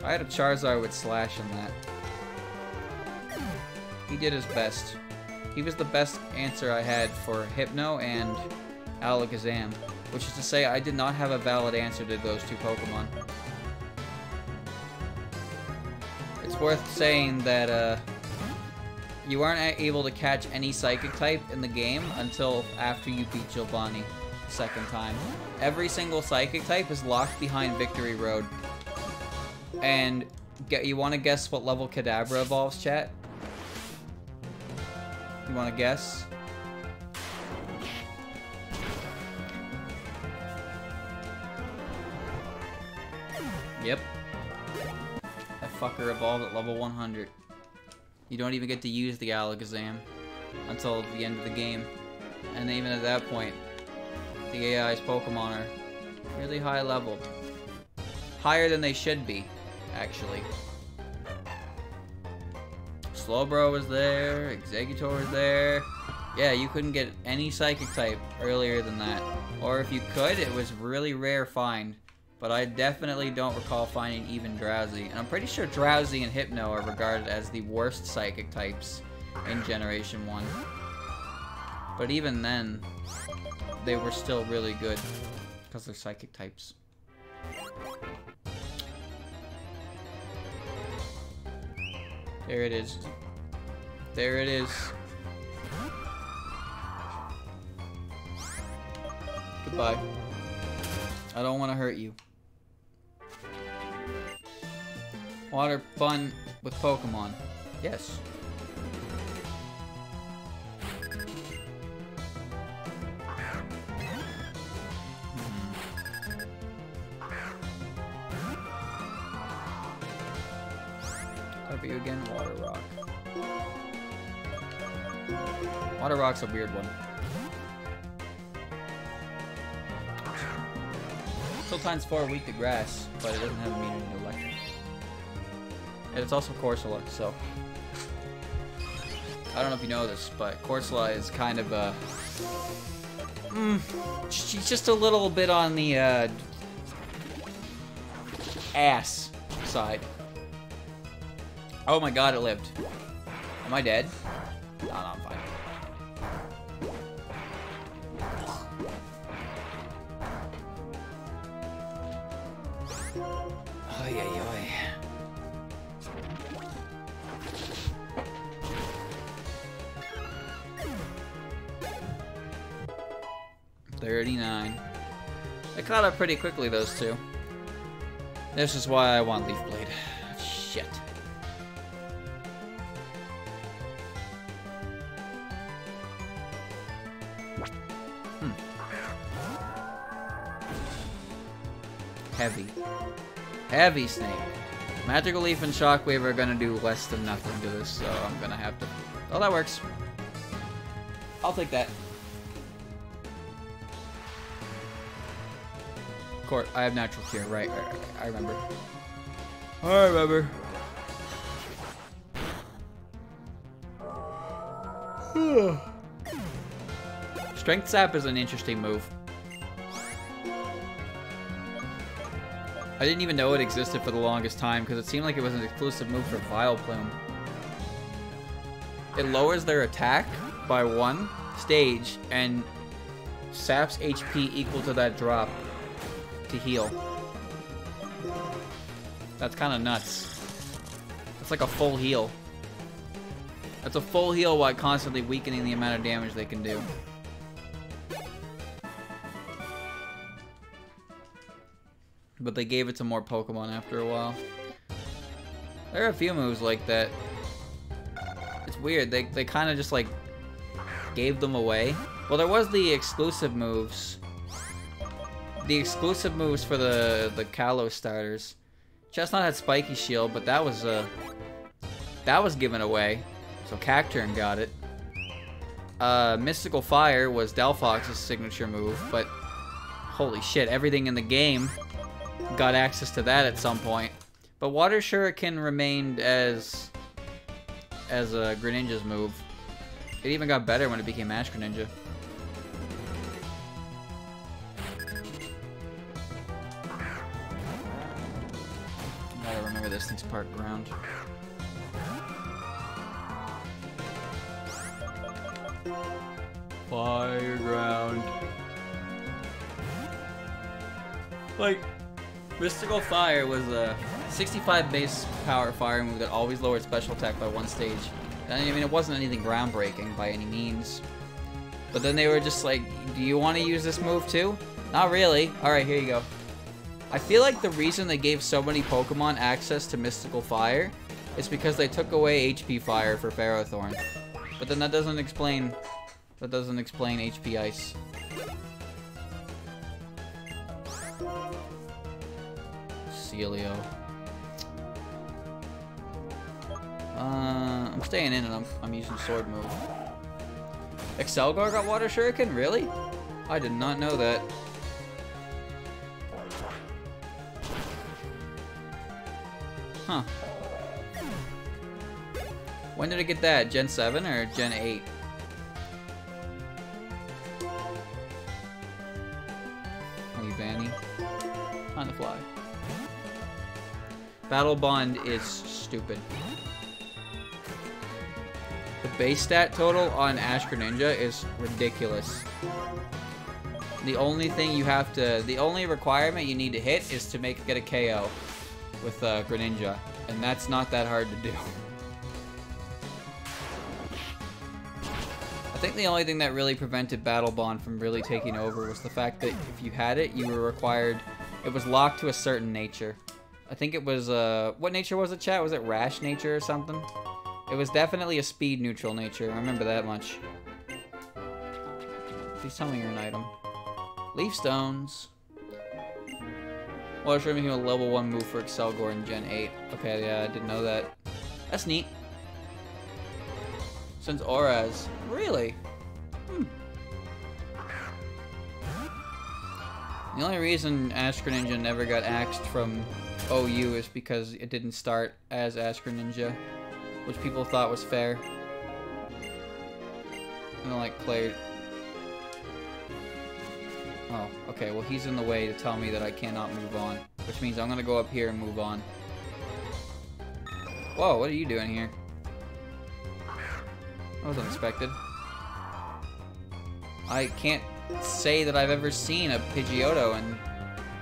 I had a Charizard with Slash in that. He did his best. He was the best answer I had for Hypno and Alakazam, which is to say I did not have a valid answer to those two Pokemon. It's worth saying that you aren't able to catch any Psychic type in the game until after you beat Giovanni the second time. Every single Psychic type is locked behind Victory Road. And you want to guess what level Kadabra evolves, chat? You want to guess? Yep. That fucker evolved at level 100. You don't even get to use the Alakazam until the end of the game. And even at that point, the AI's Pokemon are really high level. Higher than they should be, actually. Slowbro was there, Exeggutor was there. Yeah, you couldn't get any Psychic type earlier than that. Or if you could, it was really rare find. But I definitely don't recall finding even Drowsy. And I'm pretty sure Drowsy and Hypno are regarded as the worst Psychic types in Generation 1. But even then, they were still really good. Because they're Psychic types. There it is. There it is. Goodbye. I don't want to hurt you. Water fun with Pokemon. Yes. Type you again, Water Rock. Water Rock's a weird one. Still times 4 weak to grass, but it doesn't have immunity to electric. And it's also Corsola, so I don't know if you know this, but Corsola is kind of a she's just a little bit on the ass side. Oh my god, it lived. Am I dead? No, I'm fine. Oy, oy, oy. $39. I caught up pretty quickly, those two. This is why I want Leaf Blade. Shit. Heavy. Heavy Snake. Magical Leaf and Shockwave are gonna do less than nothing to this, so I'm gonna have to... Oh, that works. I'll take that. Court, I have Natural Cure, right, I remember. I remember. Strength Sap is an interesting move. I didn't even know it existed for the longest time because it seemed like it was an exclusive move for Vileplume. It lowers their attack by 1 stage and saps HP equal to that drop to heal. That's kind of nuts. That's like a full heal. That's a full heal while constantly weakening the amount of damage they can do. But they gave it to more Pokemon after a while. There are a few moves like that. It's weird. They kind of just like gave them away. Well, there was the exclusive moves. The exclusive moves for the Kalos starters. Chestnut had Spiky Shield, but that was given away. So Cacturne got it. Mystical Fire was Delphox's signature move, but holy shit, everything in the game got access to that at some point. But Water Shuriken remained as a Greninja's move. It even got better when it became Ash Greninja. Gotta remember this thing's part ground. Fire ground. Like, Mystical Fire was a 65 base power fire move that always lowered special attack by 1 stage. And I mean, it wasn't anything groundbreaking by any means. But then they were just like, do you want to use this move too? Not really. Alright, here you go. I feel like the reason they gave so many Pokemon access to Mystical Fire is because they took away HP Fire for Ferrothorn. But then that doesn't explain HP Ice. Celio. I'm staying in and I'm using Sword move. Excelgar got Water Shuriken? Really? I did not know that. Huh. When did it get that? Gen 7 or Gen 8? Vanny. On the fly. Battle Bond is stupid. The base stat total on Ash Greninja is ridiculous. The only thing you have to, the only requirement you need to hit is to get a KO with Greninja, and that's not that hard to do. I think the only thing that really prevented Battle Bond from really taking over was the fact that if you had it, you were required, it was locked to a certain nature. I think it was, what nature was it, chat? Was it Rash nature or something? It was definitely a speed neutral nature, I remember that much. Please tell me you're an item. Leaf Stones. Water Shuriken became a level 1 move for Excelgor in Gen 8. Okay, yeah, I didn't know that. That's neat. Since Auras. Really? Hmm. The only reason Ash Greninja never got axed from OU is because it didn't start as Ash Greninja, which people thought was fair. And like played. Oh, okay, well he's in the way to tell me that I cannot move on, which means I'm gonna go up here and move on. Whoa, what are you doing here? That was unexpected. I can't say that I've ever seen a Pidgeotto in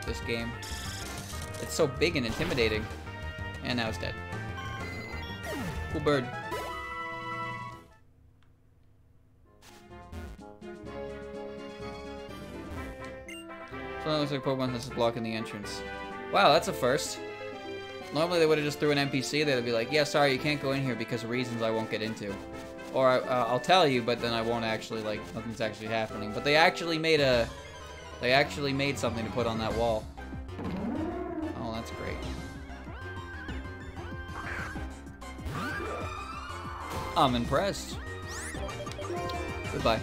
this game. It's so big and intimidating. And now it's dead. Cool bird. So it looks like Pokemon that's blocking the entrance. Wow, that's a first. Normally they would have just threw an NPC that would be like, yeah, sorry, you can't go in here because of reasons I won't get into. Or I'll tell you, but then I won't actually, like, nothing's actually happening. But they actually made something to put on that wall. Oh, that's great. I'm impressed. Goodbye.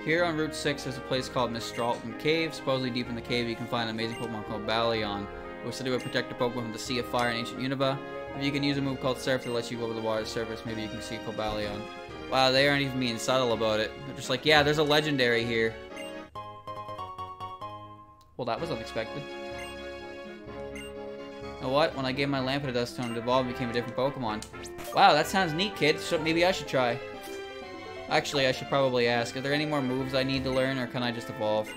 Here on Route 6 is a place called Mistralton Cave. Supposedly deep in the cave you can find an amazing Pokemon called Ballion. It was said to protect a Pokemon from the Sea of Fire in ancient Unova. If you can use a move called Surf that lets you go over the water's surface, maybe you can see Cobalion. Wow, they aren't even being subtle about it. They're just like, yeah, there's a legendary here. Well, that was unexpected. You know what? When I gave my Lamp a Dust Tone, it evolved and became a different Pokemon. Wow, that sounds neat, kid. So maybe I should try. Actually, I should probably ask, are there any more moves I need to learn, or can I just evolve?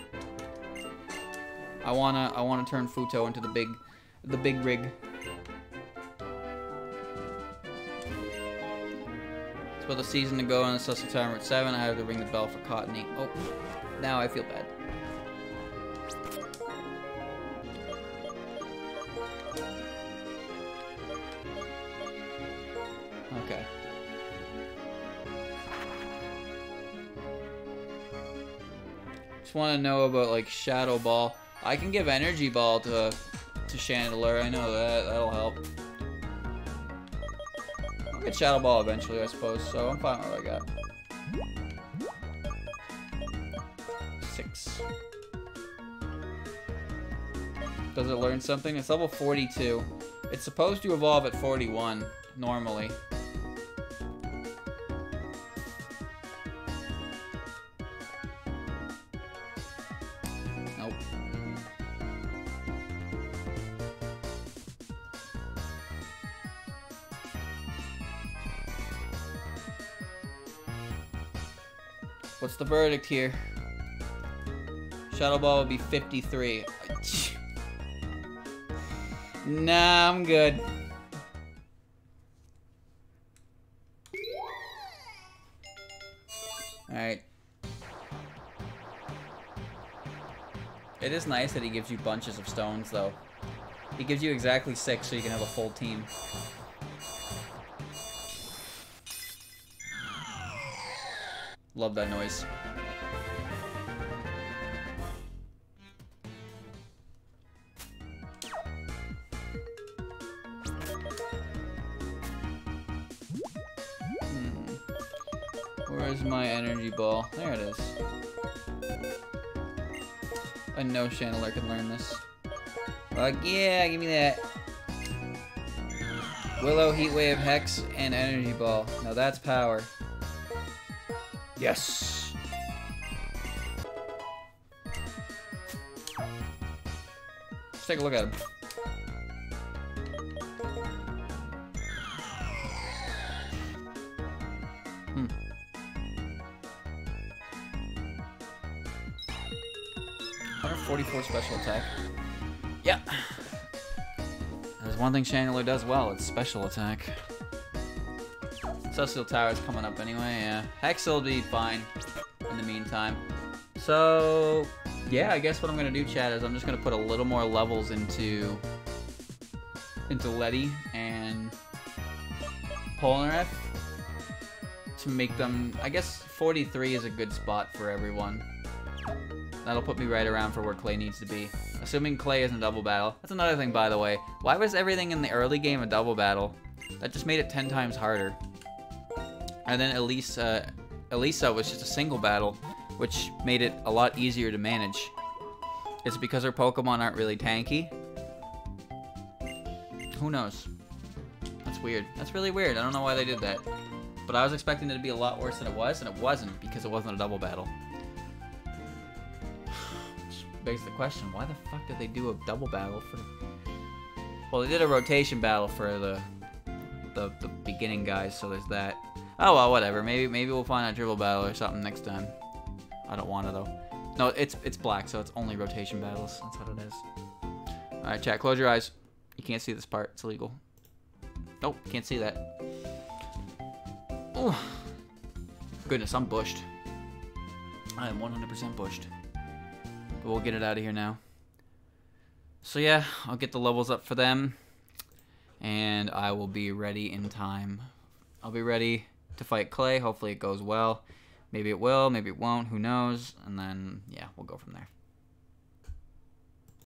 I wanna turn Futo into the big rig. It's about the season to go on the Sussex Time Route 7. I have to ring the bell for Cottony. Oh, now I feel bad. Okay. Just want to know about like Shadow Ball. I can give Energy Ball to Chandelure. I know that. That'll help. I'll get Shadow Ball eventually, I suppose. So I'm fine with what I got. 6. Does it learn something? It's level 42. It's supposed to evolve at 41, normally. Nope. What's the verdict here? Shadow Ball would be 53. Nah, I'm good. Alright. It is nice that he gives you bunches of stones, though. He gives you exactly 6 so you can have a full team. Love that noise. Where's my energy ball? There it is. I know Channeler can learn this. Like, yeah, give me that. Willow, Heat Wave, Hex, and Energy Ball. Now that's power. Yes! Let's take a look at him. Hmm. 144 special attack. Yeah. There's one thing Channeler does well, it's special attack. Celestial Tower's coming up anyway, yeah. Hex will be fine in the meantime. So, yeah, I guess what I'm going to do, chat, is I'm just going to put a little more levels into Letty and Polnareff to make them, I guess 43 is a good spot for everyone. That'll put me right around for where Clay needs to be. Assuming Clay isn't a double battle. That's another thing, by the way. Why was everything in the early game a double battle? That just made it 10 times harder. And then Elisa was just a single battle, which made it a lot easier to manage. Is it because her Pokemon aren't really tanky? Who knows? That's weird. That's really weird. I don't know why they did that. But I was expecting it to be a lot worse than it was, and it wasn't, because it wasn't a double battle. Which begs the question, why the fuck did they do a double battle for... Well, they did a rotation battle for the beginning guys, so there's that. Oh well, whatever. Maybe we'll find a triple battle or something next time. I don't want to though. No, it's black, so it's only rotation battles. That's what it is. All right, chat. Close your eyes. You can't see this part. It's illegal. Nope, can't see that. Oh, goodness, I'm bushed. I am 100% bushed. But we'll get it out of here now. So yeah, I'll get the levels up for them, and I will be ready in time. I'll be ready to fight Clay. Hopefully it goes well. Maybe it will, maybe it won't, who knows. And then, yeah, we'll go from there.